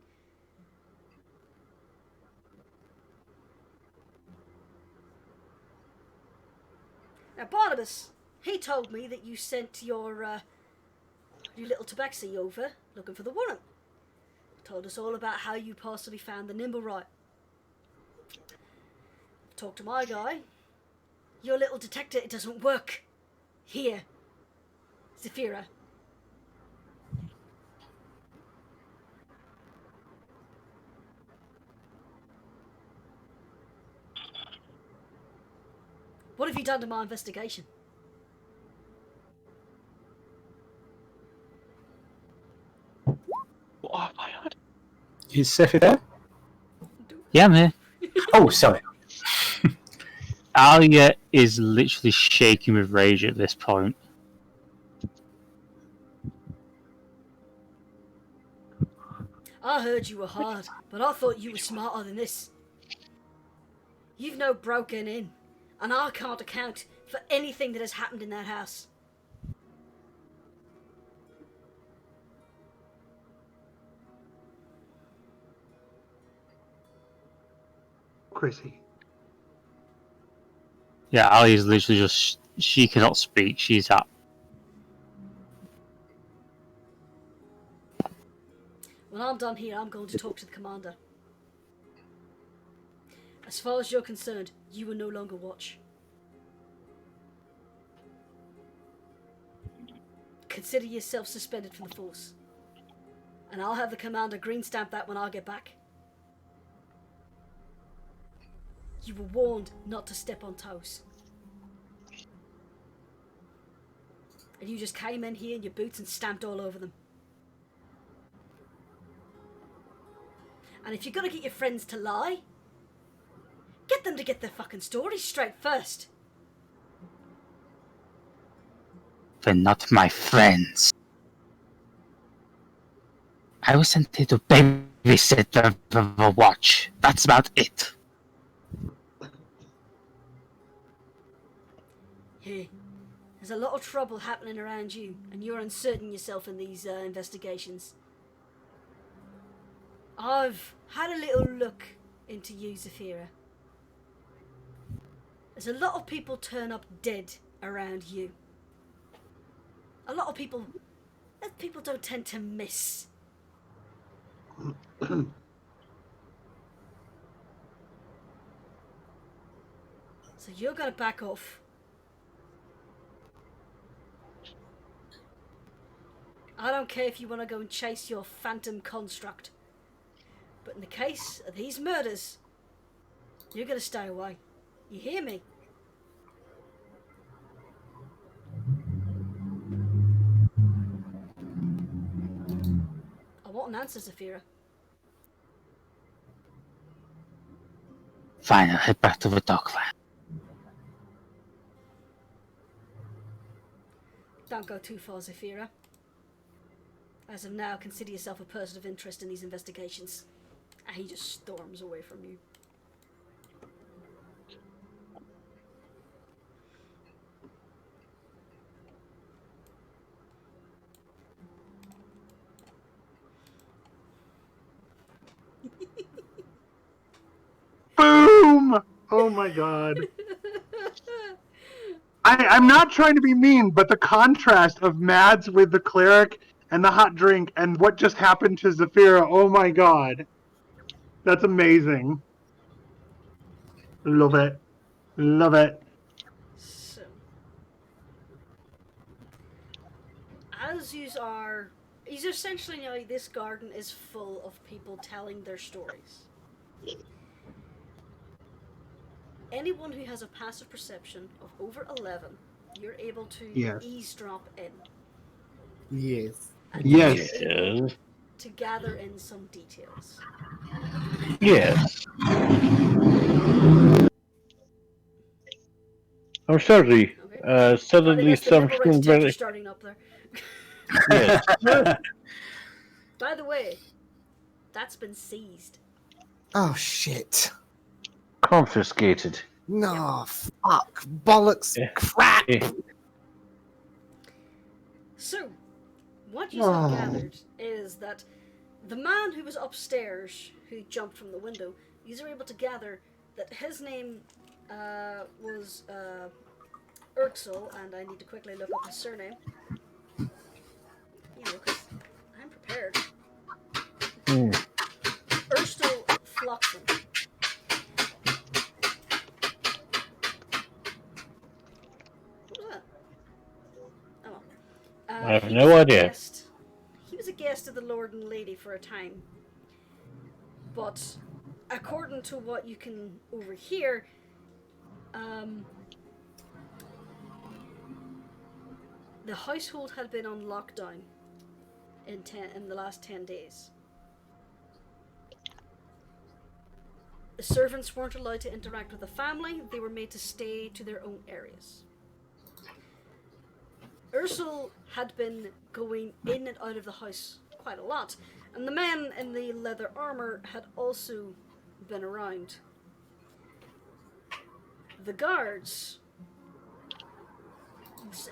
Now, Barnabas, he told me that you sent your little tabaxi over looking for the warrant. Told us all about how you possibly found the nimble right. Talked to my guy. Your little detector, it doesn't work. Here, Zafira. What have you done to my investigation? Oh my god. Is Sephi there? Yeah, I'm here. Oh, sorry. Alia is literally shaking with rage at this point. I heard you were hard, but I thought you were smarter than this. You've no broken in, and I can't account for anything that has happened in that house. Chrissy. Yeah, Ali is literally just... She cannot speak. She's up. When I'm done here, I'm going to talk to the commander. As far as you're concerned, you will no longer watch. Consider yourself suspended from the force. And I'll have the commander green stamp that when I get back. You were warned not to step on toes. And you just came in here in your boots and stamped all over them. And if you're gonna get your friends to lie, get them to get their fucking stories straight first. They're not my friends. I was sent here to babysit the watch. That's about it. Hey, there's a lot of trouble happening around you, and you're inserting yourself in these investigations. I've had a little look into you, Zafira. There's a lot of people turn up dead around you. A lot of people that people don't tend to miss. So you're gonna back off. I don't care if you want to go and chase your phantom construct. But in the case of these murders, you're gonna stay away. You hear me? I want an answer, Zafira. Fine, I'll head back to the dockland. Don't go too far, Zafira. As of now, consider yourself a person of interest in these investigations. And he just storms away from you. my god. I'm not trying to be mean, but the contrast of Mads with the cleric and the hot drink and what just happened to Zafira, oh my god. That's amazing. Love it. Love it. So, as you are, he's essentially now, this garden is full of people telling their stories. Anyone who has a passive perception of over 11, you're able to eavesdrop in. Yes. And Yes. you're able to gather in some details. Yes. I'm sorry. Okay. Suddenly something very... starting up there. Yes. By the way, that's been seized. Oh shit. Confiscated. No, fuck. Bollocks. Crap. So, what you have gathered is that the man who was upstairs, who jumped from the window, you are able to gather that his name was Urxel, and I need to quickly look up his surname. You know, 'cause I'm prepared. Urstel Floxen. What was that? Oh well. I have no idea. He was a guest of the Lord and Lady for a time. But according to what you can overhear, the household had been on lockdown in the last 10 days. The servants weren't allowed to interact with the family. They were made to stay to their own areas. Ursel had been going in and out of the house quite a lot, and the men in the leather armor had also been around. The guards,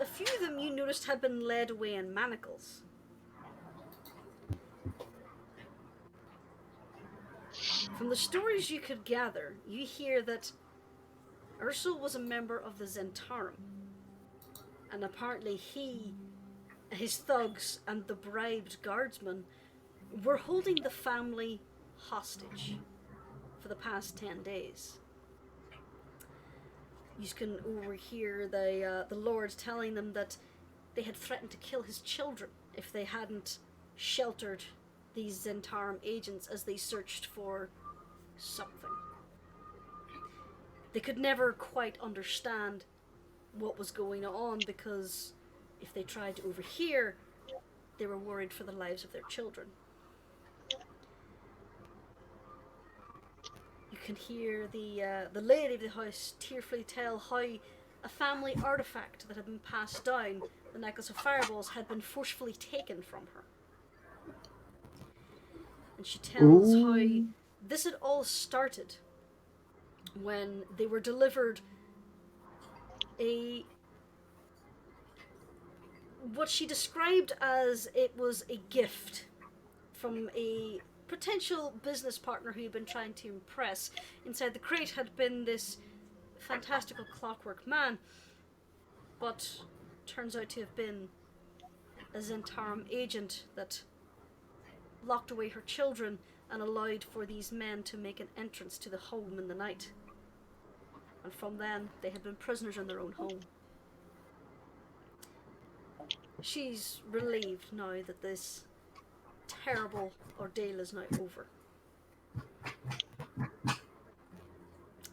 a few of them you noticed had been led away in manacles. From the stories you could gather, you hear that Ursel was a member of the Zentarum, and apparently he, his thugs, and the bribed guardsmen were holding the family hostage for the past 10 days. You can overhear the lords telling them that they had threatened to kill his children if they hadn't sheltered these Zentarum agents as they searched for something. They could never quite understand what was going on, because if they tried to overhear, they were worried for the lives of their children. You can hear the lady of the house tearfully tell how a family artifact that had been passed down, the necklace of fireballs, had been forcefully taken from her. And she tells how this had all started when they were delivered what she described as it was a gift from a potential business partner who had been trying to impress. Inside the crate had been this fantastical clockwork man, but turns out to have been a Zentarum agent that locked away her children and allowed for these men to make an entrance to the home in the night. And from then, they had been prisoners in their own home. She's relieved now that this terrible ordeal is now over.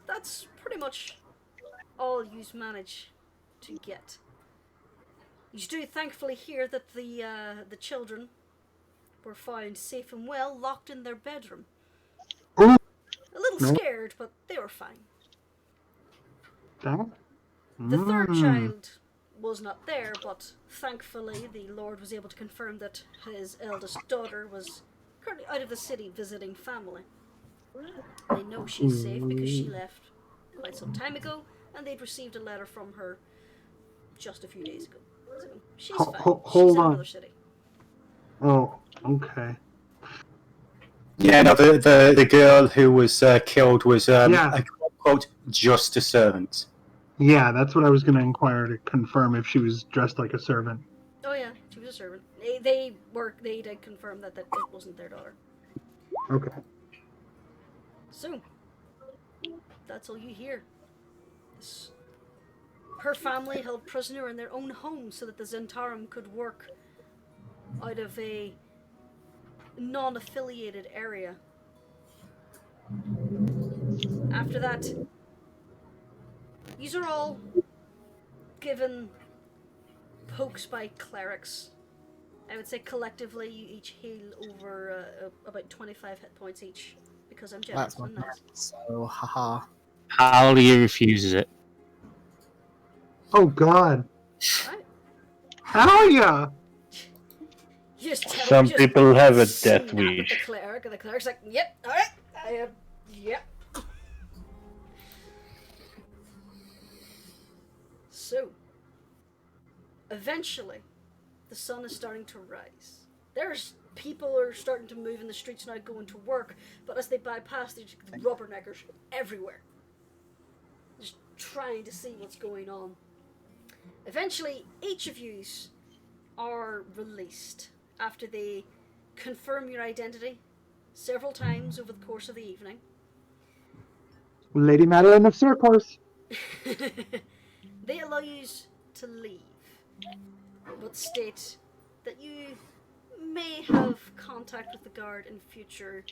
That's pretty much all you manage to get. You do thankfully hear that the children were found safe and well, locked in their bedroom. A little scared, but they were fine. The third child was not there, but thankfully the Lord was able to confirm that his eldest daughter was currently out of the city visiting family. They know she's safe because she left quite some time ago, and they'd received a letter from her just a few days ago. So she's fine. She's in another city. Oh, okay. Yeah, no, the girl who was killed was a quote, just a servant. Yeah, that's what I was going to inquire to confirm if she was dressed like a servant. Oh yeah, she was a servant. They did confirm that it wasn't their daughter. Okay. So, that's all you hear. Her family held prisoner in their own home so that the Zentarum could work out of a non-affiliated area. After that, these are all given pokes by clerics. I would say collectively you each heal over about 25 hit points each, because I'm generous That's my and nice. So, haha. Howley refuses it. Oh, God. Right? Hell yeah! You just Some people have a death snap at the wish. cleric, and the cleric's like, yep, alright, yep. So, eventually, the sun is starting to rise. People are starting to move in the streets now, going to work, but as they bypass, there's rubberneckers everywhere. Just trying to see what's going on. Eventually, each of you are released after they confirm your identity several times over the course of the evening. Lady Madeline of Circourse. They allow you to leave, but state that you may have contact with the guard in future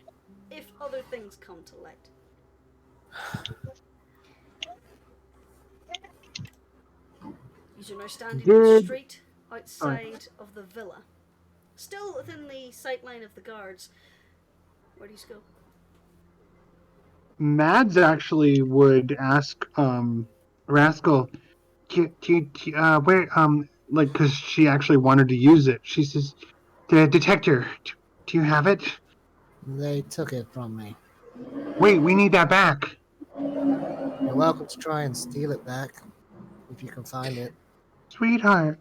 if other things come to light. You are now standing in the street outside of the villa, still within the sightline of the guards. Where do you go? Mads actually would ask Rascal, where like, because she actually wanted to use it. She says, "The detector, do you have it?" They took it from me. Wait, we need that back. You're welcome to try and steal it back, if you can find it. Sweetheart.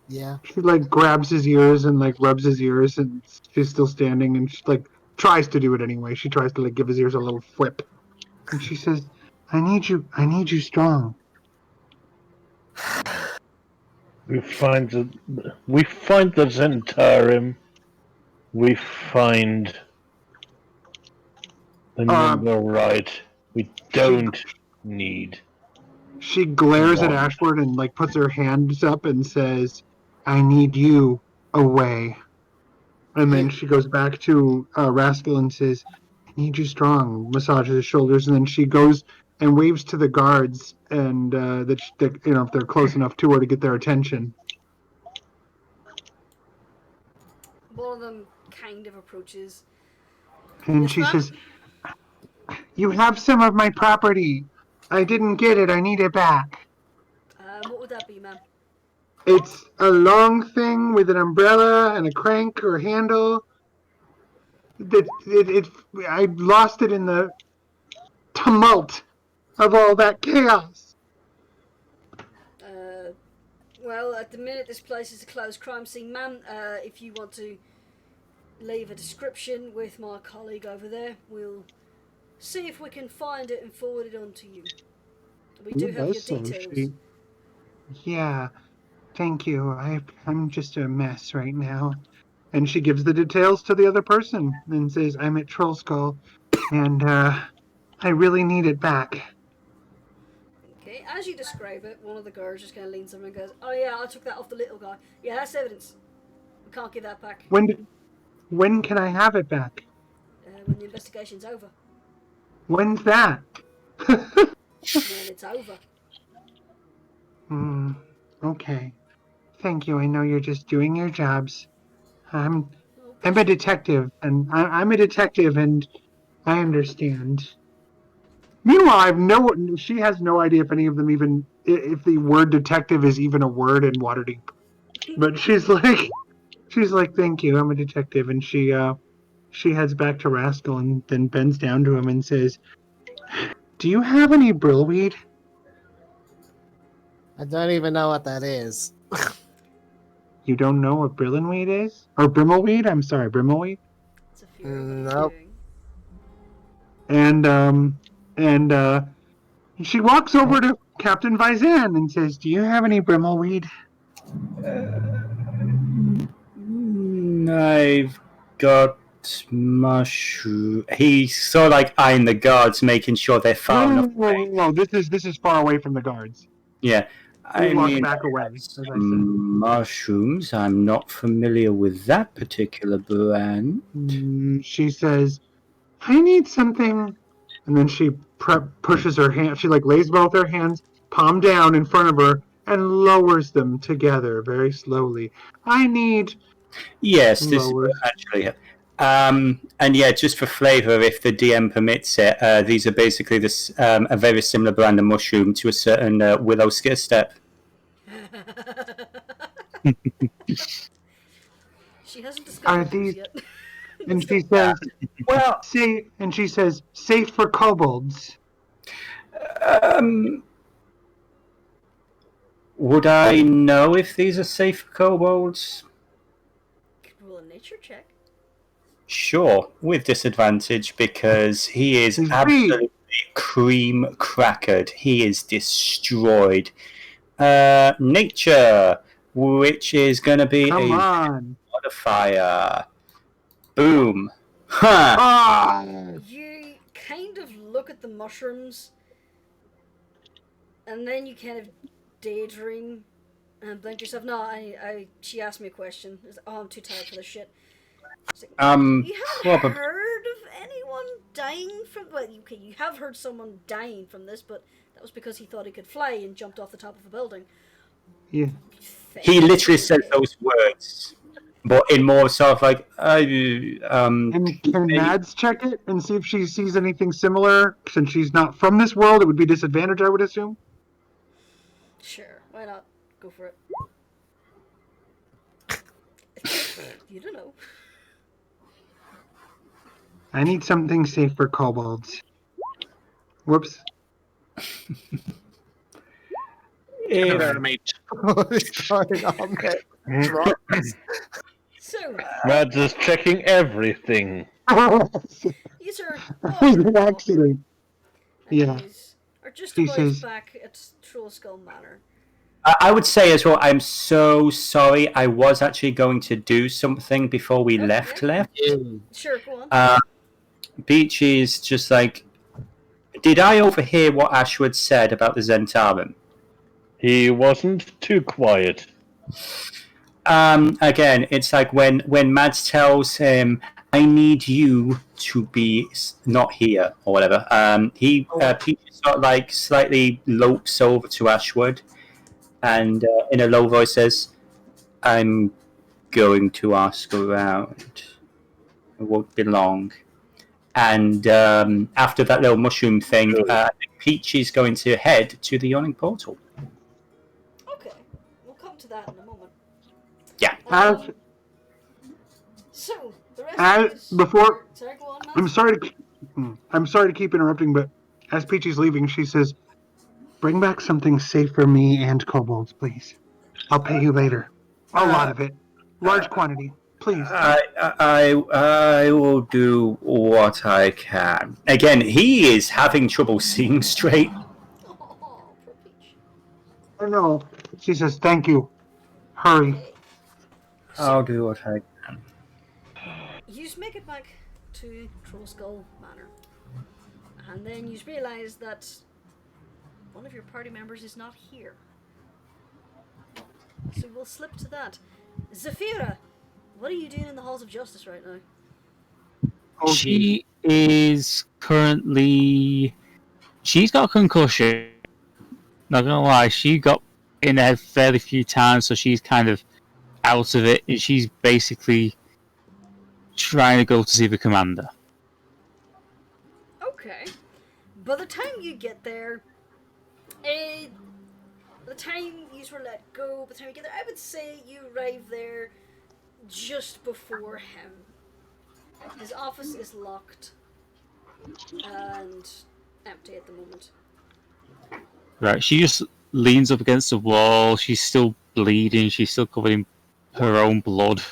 Yeah. She like grabs his ears and like rubs his ears, and she's still standing, and she like tries to do it anyway. She tries to like give his ears a little whip, and she says, I need you strong." We find the Zentarum. We find the number right. We don't need. She glares at Ashford and like puts her hands up and says, "I need you away." And then she goes back to Rascal and says, "I need you strong." Massages his shoulders, and then she goes and waves to the guards, and that if they're close enough to her to get their attention. One of them kind of approaches. And Yes, she ma'am? says, "You have some of my property. I didn't get it. I need it back." What would that be, ma'am? It's a long thing with an umbrella and a crank or handle. I lost it in the tumult of all that chaos. Well, at the minute this place is a closed crime scene, ma'am. If you want to leave a description with my colleague over there, we'll see if we can find it and forward it on to you. We do have your details. Yeah, thank you. I'm just a mess right now. And she gives the details to the other person and says, "I'm at Troll Skull, and I really need it back." Okay, as you describe it, one of the guards just kind of leans over and goes, "Oh yeah, I took that off the little guy. Yeah, that's evidence. We can't give that back. When can I have it back? When the investigation's over. When's that? When it's over." Okay. Thank you. I know you're just doing your jobs. I'm a detective, and I'm a detective, and I understand. Meanwhile, she has no idea if any of them if the word detective is even a word in Waterdeep. But she's like, "Thank you, I'm a detective," and she heads back to Rascal and then bends down to him and says, "Do you have any brillweed?" I don't even know what that is. You don't know what brillenweed is? Or brimmleweed? I'm sorry, brimmleweed? It's a fear of what he's Nope. doing. and she walks over to Captain Vizan and says, "Do you have any brimmleweed?" I've got mushroom. He's sort of like eyeing the guards, making sure they're far enough away. No. This is far away from the guards. Yeah, We I walk mean, back I away, have as I said. some mushrooms. I'm not familiar with that particular brand. She says, "I need something," and then she pushes her hand. She like lays both her hands palm down in front of her and lowers them together very slowly. "I need." Yes, this Lowers. actually. And yeah, just for flavour, if the DM permits it, these are basically this a very similar brand of mushroom to a certain willow skir step. She hasn't Are discovered those these? yet. And she says, Well, "Safe for kobolds." would I know if these are safe for kobolds? Could roll a nature check. Sure, with disadvantage because he is He's absolutely cream crackered. He is destroyed. Nature, which is going to be Come a on. modifier. Boom. Huh. Ah! You kind of look at the mushrooms, and then you kind of daydream and blink yourself. No, she asked me a question. Oh, I'm too tired for this shit. Like, you haven't Probably. heard of anyone dying from... Well, okay, you have heard someone dying from this, but that was because he thought he could fly and jumped off the top of a building. Yeah. He literally said those words, but in more sort of like, And can Mads check it and see if she sees anything similar? Since she's not from this world, it would be disadvantage, I would assume. Sure, why not? Go for it. You don't know. I need something safe for kobolds. Whoops. Mate. What is going on, mate? So, Mads is checking everything. these are An accident. Yeah. These are just He about says- back at Troll Skull Manor. I would say as well, I'm so sorry. I was actually going to do something before we Okay. left. Sure, go on. Beach is just like, did I overhear what Ashwood said about the Zentarum? He wasn't too quiet. Again, it's like when Mads tells him, "I need you to be not here" or whatever. Peach sort of like slightly lopes over to Ashwood, and in a low voice says, "I'm going to ask around. It won't be long." And after that little mushroom thing, I think Peach is going to head to the yawning portal. Okay, we'll come to that in a moment. Yeah. So, the rest of this... Before, Sorry, go on, Matt. I'm sorry to keep interrupting, but as Peachy's leaving, she says, "Bring back something safe for me and kobolds, please. I'll pay you later. A lot of it. Large quantity. Please." I will do what I can. Again, he is having trouble seeing straight. Oh, poor Peach. I know. She says, "Thank you. Hurry." I'll do what I can. You just make it back to Troll Skull Manor. And then you realise that one of your party members is not here. So we'll slip to that. Zafira, what are you doing in the Halls of Justice right now? She is currently... She's got a concussion. Not gonna lie, she got in there fairly few times, so she's kind of out of it, and she's basically trying to go to see the commander. Okay. By the time you get there, the time you were let go, by the time you get there, I would say you arrive there just before him. His office is locked and empty at the moment. Right, she just leans up against the wall. She's still bleeding. She's still covered in her own blood.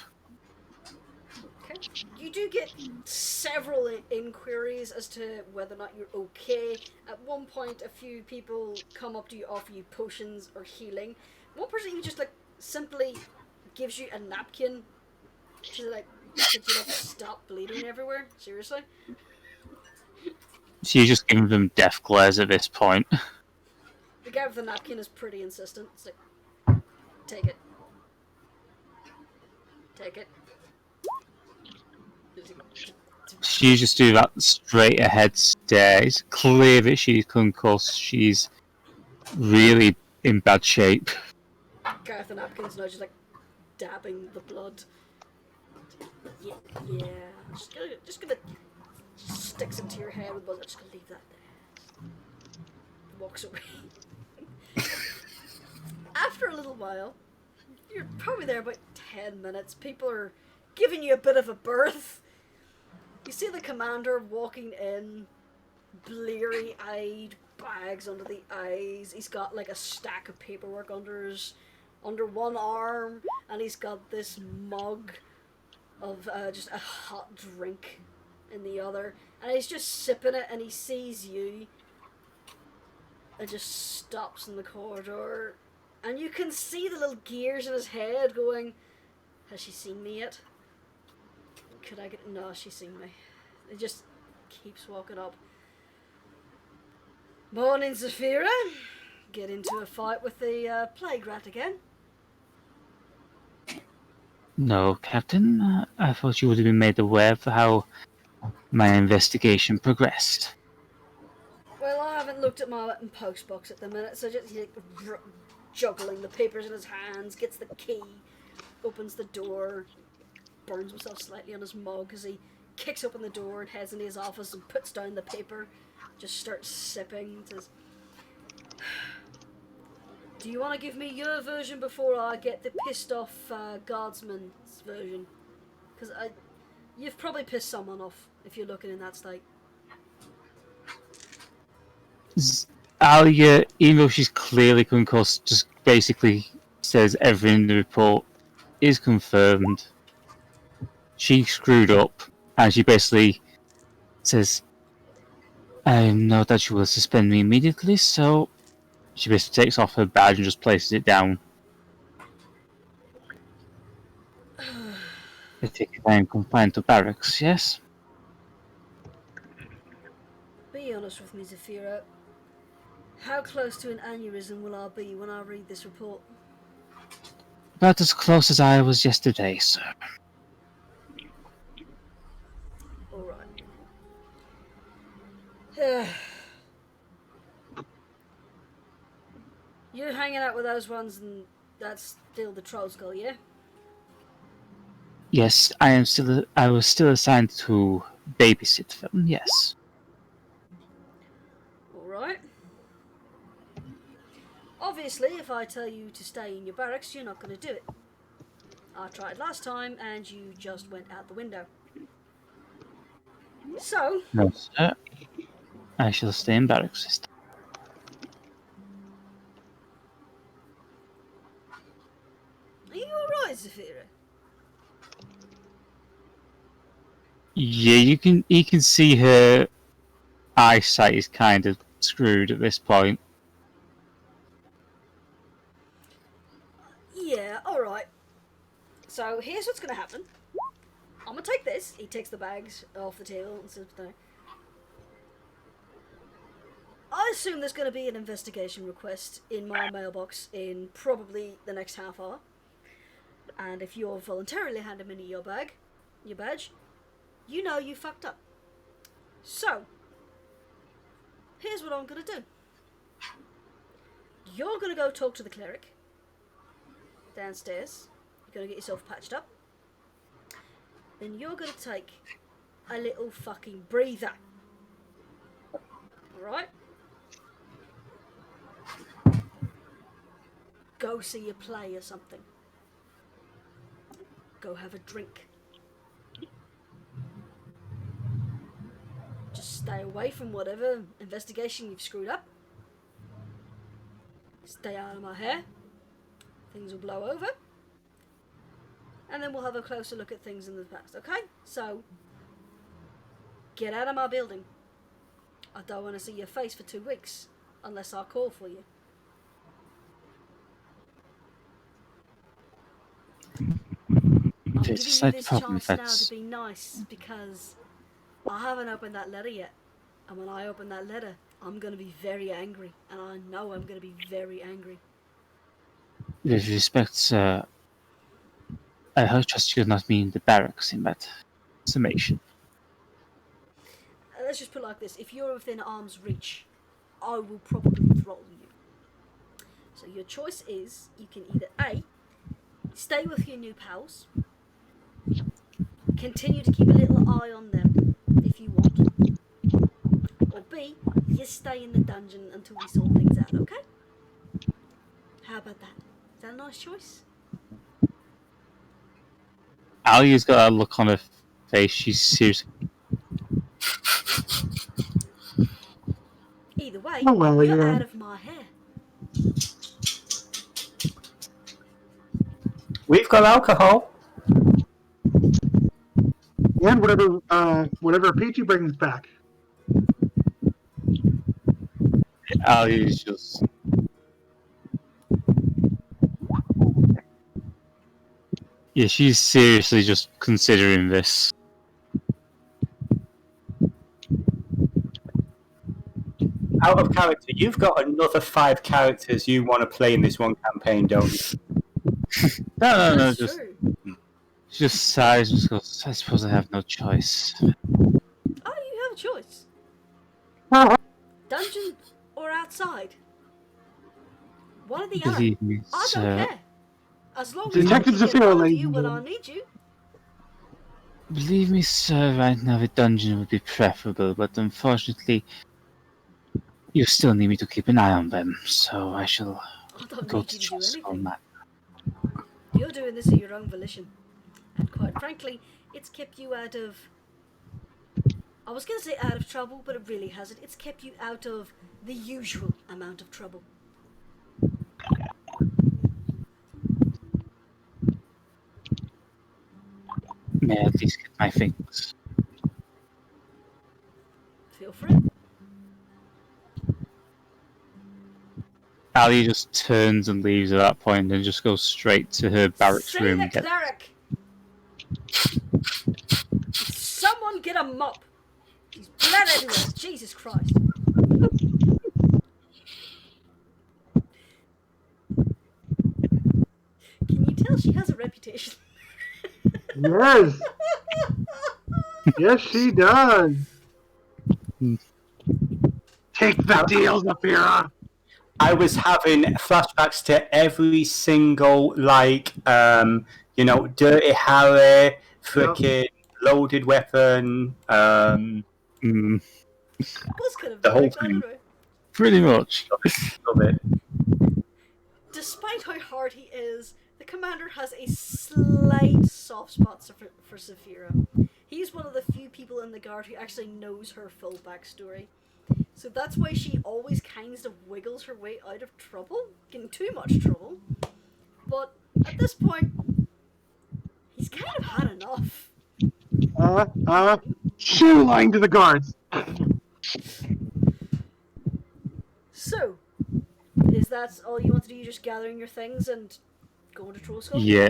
Okay. You do get several inquiries as to whether or not you're okay. At one point, a few people come up to you, offer you potions or healing. One person even just like simply gives you a napkin to like get you like stop bleeding everywhere. Seriously. She's just giving them death glares at this point. The guy with the napkin is pretty insistent. It's like, take it. Take it. She just do that straight ahead stare. It's clear that she's concussed. She's really in bad shape. Guy with the napkin's now just like dabbing the blood. Yeah, yeah. Just gonna sticks into your head with blood. I'm just gonna leave that there. Walks away. After a little while, you're probably there about 10 minutes. People are giving you a bit of a berth. You see the commander walking in, bleary-eyed, bags under the eyes. He's got like a stack of paperwork under one arm, and he's got this mug of just a hot drink in the other, and he's just sipping it, and he sees you and just stops in the corridor, and you can see the little gears in his head going, has she seen me yet? Could I get... No, she's seen me. It just keeps walking up. Morning, Zafira. Get into a fight with the plague rat again? No, Captain. I thought you would have been made aware of how my investigation progressed. Well, I haven't looked at my post box at the minute, so just juggling the papers in his hands, gets the key, opens the door, burns himself slightly on his mug as he kicks open the door and heads into his office and puts down the paper, just starts sipping, says, do you want to give me your version before I get the pissed off guardsman's version? Because you've probably pissed someone off if you're looking in that state. Alia, even though she's clearly concussed, just basically says everything in the report is confirmed. She screwed up, and she basically says, I know that you will suspend me immediately, so she basically takes off her badge and just places it down. I think I am confined to barracks, yes? Be honest with me, Zafira. How close to an aneurysm will I be when I read this report? About as close as I was yesterday, sir. Alright. You're hanging out with those ones, and that's still the troll skull, yeah? Yes, I was still assigned to babysit them, yes. Alright. Obviously, if I tell you to stay in your barracks, you're not going to do it. I tried last time, and you just went out the window. So... No, sir. I shall stay in barracks this time. Are you alright, Zafira? Yeah, you can see her eyesight is kind of screwed at this point. Yeah, alright. So, here's what's going to happen. I'm going to take this. He takes the bags off the table and sits down. I assume there's going to be an investigation request in my mailbox in probably the next half hour. And if you're voluntarily handing me your badge, you know you fucked up. So, here's what I'm going to do. You're going to go talk to the cleric downstairs. You're going to get yourself patched up. Then you're going to take a little fucking breather. Alright? Go see a play or something. Go have a drink. Just stay away from whatever investigation you've screwed up. Stay out of my hair. Things will blow over. And then we'll have a closer look at things in the past, okay? So, Get out of my building. I don't want to see your face for 2 weeks, unless I call for you. I'm There's giving a you slight this problem chance if now that's... to be nice, because I haven't opened that letter yet. And when I open that letter, I'm going to be very angry. And I know I'm going to be very angry. With respect, I trust you do not mean the barracks in that summation. Let's just put it like this. If you're within arm's reach, I will probably throttle you. So your choice is, you can either A, stay with your new pals, continue to keep a little eye on them if you want, or B, you stay in the dungeon until we sort things out, okay? How about that? Is that a nice choice? Ali's got a look on her face. She's serious. Either way, Oh, well, you're yeah. out of my hair. We've got alcohol. And whatever Peachy brings back. Ali is just... Yeah, she's seriously just considering this. Out of character, you've got another 5 characters you want to play in this one campaign, don't you? No, That's just... true. She just sighs and just goes, I suppose I have no choice. Oh, you have a choice. Dungeon or outside. One or the other. Believe me, I sir. don't care. As long as I Detective can get Zafiro, hold of ladies you and when I gentlemen. need you. Believe me, sir, right now the dungeon would be preferable, but unfortunately, you still need me to keep an eye on them, so I shall I don't go need to you to do Rascal anything. now. You're doing this of your own volition. And quite frankly, it's kept you out of... I was going to say out of trouble, but it really hasn't. It's kept you out of the usual amount of trouble. May I at least get my things? Feel free. Ali just turns and leaves at that point and just goes straight to her barracks Say room the and gets... cleric! Someone get a mop! He's blood everywhere, Jesus Christ. Can you tell she has a reputation? Yes. Yes, she does. Take the deal, Zafira. I was having flashbacks to every single, like, Dirty Harry, freaking loaded weapon, Mm, Was kind of The whole like that, thing. anyway. pretty much. of it. Despite how hard he is, the commander has a slight soft spot for Saphira. He's one of the few people in the guard who actually knows her full backstory. So that's why she always kind of wiggles her way out of trouble, getting too much trouble. But at this point, he's kind of had enough. Shoe line to the guards. So, is that all you want to do? You just gathering your things and going to Trollskull? Yeah.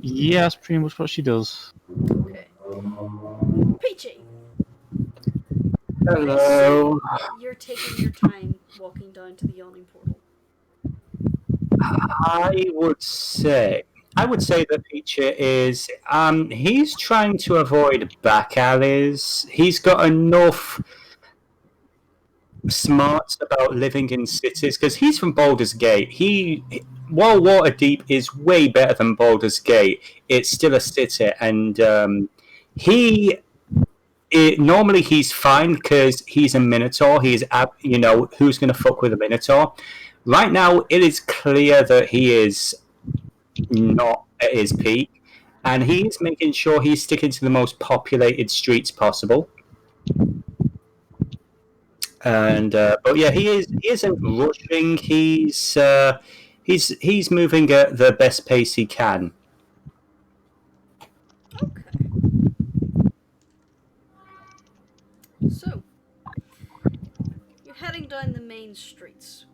Yeah, that's pretty much what she does. Okay. Peachy, Hello. you're taking your time walking down to the yawning portal. I would say that Peachy is he's trying to avoid back alleys. He's got enough smarts about living in cities because he's from Baldur's Gate. While Waterdeep is way better than Baldur's Gate, it's still a city, and normally he's fine because he's a Minotaur. He's who's going to fuck with a Minotaur. Right now, it is clear that he is not at his peak, and he's making sure he's sticking to the most populated streets possible. And but yeah, he isn't rushing. He's moving at the best pace he can. Okay. So, you're heading down the main streets.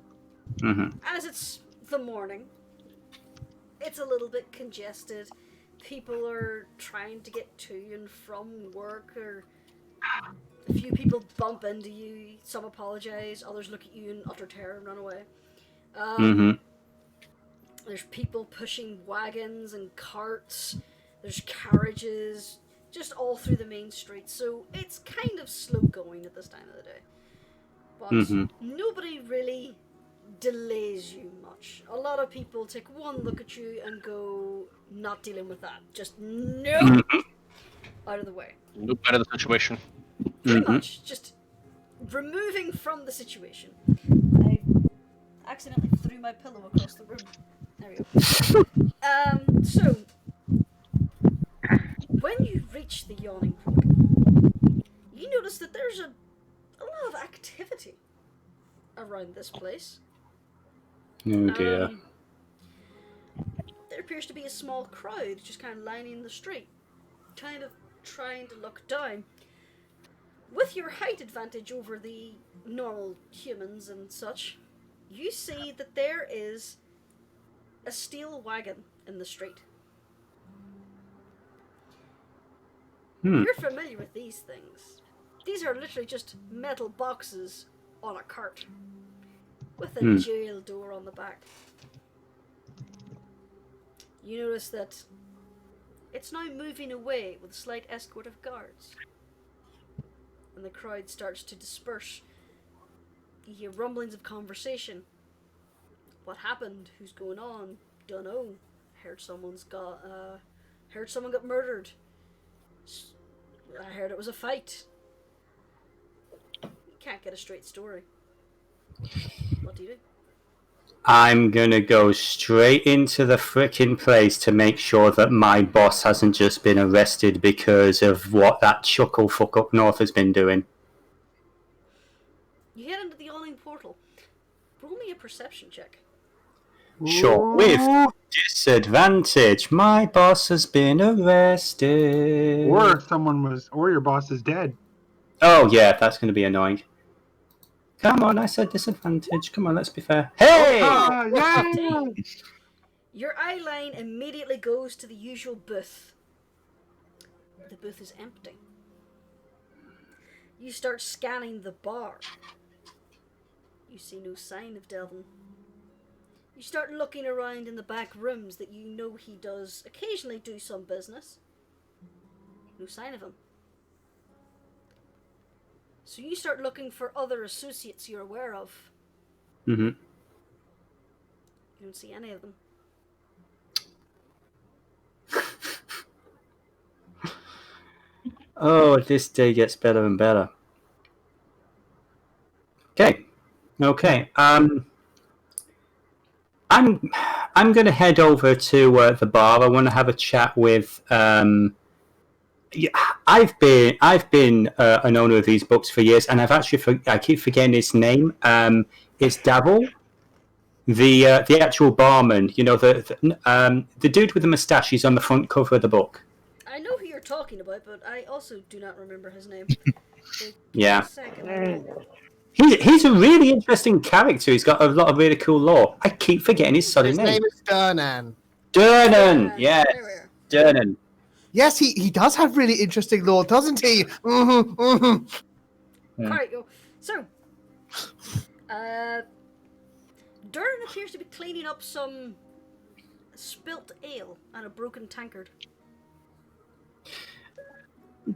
Mm-hmm. As it's the morning, it's a little bit congested. People are trying to get to and from work, or a few people bump into you. Some apologize, others look at you in utter terror and run away. There's people pushing wagons and carts. There's carriages, just all through the main streets. So it's kind of slow going at this time of the day. But nobody really delays you much. A lot of people take one look at you and go, not dealing with that. Just no! Out of the way. Nope, out of the situation. Pretty much. Just removing from the situation. I accidentally threw my pillow across the room. There we go. So, when you reach the yawning portal, you notice that there's a lot of activity around this place. Oh dear. There appears to be a small crowd just kind of lining the street, kind of trying to look down. With your height advantage over the normal humans and such, you see that there is a steel wagon in the street. You're familiar with these things. These are literally just metal boxes on a cart with a jail door on the back. You notice that it's now moving away with a slight escort of guards. And the crowd starts to disperse. You hear rumblings of conversation. What happened? Who's going on? Dunno. Heard someone got murdered. I heard it was a fight. You can't get a straight story. What do you do? I'm gonna go straight into the frickin' place to make sure that my boss hasn't just been arrested because of what that chuckle fuck up north has been doing. You head into the yawning portal. Roll me a perception check. Sure, with disadvantage. My boss has been arrested. Or your boss is dead. Oh yeah, that's gonna be annoying. Come on, I said disadvantage. Come on, let's be fair. Hey! Yeah! Your eye line immediately goes to the usual booth. The booth is empty. You start scanning the bar. You see no sign of Delvin. You start looking around in the back rooms that you know he does occasionally do some business. No sign of him. So you start looking for other associates you're aware of. You don't see any of them. Oh, this day gets better and better. Okay. I'm going to head over to the bar. I want to have a chat with. I've been an owner of these books for years, and I keep forgetting his name. It's Devillo, the actual barman. You know, the dude with the moustache. He's on the front cover of the book. I know who you're talking about, but I also do not remember his name. Yeah. He's a really interesting character. He's got a lot of really cool lore. I keep forgetting his sudden name. His name is Durnan. Durnan, yes. Durnan. Yes, he does have really interesting lore, doesn't he? Alright, so Durnan appears to be cleaning up some spilt ale and a broken tankard.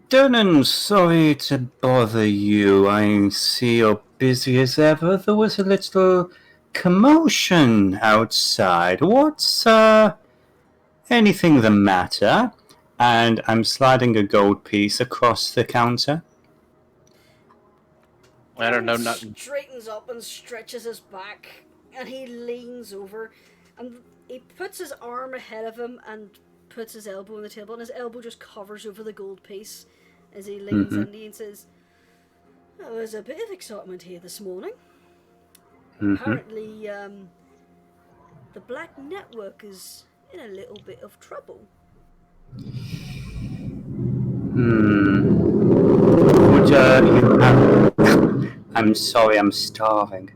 Durnan, sorry to bother you. I see you're busy as ever. There was a little commotion outside. What's anything the matter? And I'm sliding a gold piece across the counter. I don't know nothing. Straightens up and stretches his back, and he leans over, and he puts his arm ahead of him and puts his elbow on the table, and his elbow just covers over the gold piece as he leans in and says, "There was a bit of excitement here this morning. Apparently, the Black Network is in a little bit of trouble." What you have... I'm sorry, I'm starving.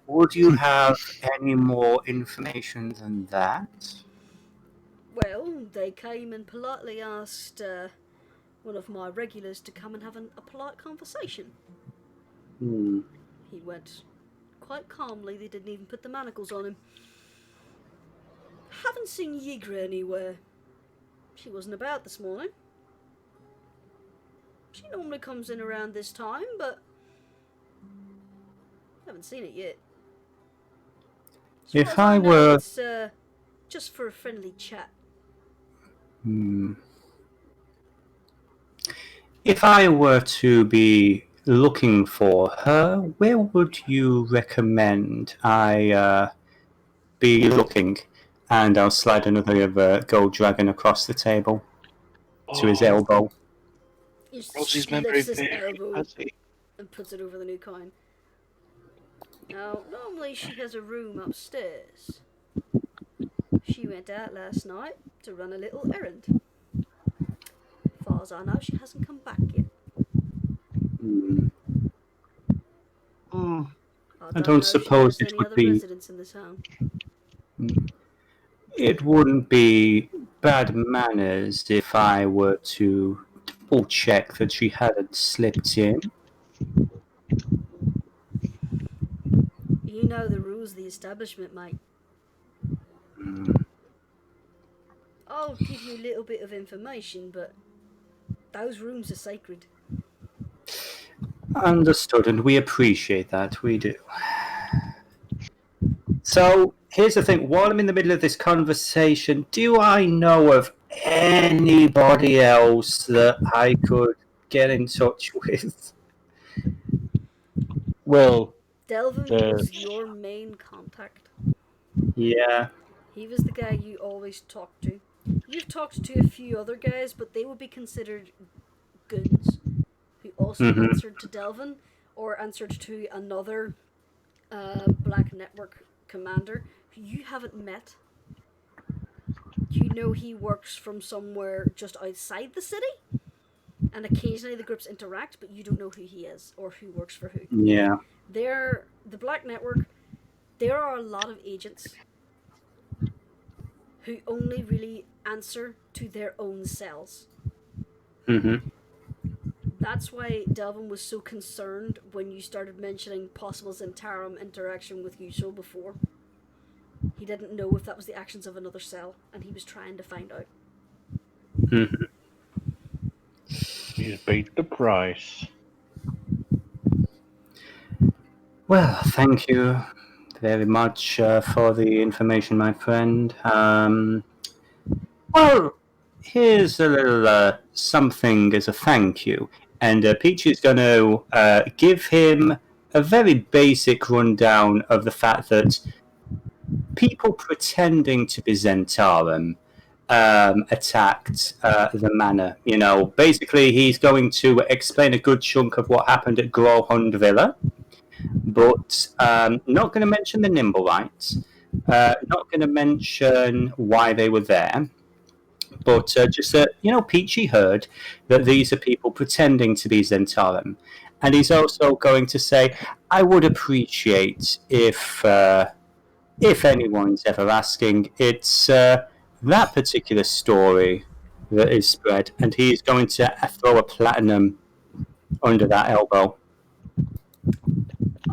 Would you have any more information than that? Well, they came and politely asked one of my regulars to come and have a polite conversation. Hmm. He went quite calmly. They didn't even put the manacles on him. Haven't seen Yigra anywhere. She wasn't about this morning. She normally comes in around this time, but haven't seen it yet. As If far as I know, were... it's just for a friendly chat. If I were to be looking for her, where would you recommend I be looking? And I'll slide another gold dragon across the table to his elbow. He just Rosie's memory lifts his very elbow fuzzy. and puts it over the new coin. Now, normally she has a room upstairs. She went out last night to run a little errand. As far as I know, she hasn't come back yet. I don't know suppose if she has it any would other be... residents in this town. It wouldn't be bad manners if I were to double check that she hadn't slipped in. You know the rules of the establishment, mate. I'll give you a little bit of information, but those rooms are sacred. Understood, and we appreciate that, we do. So, here's the thing, while I'm in the middle of this conversation, do I know of anybody else that I could get in touch with? Well, Delvin was your main contact. Yeah. He was the guy you always talked to. You've talked to a few other guys, but they would be considered goons who also answered to Delvin or answered to another Black Network commander who you haven't met. You know he works from somewhere just outside the city, and occasionally the groups interact, but you don't know who he is or who works for who. Yeah. The Black Network, there are a lot of agents who only really answer to their own cells. That's why Delvin was so concerned when you started mentioning possible Zentarum interaction with Yusho before. He didn't know if that was the actions of another cell, and he was trying to find out. He's paid the price. Well, thank you very much for the information, my friend. Well, here's a little something as a thank you. And Peach is going to give him a very basic rundown of the fact that people pretending to be Zentarum attacked the manor. You know, basically he's going to explain a good chunk of what happened at Grawhund Villa, but not going to mention the Nimblelites, not going to mention why they were there. But just that, Peachy heard that these are people pretending to be Zentarum. And he's also going to say, I would appreciate if anyone's ever asking, it's that particular story that is spread. And he's going to throw a platinum under that elbow.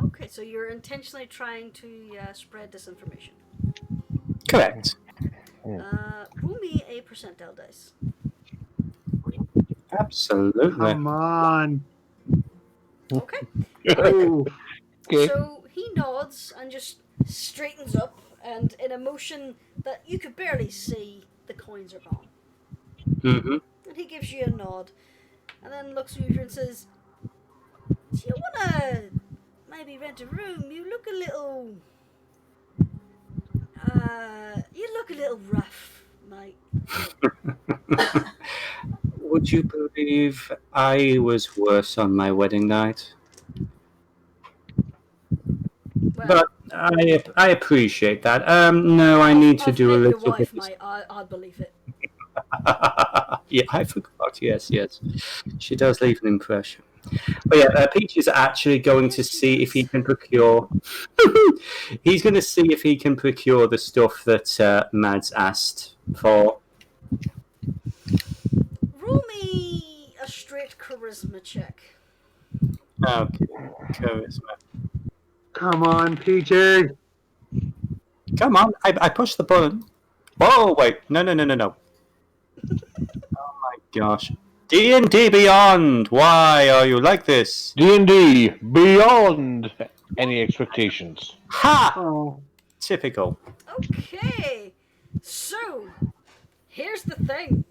Okay, so you're intentionally trying to spread this information. Correct. Roll me a percentile dice. Absolutely. Come on. Okay. Oh, Okay. So he nods and just straightens up, and in a motion that you could barely see, the coins are gone. And he gives you a nod, and then looks at you and says, "Do you wanna maybe rent a room? You look a little rough, mate." Would you believe I was worse on my wedding night? Well, But I appreciate that. No, I need to I've do a met your little wife, bit. mate. I believe it. Yeah, I forgot. Yes. She does leave an impression. But yeah, Peach is actually going to see if he can procure. He's going to see if he can procure the stuff that Mads asked for. Roll me a straight charisma check. Okay, charisma. Come on, Peachy. Come on, I pushed the button. Oh wait, no. Oh my gosh. D&D Beyond. Why are you like this? D&D beyond any expectations. Ha! Oh. Typical. Okay, so here's the thing.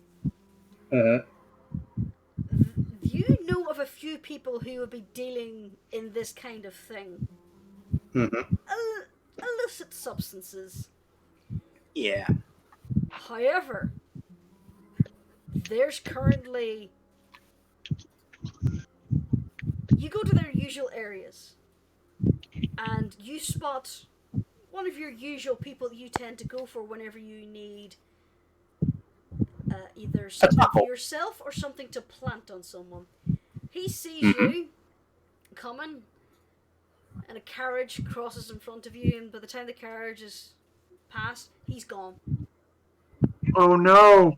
You know of a few people who would be dealing in this kind of thing. Illicit substances. Yeah. However, there's currently... You go to their usual areas, and you spot one of your usual people that you tend to go for whenever you need either something for yourself or something to plant on someone. He sees you coming, and a carriage crosses in front of you, and by the time the carriage is past, he's gone. Oh no.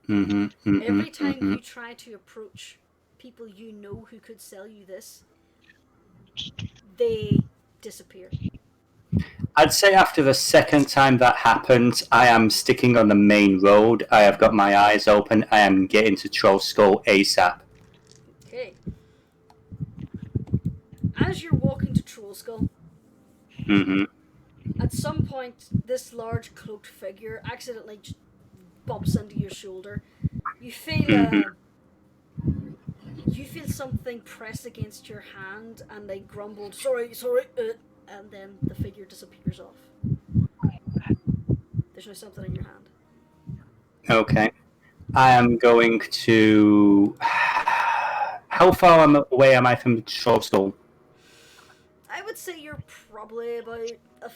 Every time you try to approach people you know who could sell you this, they disappear. I'd say after the second time that happened, I am sticking on the main road. I have got my eyes open. I am getting to Troll Skull ASAP. Okay. As you're walking to Troll Skull, at some point, this large cloaked figure accidentally just bumps into your shoulder. You feel something press against your hand, and they grumbled, sorry, and then the figure disappears off. There's no something in your hand. Okay. I am going to... How far away am I from Troll Skull? I would say you're probably about a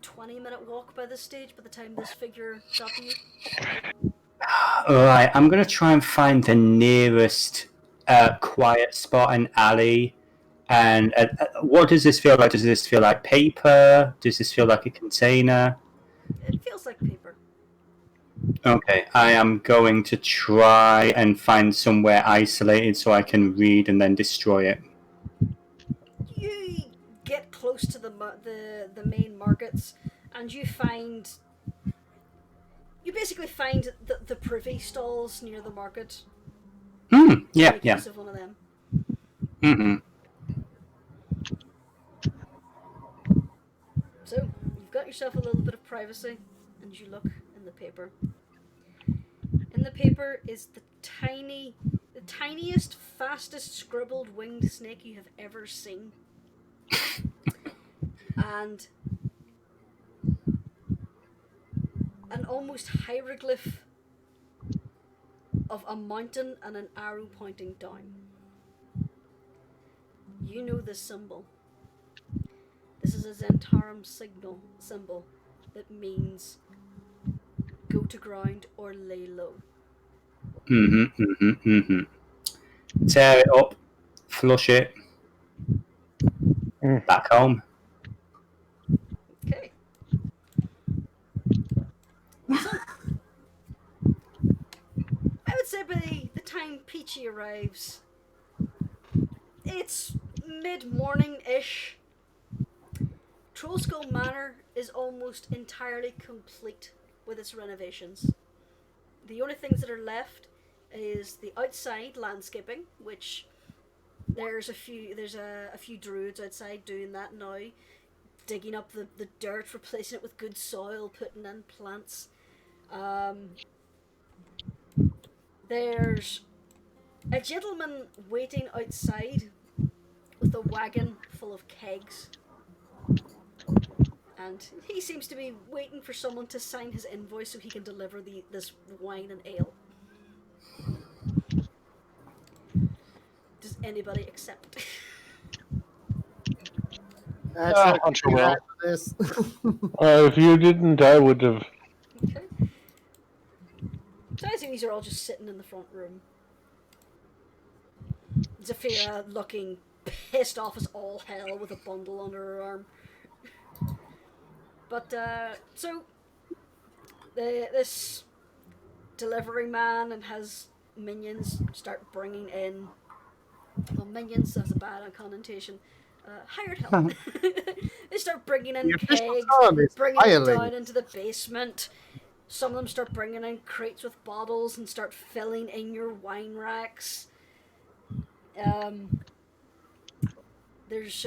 20-minute walk by this stage by the time this figure got to you. Alright, I'm going to try and find the nearest quiet spot and alley. And what does this feel like? Does this feel like paper? Does this feel like a container? It feels like paper. Okay, I am going to try and find somewhere isolated so I can read and then destroy it. You get close to the main markets, and you basically find the privy stalls near the market. Yeah. Use of one of them. So you've got yourself a little bit of privacy, and you look in the paper. In the paper is the tiniest, fastest scribbled winged snake you have ever seen. And an almost hieroglyph of a mountain and an arrow pointing down. You know this symbol. This is a Zentarum symbol that means go to ground or lay low. Tear it up, flush it, back home. Okay. So, I would say by the time Peachy arrives, it's mid-morning-ish. Trollskull Manor is almost entirely complete with its renovations. The only things that are left is the outside landscaping, which there's a few druids outside doing that now, digging up the dirt, replacing it with good soil, putting in plants. There's a gentleman waiting outside with a wagon full of kegs. And he seems to be waiting for someone to sign his invoice so he can deliver this wine and ale. Does anybody accept? I'm sure will. If you didn't, I would have. Okay. So I assume these are all just sitting in the front room. Zafira looking pissed off as all hell with a bundle under her arm. But, so, this delivery man and his minions start bringing in, well, minions, that's a bad connotation, hired help. They start bringing in The official kegs, term is bringing it hireling. down into the basement. Some of them start bringing in crates with bottles and start filling in your wine racks. There's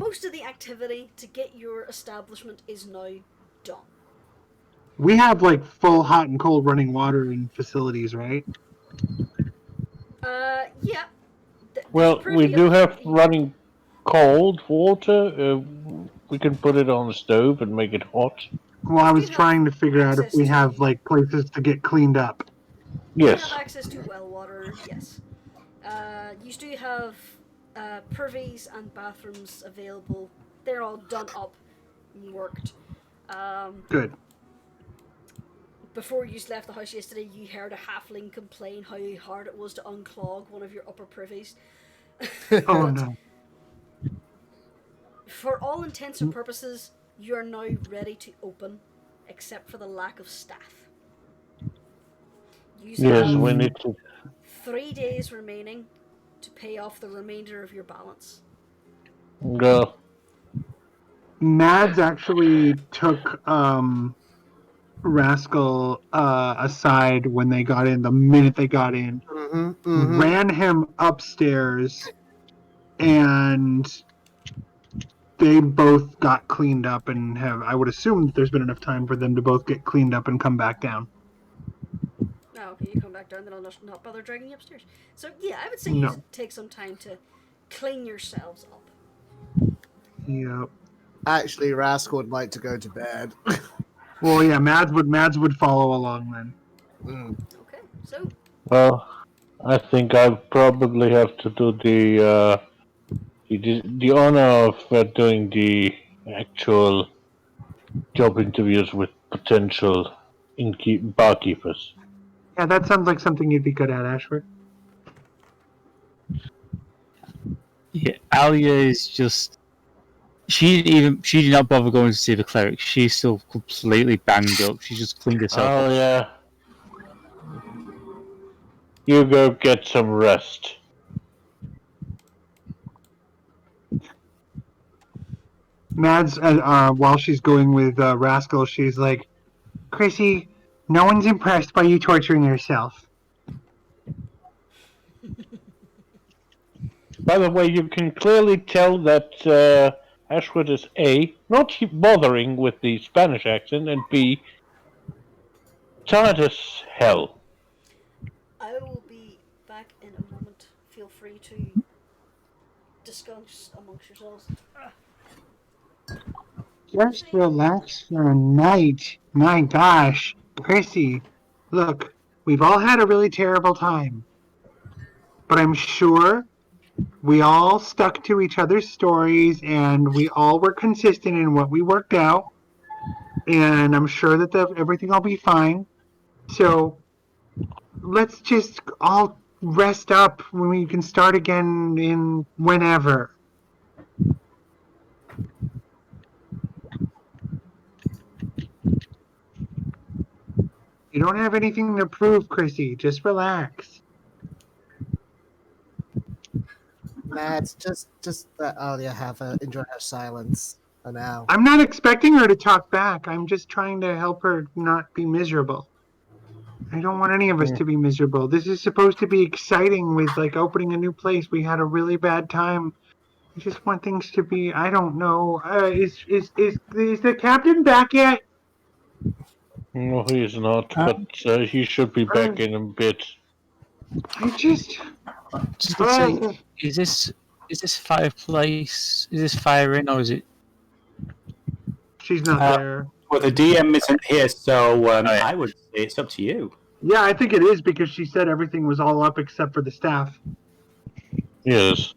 most of the activity to get your establishment is now done. We have like full hot and cold running water in facilities, right? Yeah. Well, we do have running cold water. We can put it on the stove and make it hot. Well, I You was do trying to have figure out if access we have to- like places to get cleaned up. You Yes. have access to well water, yes. You do have privies and bathrooms available. They're all done up and worked. Good. Before you left the house yesterday, you heard a halfling complain how hard it was to unclog one of your upper privies. Oh no. For all intents and purposes, you are now ready to open, except for the lack of staff. You Yes, have we need to. 3 days remaining to pay off the remainder of your balance. Go. Mads actually took Rascal aside when they got in, the minute they got in, ran him upstairs, and they both got cleaned up and have, I would assume that there's been enough time for them to both get cleaned up and come back down. Oh, okay, you come back down, then I'll not bother dragging you upstairs. So, yeah, I would say No. you take some time to clean yourselves up. Yep. Actually, Rascal would like to go to bed. Well, yeah, Mads would follow along then. Okay, so, Well, I think I probably have to do the honor of doing the actual job interviews with potential barkeepers. Yeah, that sounds like something you'd be good at, Ashford. Yeah, Alia is just. She did not bother going to see the cleric. She's still completely banged up. She just cleaned herself Oh up. yeah. You go get some rest. Mads, while she's going with Rascal, she's like, Chrissy, no one's impressed by you torturing yourself. By the way, you can clearly tell that Ashwood is A, not bothering with the Spanish accent, and B, tired as hell. I will be back in a moment. Feel free to discuss amongst yourselves. Just relax for a night. My gosh. Chrissy, look, we've all had a really terrible time. But I'm sure we all stuck to each other's stories and we all were consistent in what we worked out. And I'm sure that everything will be fine. So let's just all rest up when we can start again in whenever. You don't have anything to prove, Chrissy. Just relax. Mads, just let Alia enjoy her silence for now. I'm not expecting her to talk back. I'm just trying to help her not be miserable. I don't want any of us to be miserable. This is supposed to be exciting with like opening a new place. We had a really bad time. I just want things to be. I don't know. Is the captain back yet? No, he is not, but he should be back in a bit. I just. Just to say, is this fireplace? Is this fire in, or is it? She's not there. Well, the DM isn't here, so I would say it's up to you. Yeah, I think it is because she said everything was all up except for the staff. Yes.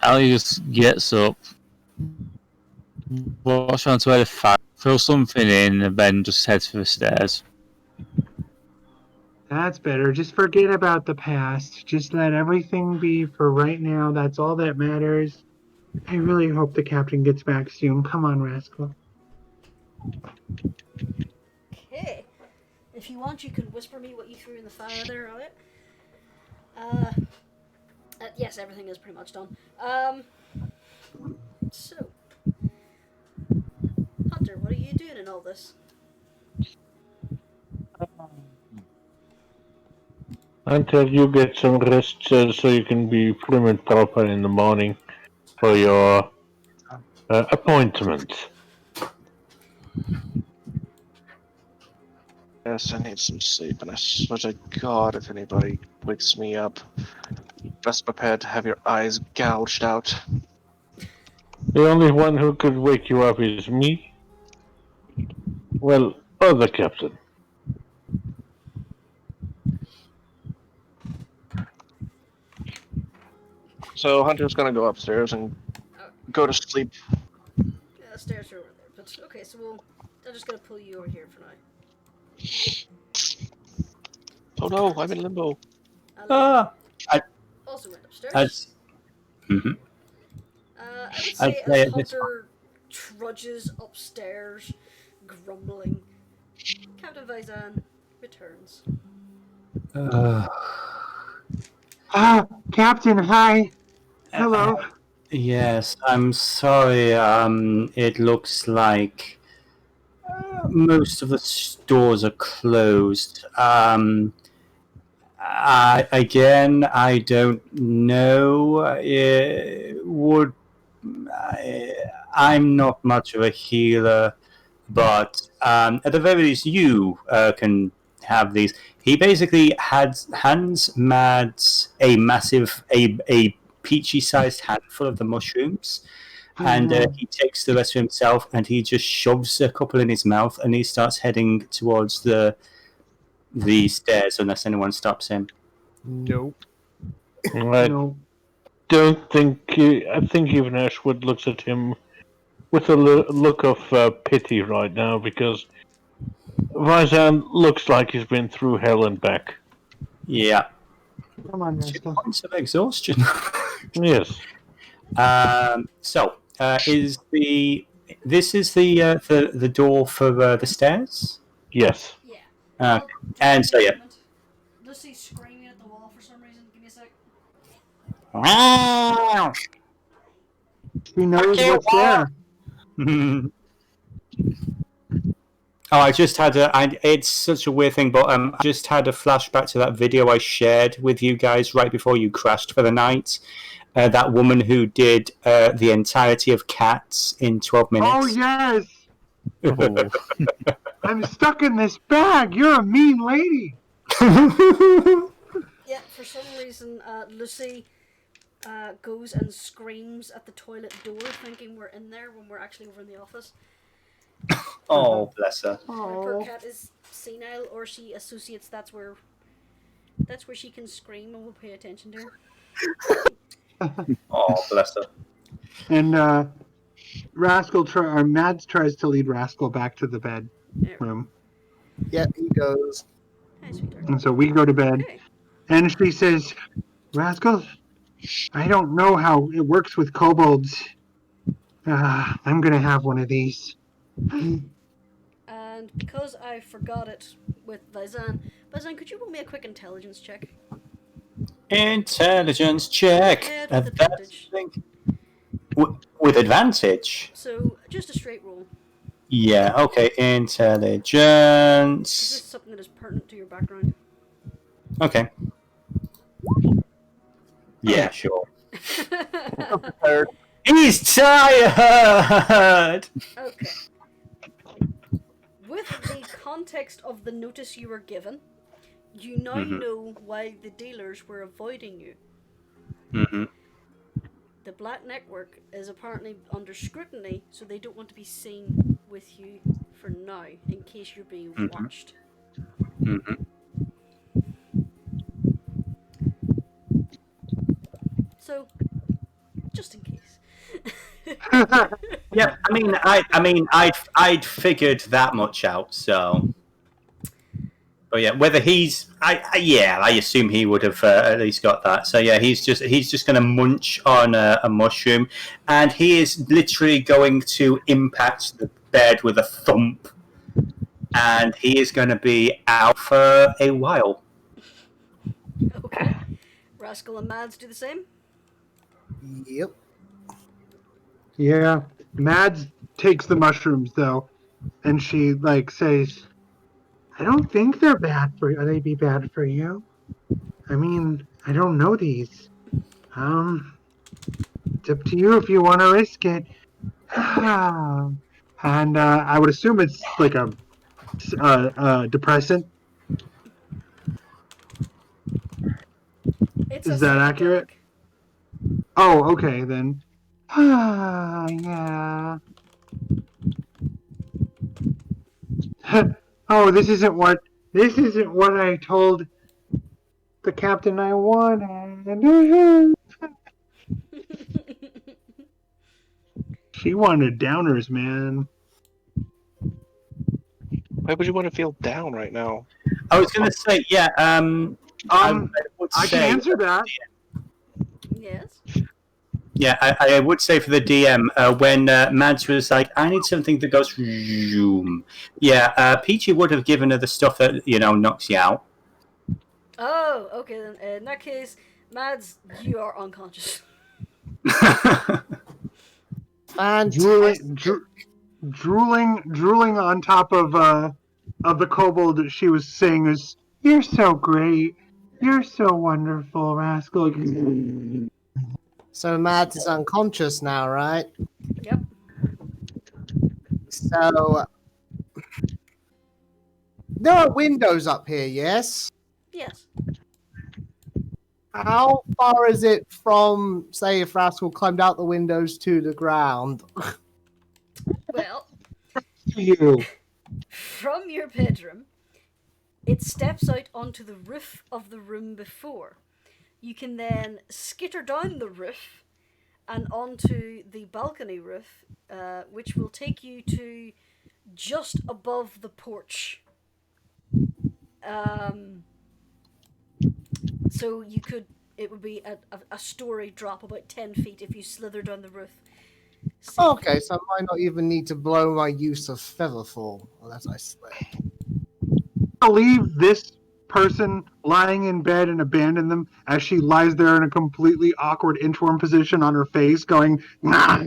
Alia just gets up, walks around to where the fire throw something in, and then just head for the stairs. That's better. Just forget about the past. Just let everything be for right now. That's all that matters. I really hope the captain gets back soon. Come on, Rascal. Okay. If you want, you can whisper me what you threw in the fire there, alright? Yes, everything is pretty much done. So, Hunter, what are you doing in all this? Until you get some rest so you can be prim and proper in the morning for your appointment. Yes, I need some sleep, and I swear to God, if anybody wakes me up, best prepared to have your eyes gouged out. The only one who could wake you up is me. Well, or the captain. So Hunter's gonna go upstairs and go to sleep. Yeah, the stairs are over there. But okay, so I'm just gonna pull you over here for now. Oh no, I'm in limbo. Ah, Also went upstairs. I'd, I would I'd say say as at this Hunter trudges upstairs, grumbling, Captain Vizan returns. Captain, hi. Hello. Yes, I'm sorry. It looks like most of the stores are closed. I don't know. I'm not much of a healer, but at the very least, you can have these. He basically hands Mads a peachy-sized handful of the mushrooms, and he takes the rest for himself, and he just shoves a couple in his mouth, and he starts heading towards the stairs unless anyone stops him. Nope. I No. don't think. I think even Ashwood looks at him with a look of pity right now because Vizan looks like he's been through hell and back. Yeah. Come on, 2 Rascal. points of exhaustion. Yes. So is this is the door for the stairs? Yes. Yeah. And so yeah. Lucy's screaming at the wall for some reason. Give me a sec. She knows what's there. Oh, I just had it's such a weird thing, but I just had a flashback to that video I shared with you guys right before you crashed for the night. That woman who did the entirety of Cats in 12 minutes. Oh, yes. Oh. I'm stuck in this bag. You're a mean lady. Yeah, for some reason, Lucy goes and screams at the toilet door, thinking we're in there when we're actually over in the office. Oh, bless her. Her cat is senile, or she associates that's where she can scream and will pay attention to her. Oh, bless her. And Mads tries to lead Rascal back to the bedroom. Yep, he goes. Hi, sweetheart. And so we go to bed. Okay. And she says, Rascal, I don't know how it works with kobolds. I'm going to have one of these. And because I forgot it with Vizan, could you roll me a quick intelligence check? Intelligence check. Yeah, with advantage. With advantage? So, just a straight roll. Yeah, okay. Is Intelligence. this something that is pertinent to your background? Okay. Yeah, sure. He's tired! Okay. With the context of the notice you were given, you now know why the dealers were avoiding you. Mm-hmm. The Black Network is apparently under scrutiny, so they don't want to be seen with you for now, in case you're being watched. Mm-hmm. So, just in case. Yeah, I'd figured that much out. So, but yeah, whether I assume he would have at least got that. So yeah, he's just going to munch on a mushroom, and he is literally going to impact the bed with a thump, and he is going to be out for a while. Okay. Rascal and Mads do the same. Yep. Yeah. Mads takes the mushrooms though, and she says, "I don't think they're bad for you. Are they be bad for you? I mean, I don't know these. It's up to you if you want to risk it." And I would assume it's like a depressant. It's Is a that accurate? psychedelic. Oh, okay then. Yeah. Oh, this isn't what I told the captain I wanted. She wanted downers, man. Why would you want to feel down right now? I was going to say, yeah. I I can answer that. Yes. Yeah, I would say for the DM, when Mads was like, I need something that goes zoom. Yeah, Peachy would have given her the stuff that, knocks you out. Oh, okay then. In that case, Mads, you are unconscious. Fantastic. Drooling on top of the kobold. She was saying, "Is you're so great, you're so wonderful, Rascal." So Mads is unconscious now, right? Yep. So there are windows up here, yes? Yes. How far is it from, say, if Rascal climbed out the windows to the ground? Well, You. from your bedroom, it steps out onto the roof of the room before. You can then skitter down the roof and onto the balcony roof, which will take you to just above the porch. So it would be a story drop about 10 feet if you slither down the roof. Okay, so I might not even need to blow my use of Featherfall, unless I swear. Leave this person lying in bed and abandon them as she lies there in a completely awkward inchworm position on her face, going, "Nah."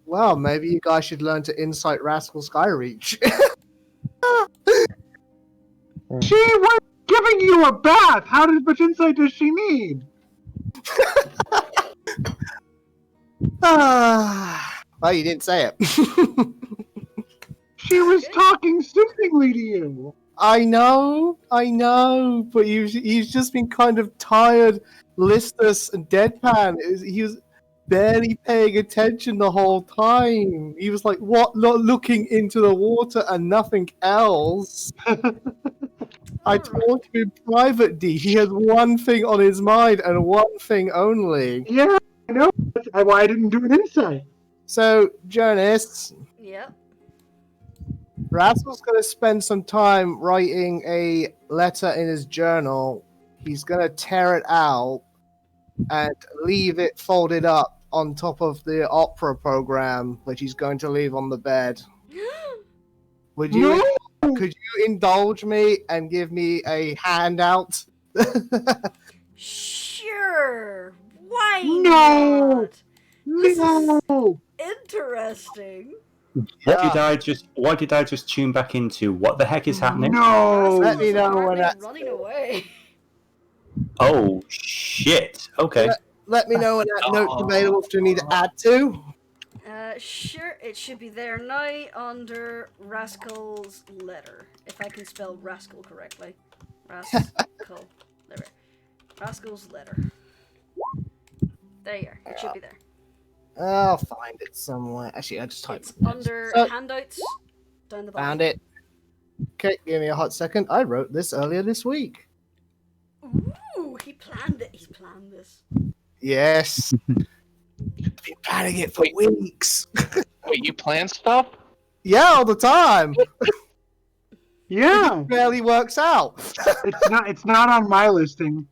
Well, maybe you guys should learn to insight Rascal Skyreach. She was giving you a bath. How much insight does she need? Well, you didn't say it. She was talking soothingly to you. I know, but he's just been kind of tired, listless, and deadpan. He was barely paying attention the whole time. He was like, what, not looking into the water and nothing else. I told you in private, D. He has one thing on his mind and one thing only. Yeah, I know. That's why I didn't do an insight. So, Jurnis, Yep. Rascal's going to spend some time writing a letter in his journal. He's going to tear it out and leave it folded up on top of the opera program, which he's going to leave on the bed. Could you indulge me and give me a handout? Sure. Why No. not? This is No. interesting. What did I just tune back into? What the heck is happening? No. Let me know when Apparently running away. Oh shit. Okay. Let me know when that note's available for me to add to. Sure, it should be there now under Rascal's letter. If I can spell Rascal correctly. Rascal. There we are. Rascal's letter. There you are. It should be there. I'll find it somewhere. Actually, I just typed It's it. under handouts down the bottom. Found it. Okay, give me a hot second. I wrote this earlier this week. Ooh, he planned it. He's planned this. Yes. Been planning it for weeks. Wait, you plan stuff? Yeah, all the time. Yeah, It barely works out. it's not on my listing.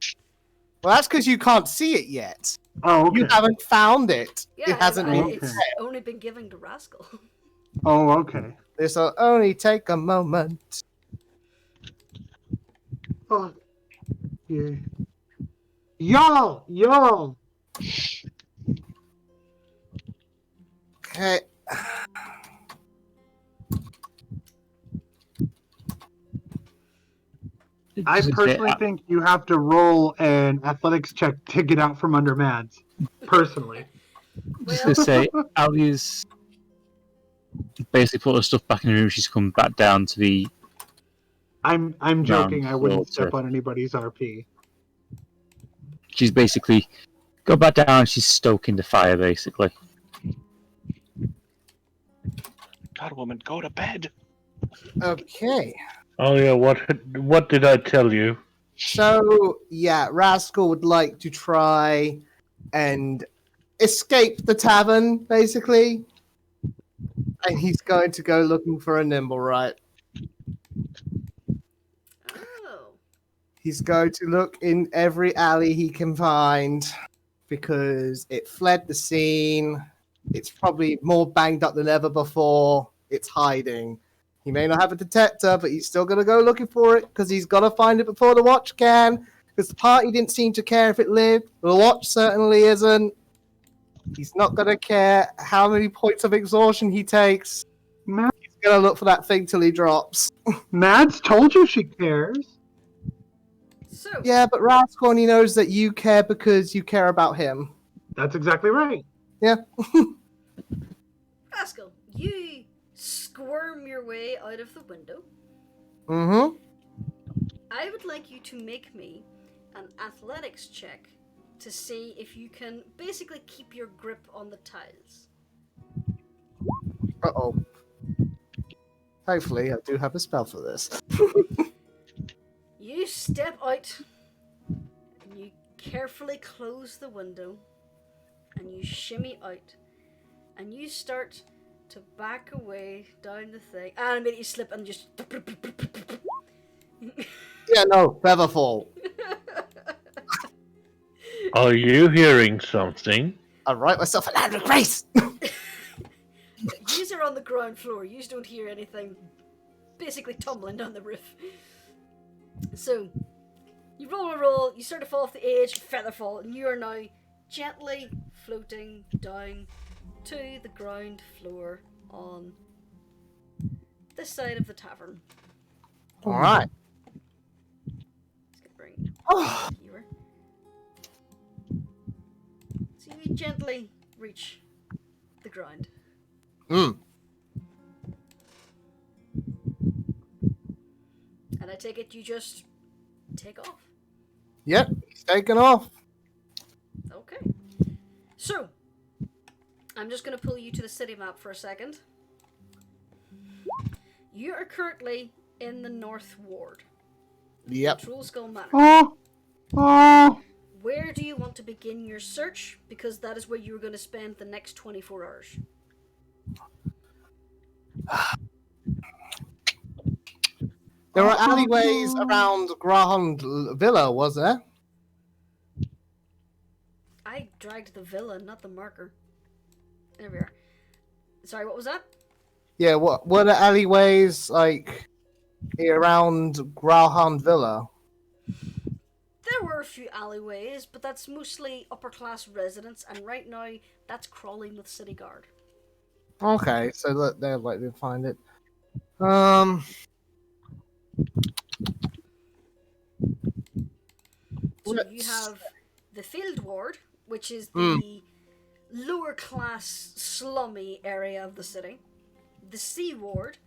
Well, that's because you can't see it yet. Oh, okay. You haven't found it. Yeah, It hasn't been. Okay. it's only been given to Rascal. Oh, okay. This'll only take a moment. Oh, yeah. Y'all. Okay. I Just personally say, think you have to roll an athletics check to get out from under Mads. Personally. Just to say, Ali's basically put her stuff back in the room. She's come back down to the. I'm joking. I wouldn't floor step on anybody's RP. She's basically go back down. She's stoking the fire, basically. God, woman, go to bed. Okay. oh yeah, what did I tell you? So, yeah, Rascal would like to try and escape the tavern, basically. And he's going to go looking for a nimble right. Oh. He's going to look in every alley he can find because it fled the scene. It's probably more banged up than ever before. It's hiding. He may not have a detector, but he's still going to go looking for it because he's got to find it before the watch can. Because the party didn't seem to care if it lived. The watch certainly isn't. He's not going to care how many points of exhaustion he takes. Ma- He's going to look for that thing till he drops. Mads told you she cares. So, Yeah, but Rascal, he knows that you care because you care about him. That's exactly right. Yeah. Rascal, you squirm your way out of the window. Mm-hmm. I would like you to make me an athletics check to see if you can basically keep your grip on the tiles. Uh-oh. Hopefully, I do have a spell for this. You step out and you carefully close the window and you shimmy out and you start to back away down the thing and immediately slip and just Yeah, no, Featherfall. Are you hearing something? I write myself an hand of grace. Yous are on the ground floor. Yous don't hear anything basically tumbling down the roof. So, you roll, you start to fall off the edge, Featherfall, and you are now gently floating down to the ground floor on this side of the tavern. Alright. Just gonna bring Oh, viewer. So you gently reach the ground. mm. And I take it you just take off. Yep, he's taken off. Okay. So, I'm just going to pull you to the city map for a second. You are currently in the North Ward, Yep. Troll Skull Manor. Oh. Where do you want to begin your search? Because that is where you are going to spend the next 24 hours. There were alleyways around Graham Villa, was there? I dragged the villa, not the marker. There we are. Sorry, what was that? Yeah, what were the alleyways like around Graham Villa? There were a few alleyways, but that's mostly upper class residents, and right now that's crawling with city guard. Okay, so they're likely to find it. So you have the Field Ward, which is the lower class slummy area of the city. The Sea Ward,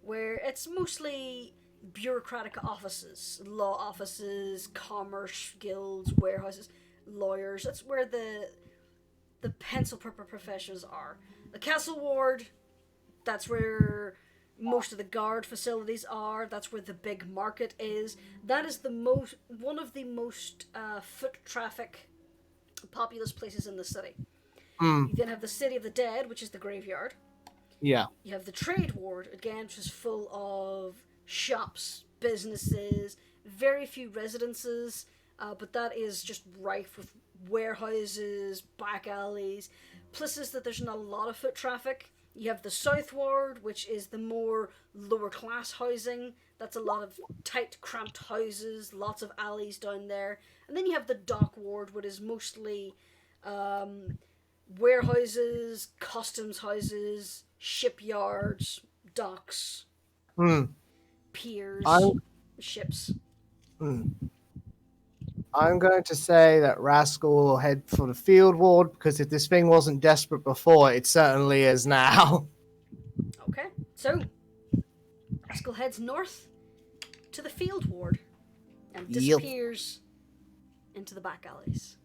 where it's mostly bureaucratic offices, law offices, commerce guilds, warehouses, lawyers. That's where the pencil pepper professions are. The Castle Ward, that's where most of the guard facilities are. That's where the big market is. That is one of the most foot traffic populous places in the city. You then have the City of the Dead, which is the graveyard. Yeah. You have the Trade Ward, again, which is full of shops, businesses, very few residences, but that is just rife with warehouses, back alleys, places that there's not a lot of foot traffic. You have the South Ward, which is the more lower class housing. That's a lot of tight, cramped houses, lots of alleys down there. And then you have the Dock Ward, which is mostly warehouses, customs houses, shipyards, docks, piers, ships. I'm going to say that Rascal will head for the Field Ward, because if this thing wasn't desperate before, it certainly is now. Okay, so Rascal heads north to the Field Ward and disappears into the back alleys.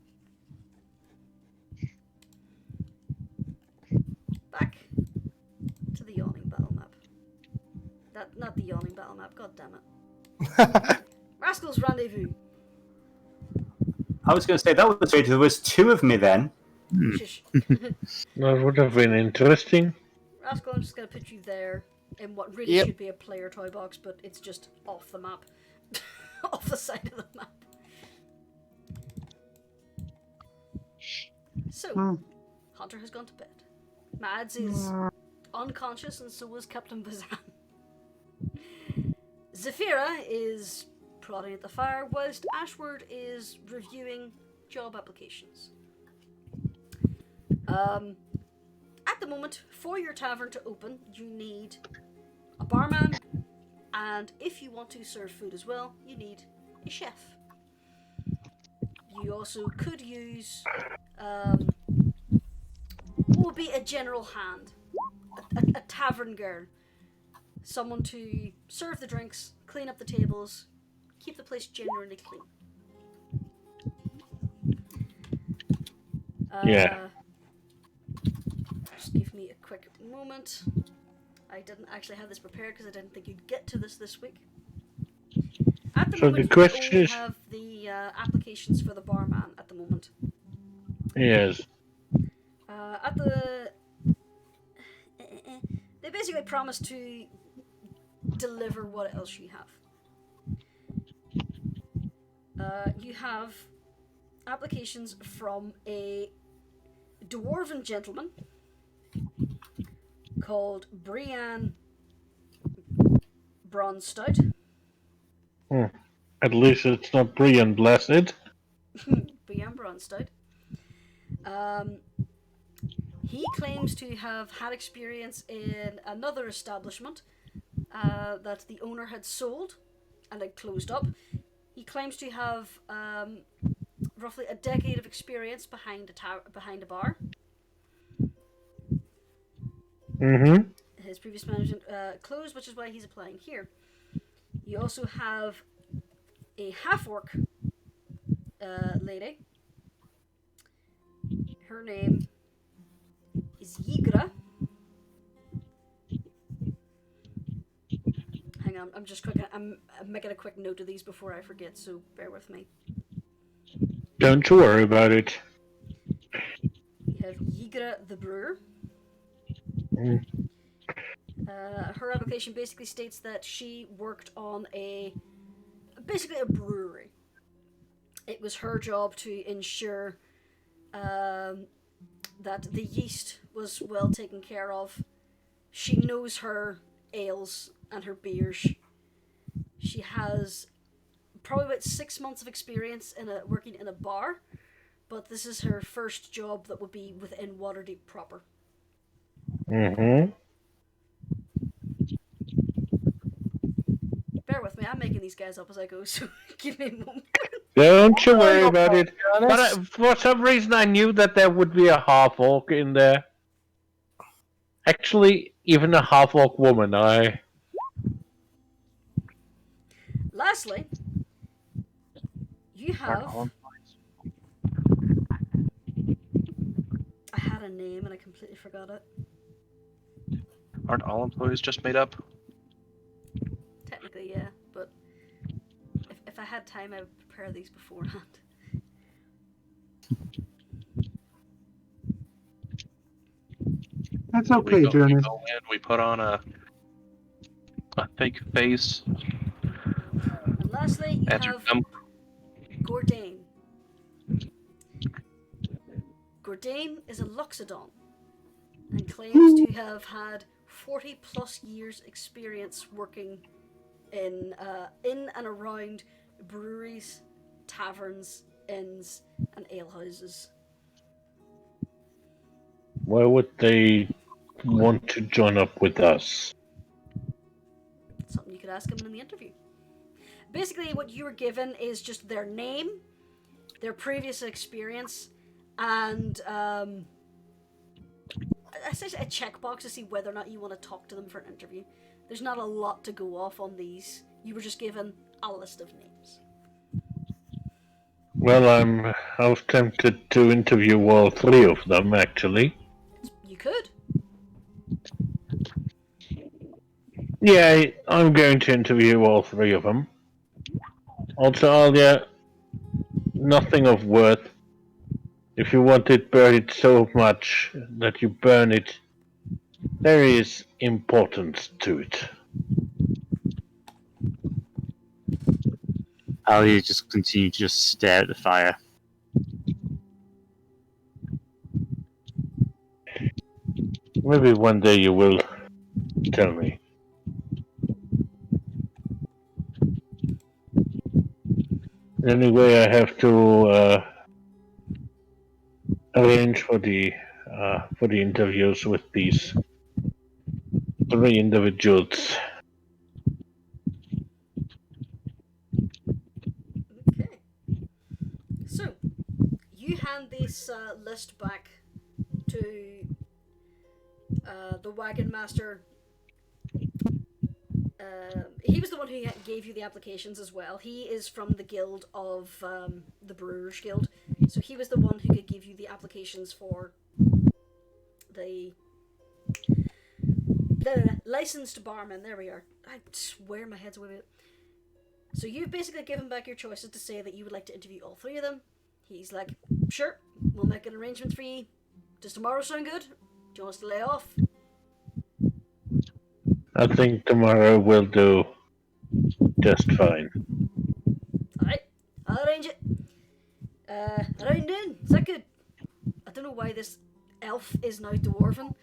Back to the Yawning Battle Map. Not the Yawning Battle Map, god damn it. Rascal's Rendezvous. I was going to say that was great. There was two of me then. Shush. That would have been interesting. Rascal, I'm just going to put you there in what really should be a player toy box, but it's just off the map. Off the side of the map. So, Hunter has gone to bed. Mads is unconscious, and so is Captain Bazan. Zafira is prodding at the fire, whilst Ashward is reviewing job applications. At the moment, for your tavern to open, you need a barman, and if you want to serve food as well, you need a chef. You also could use what would be a general hand, a tavern girl, someone to serve the drinks, clean up the tables, keep the place generally clean. Just give me a quick moment. I didn't actually have this prepared because I didn't think you'd get to this week. At the moment, the question we only is... have the applications for the barman at the moment. Yes. They basically promise to deliver what else you have. You have applications from a dwarven gentleman called Brian Bronstout. At least it's not Brian Blessed. Brian Bronstout. He claims to have had experience in another establishment that the owner had sold and had closed up. He claims to have roughly a decade of experience behind a bar. His previous management closed, which is why he's applying here. You also have a half-orc lady. Her name is Yigra. Hang on, I'm making a quick note of these before I forget, so bear with me. Don't you worry about it. You have Yigra the Brewer. Her application basically states that she worked on basically a brewery. It was her job to ensure that the yeast was well taken care of. She knows her ales and her beers. She has probably about 6 months of experience in working in a bar, but this is her first job that would be within Waterdeep proper. Bear with me, I'm making these guys up as I go, so give me a moment. Don't you worry about it. But for some reason I knew that there would be a half-orc in there. Actually, even a half-orc woman, Lastly, you have... I had a name and I completely forgot it. Aren't all employees just made up? Technically, yeah, but if I had time, I would prepare these beforehand. That's okay, we Jurnis. go in, we put on a fake face, And lastly, you answer have them. Gordain. Gordain is a Loxodon and claims to have had 40 plus years experience working in and around breweries, taverns, inns, and alehouses. Why would they want to join up with us? Something you could ask him in the interview. Basically, what you were given is just their name, their previous experience, and essentially a checkbox to see whether or not you want to talk to them for an interview. There's not a lot to go off on these. You were just given a list of names. Well, I was tempted to interview all three of them, actually. You could. Yeah, I'm going to interview all three of them. Also, Alia, nothing of worth. If you want it buried so much that you burn it, there is importance to it. Alia just continued to just stare at the fire. Maybe one day you will tell me. Anyway, I have to arrange for the interviews with these three individuals. Okay. So, you hand this list back to the wagon master. He was the one who gave you the applications as well. He is from the guild of the Brewers Guild, so he was the one who could give you the applications for the licensed barman. There we are. I swear my head's away with it. So you've basically given back your choices to say that you would like to interview all three of them. He's like, sure, we'll make an arrangement for you. Does tomorrow sound good? Do you want us to lay off? I think tomorrow will do just fine. Alright, I'll arrange it. Around noon, is that good? I don't know why this elf is now dwarven.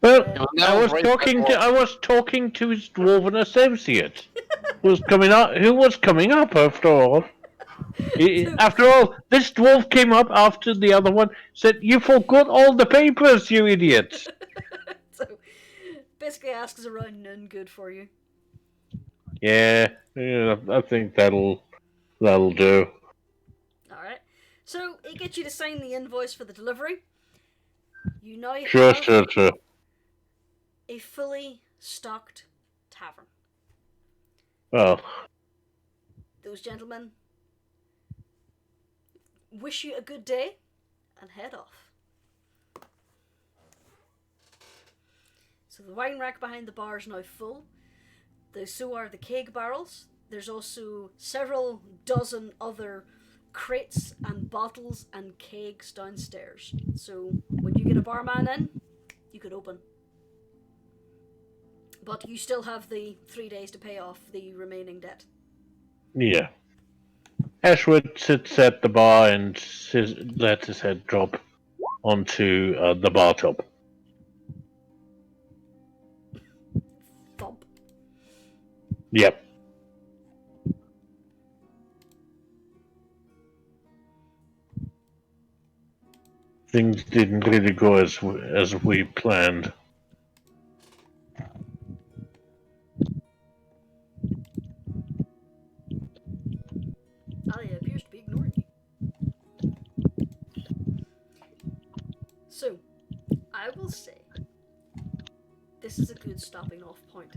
Well, I was talking to his dwarven associate, who was coming up after all. After all, this dwarf came up after the other one, said, "You forgot all the papers, you idiot." So, basically asks is around noon good for you. Yeah, I think that'll do. Alright. So, it gets you to sign the invoice for the delivery. You now Sure. have a fully stocked tavern. Well, Those gentlemen wish you a good day and head off. So the wine rack behind the bar is now full. So are the keg barrels. There's also several dozen other crates and bottles and kegs downstairs. So when you get a barman in, you could open. But you still have the 3 days to pay off the remaining debt. yeah. Ashwood sits at the bar and lets his head drop onto the bar top. Thump. Yep. Things didn't really go as we planned. Alia appears to be ignoring you. So, I will say, this is a good stopping off point.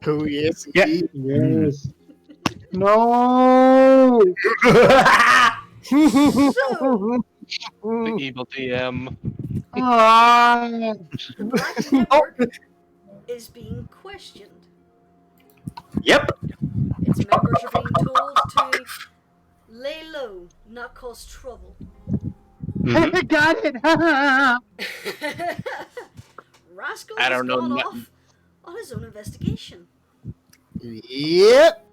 Oh, yes. Yeah. Yes. No! So, The evil DM. Ah! the Black Network is being questioned. Yep. Its members are being told to lay low, not cause trouble. Mhm. Got it! Rascal I has don't know gone nothing. off on his own investigation. Yep.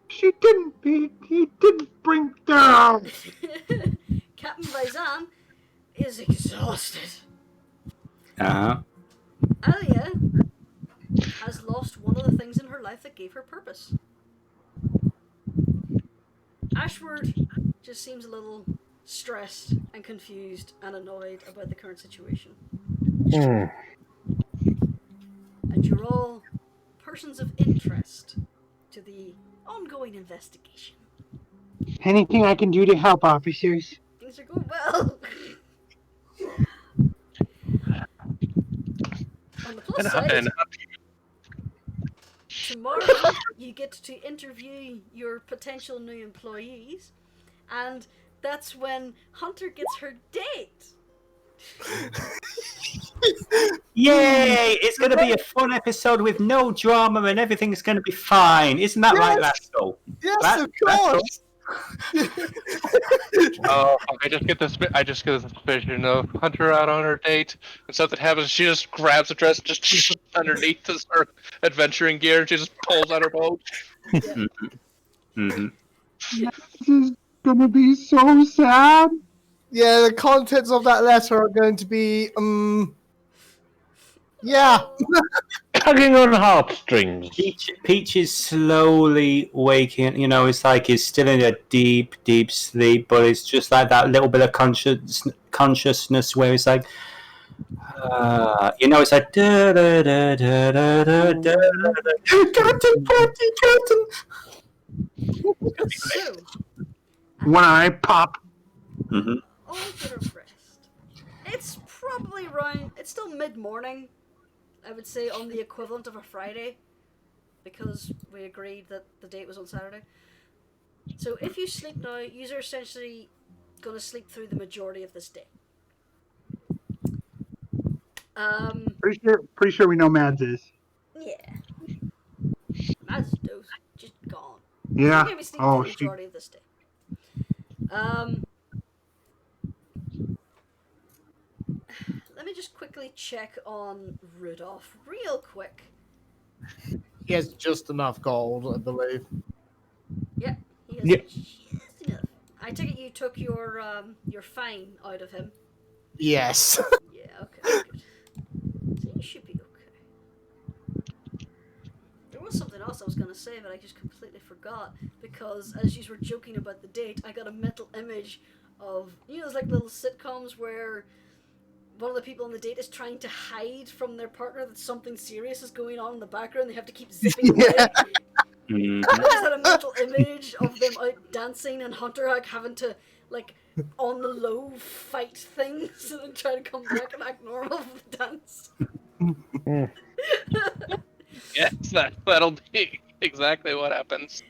He didn't bring down. Captain Vaizan is exhausted. Uh-huh. Alia has lost one of the things in her life that gave her purpose. Ashward just seems a little stressed and confused and annoyed about the current situation. Hmm. And you're all persons of interest to the ongoing investigation. Anything I can do to help, officers? Things are going well. On the plus side, And tomorrow you get to interview your potential new employees, and that's when Hunter gets her date. Yay! It's going to be a fun episode with no drama and everything's going to be fine. Isn't that right, Rascal? Yes, of course. oh, I just get this. I just get this vision of Hunter out on her date, and something happens. She just grabs the dress, just underneath her adventuring gear, and she just pulls out her boat. Yeah. Mm-hmm. This is gonna be so sad. Yeah, the contents of that letter are going to be, yeah. Tugging on heartstrings. Peach is slowly waking. You know, it's like he's still in a deep, deep sleep, but it's just like that little bit of consciousness where it's like, you know, it's like da da da da da da da. Captain. So, When I pop, Mm-hmm. all get a rest. It's probably around. It's still mid-morning, I would say, on the equivalent of a Friday, because we agreed that the date was on Saturday. So if you sleep now, you're essentially going to sleep through the majority of this day. pretty sure we know Mads is. Yeah. That's just gone. Yeah. You're going to be sleeping Oh, through the majority of this day. Let me just quickly check on Rudolph real quick. He has just enough gold, I believe. Yeah, he has Yep. just enough. I take it you took your fine out of him. Yes. Yeah, okay, good. So you should be okay. There was something else I was going to say, but I just completely forgot, because as you were joking about the date, I got a mental image of, you know, those like little sitcoms where one of the people on the date is trying to hide from their partner that something serious is going on in the background. They have to keep zipping away. Mm-hmm. I just had a mental image of them out dancing and Hunter like having to like on the low fight things and then try to come back and act normal for the dance. Yes, that'll be exactly what happens.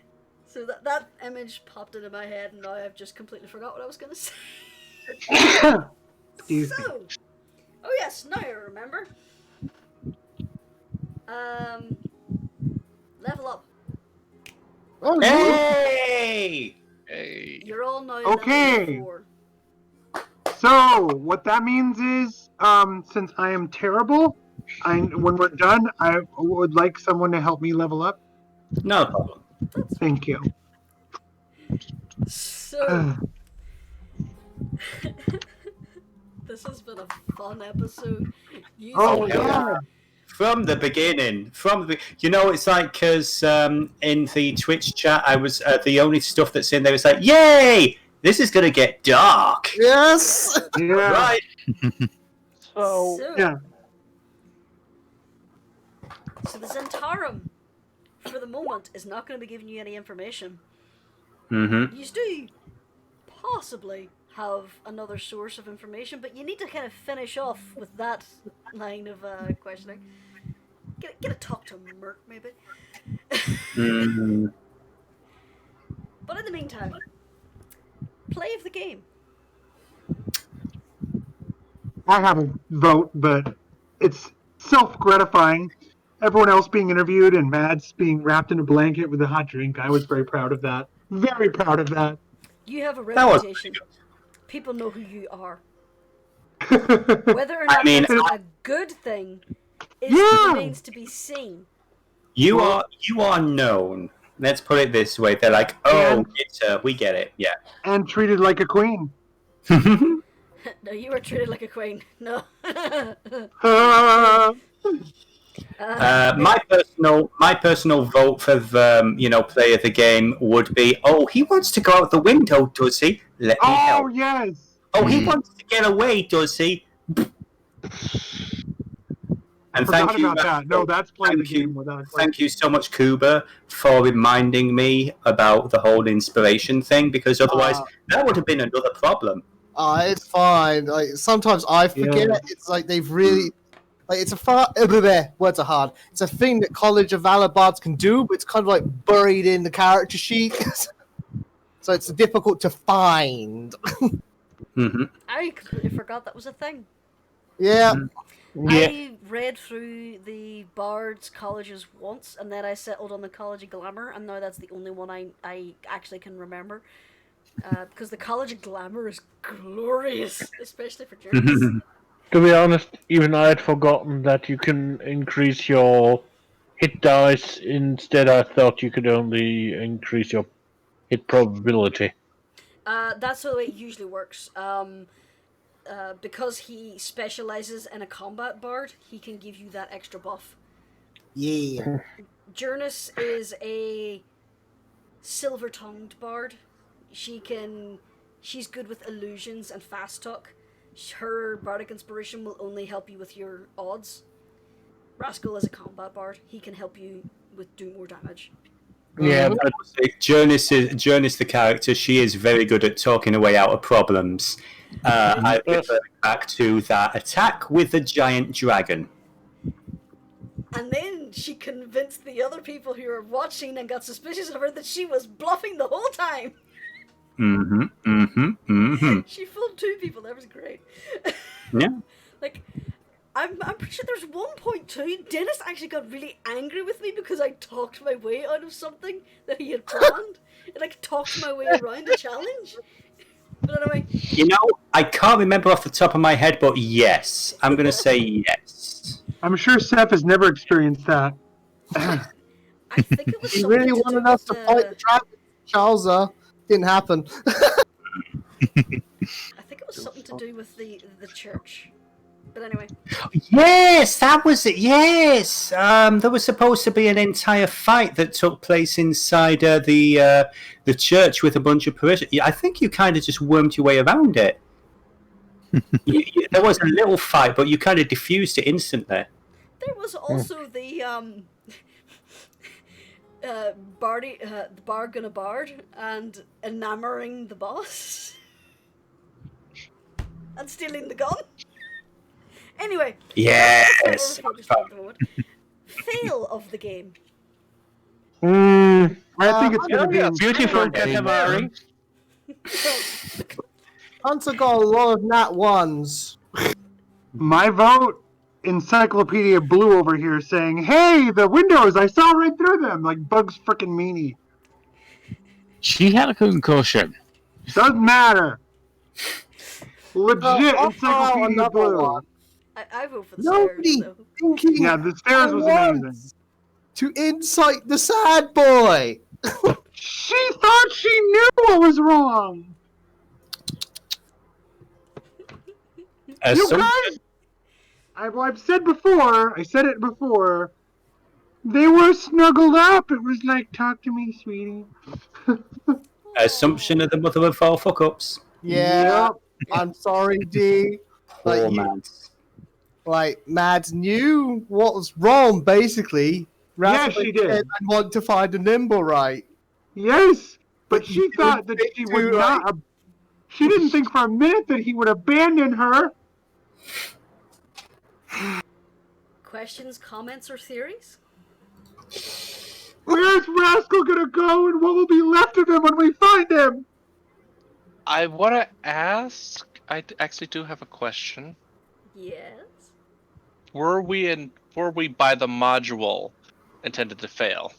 So that image popped into my head and now I've just completely forgot what I was going to say. Excuse me. So, oh yes, now I remember. Level up. Oh, Hey! Hey. You're all now Okay. level 4. So what that means is, since I am terrible, when we're done, I would like someone to help me level up. No problem. Thank you. So, this has been a fun episode. You Oh two- God! From the beginning, you know, it's like because in the Twitch chat, I was the only stuff that's in there was like, "Yay, this is gonna get dark." yes. Yeah. Right. So Yeah. So the Zentarum, for the moment, is not going to be giving you any information. Mm-hmm. You do possibly have another source of information, but you need to kind of finish off with that line of questioning. Get a talk to Merc, maybe. Mm-hmm. But in the meantime, play of the game. I have a vote, but it's self-gratifying. Everyone else being interviewed and Mads being wrapped in a blanket with a hot drink. I was very proud of that. Very proud of that. You have a That was reputation. People know who you are. Whether or not mean, that's a good thing remains to be seen. You are known. Let's put it this way. They're like, oh, we get it. Yeah. And treated like a queen. No, you were treated like a queen. No. My personal vote for the play of the game would be, oh, he wants to go out the window, does he? Let me help. Oh yes. Oh, he wants to get away, does he? And Forgot about that. No, that's playing the game without a question. Thank you so much, Kubur, for reminding me about the whole inspiration thing, because otherwise that would have been another problem. It's fine. Like sometimes I forget it. It's like they've really it's words are hard. It's a thing that College of Valor bards can do, but it's kind of like buried in the character sheet. So it's difficult to find. I completely forgot that was a thing. Yeah. I read through the Bard's colleges once, and then I settled on the College of Glamour, and now that's the only one I actually can remember. Because the College of Glamour is glorious, especially for Jurnis. To be honest, even I had forgotten that you can increase your hit dice. Instead, I thought you could only increase your hit probability. That's the way it usually works. Because he specializes in a combat bard, he can give you that extra buff. Yeah. Jurnis is a silver-tongued bard. She's good with illusions and fast talk. Her bardic inspiration will only help you with your odds. Rascal is a combat bard. He can help you with doing more damage. Yeah, but Jurnis, the character, she is very good at talking her way out of problems. I refer back to that attack with the giant dragon. And then she convinced the other people who were watching and got suspicious of her that she was bluffing the whole time. She fooled 2 people. That was great. Yeah. Like, I'm pretty sure there's 1.2. Dennis actually got really angry with me because I talked my way out of something that he had planned. And I talked my way around a challenge. But anyway. I can't remember off the top of my head, but yes. I'm going to say yes. I'm sure Seth has never experienced that. I think it was He something really to wanted do us with to fight the dragon, Charles. Didn't happen. I think it was something to do with the church. But anyway. Yes, that was it. Yes, there was supposed to be an entire fight that took place inside the church with a bunch of parishioners. I think you kind of just wormed your way around it. There was a little fight, but you kind of diffused it instantly. There was also the bard gonna bard and enamoring the boss and stealing the gun. Anyway. Yes. Fail of the game. I think it's going to be a beautiful Katamari. Hunter got a lot of nat ones. My vote, Encyclopedia Blue over here saying, hey, the windows, I saw right through them, like Bugs frickin' Meanie. She had a concussion. Doesn't matter. Legit Encyclopedia Blue. I vote for the Nobody stairs, though. thinking Yeah, the stairs was amazing. to incite the sad boy. She thought she knew what was wrong. You guys, I've said before, I said it before, they were snuggled up. It was like, talk to me, sweetie. Assumption of the mother of all fuck-ups. Yeah, yep. I'm sorry, D. Like, Mads knew what was wrong, basically. Yes, she did. And want to find a nimble right. Yes, but she thought that she would not. She didn't think for a minute that he would abandon her. Questions, comments, or theories? Where's Rascal gonna go, and what will be left of him when we find him? I want to ask. I actually do have a question. Yes. Were we by the module intended to fail,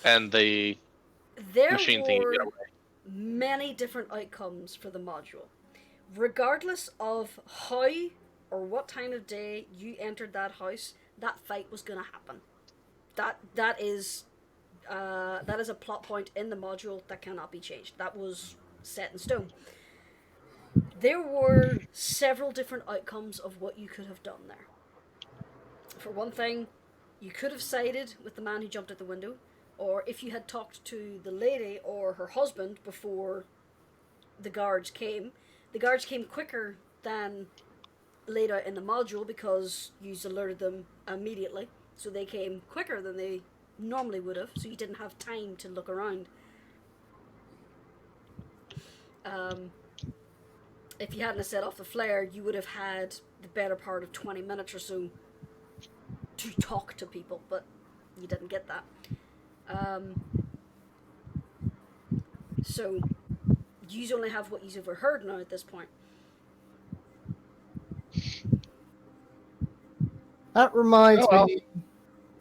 and the There machine thing get were away? many different outcomes for the module. regardless of how or what time of day you entered that house, that fight was going to happen. That is a plot point in the module that cannot be changed. That was set in stone. There were several different outcomes of what you could have done there. For one thing, you could have sided with the man who jumped out the window, or if you had talked to the lady or her husband before the guards came quicker than laid out in the module because you alerted them immediately. So they came quicker than they normally would have, so you didn't have time to look around. If you hadn't set off the flare, you would have had the better part of 20 minutes or so to talk to people, but you didn't get that. So you only have what you've overheard now at this point. That reminds me.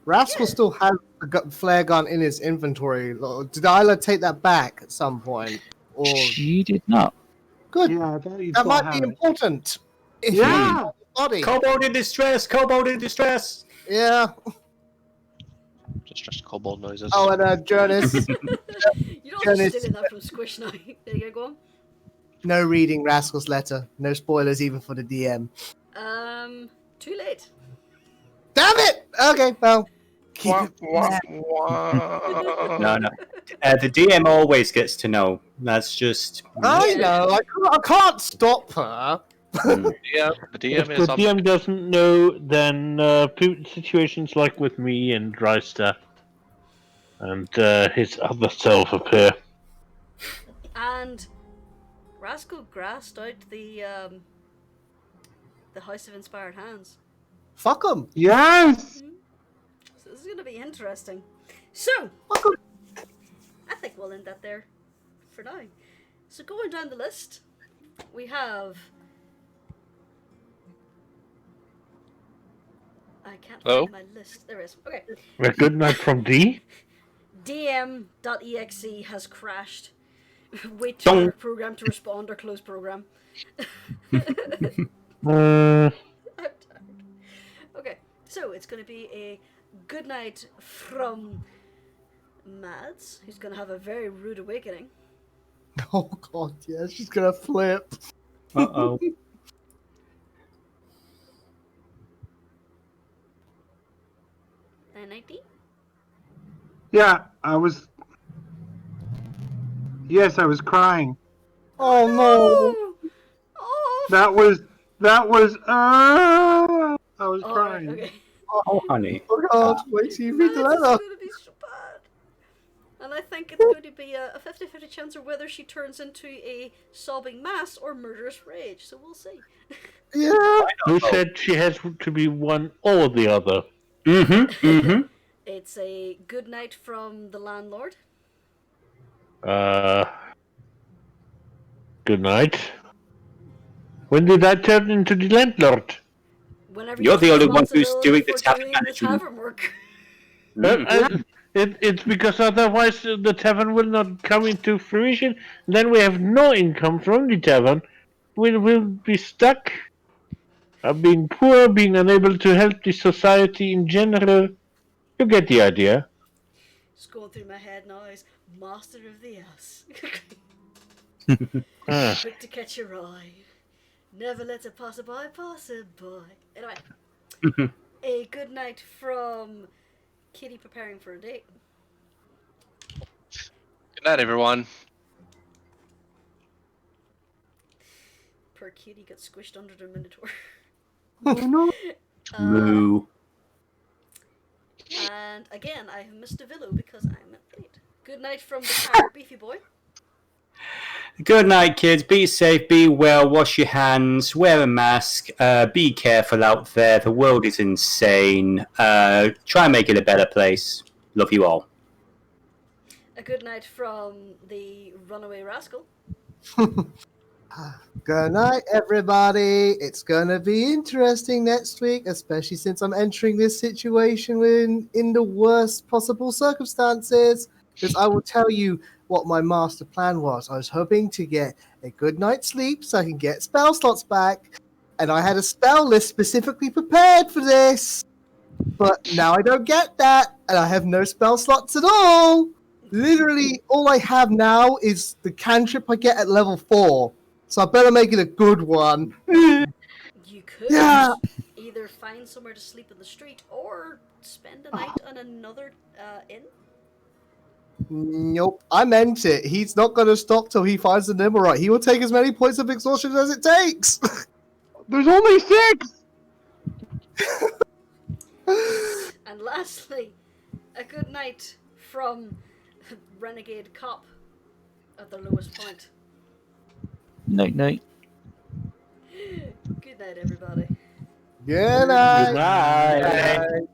Rascal still has a flare gun in his inventory. Did Isla take that back at some point? Or She did not. good. Yeah, I thought you'd That still might have be it. important. If Yeah. you have the body. Kobold in distress! Kobold in distress! Yeah. Just kobold noises. Oh, and Jurnis. You're not Jurnis. stealing that from Squish now. There you go. No reading Rascal's letter. No spoilers even for the DM. Too late. Damn it! Okay, well. Keep Wah, it. wah, wah. No. The DM always gets to know. That's just. I know. I can't stop her. Yeah, the If DM the is on. DM doesn't know, then situations like with me and Dryster and his other self appear. And Rascal grasped out the House of Inspired Hands. Fuck them. Yes. So this is going to be interesting. So, Fuck them. I think we'll end that there for now. So going down the list, we have... I can't Hello? find my list. There it is. Okay. A good night from D. DM.exe has crashed. Wait for our program to respond or close program. I'm tired. Okay, so it's going to be a good night from Mads, who's going to have a very rude awakening. Oh god, yeah, she's gonna flip. Uh-oh. And 19? Yeah, I was. Yes, I was crying. Oh no. Oh! That was. I was Oh, crying. okay. Oh, honey. Oh god, wait till you read the Mads is letter. going to be so bad. And I think it's going to be a 50-50 chance of whether she turns into a sobbing mass or murderous rage, so we'll see. Yeah. Who said she has to be one or the other? It's a good night from the landlord. Good night. When did I turn into the landlord? Whenever You're you the take only one who's responsibility doing the for tavern doing management. tavern work. It's because otherwise the tavern will not come into fruition. Then we have no income from the tavern. We'll be stuck. Being poor, being unable to help the society in general. You get the idea. Just going through my head now is Master of the Ass. Ah. Quick to catch your eye. Never let a passerby pass it by. Anyway, a good night from Kitty preparing for a date. Good night, everyone. Per Kitty got squished under the Minotaur. Oh no. Moo. And again, I have missed Devillo because I'm at late. Good night from the tired beefy boy. Good night, kids. Be safe, be well, wash your hands, wear a mask, be careful out there. The world is insane. Try and make it a better place. Love you all. A good night from the runaway rascal. Good night, everybody. It's gonna be interesting next week, especially since I'm entering this situation in the worst possible circumstances. Because I will tell you, what my master plan was. I was hoping to get a good night's sleep so I can get spell slots back, and I had a spell list specifically prepared for this. But now I don't get that, and I have no spell slots at all. Literally, all I have now is the cantrip I get at level 4. So I better make it a good one. You could Yeah. either find somewhere to sleep in the street or spend a night on another inn. Nope, I meant it. He's not going to stop till he finds the Nimmerite. He will take as many points of exhaustion as it takes. There's only 6! And lastly, a good night from Renegade Cop at the lowest point. Night, night. Good night, everybody. Good night. Good night. Good night.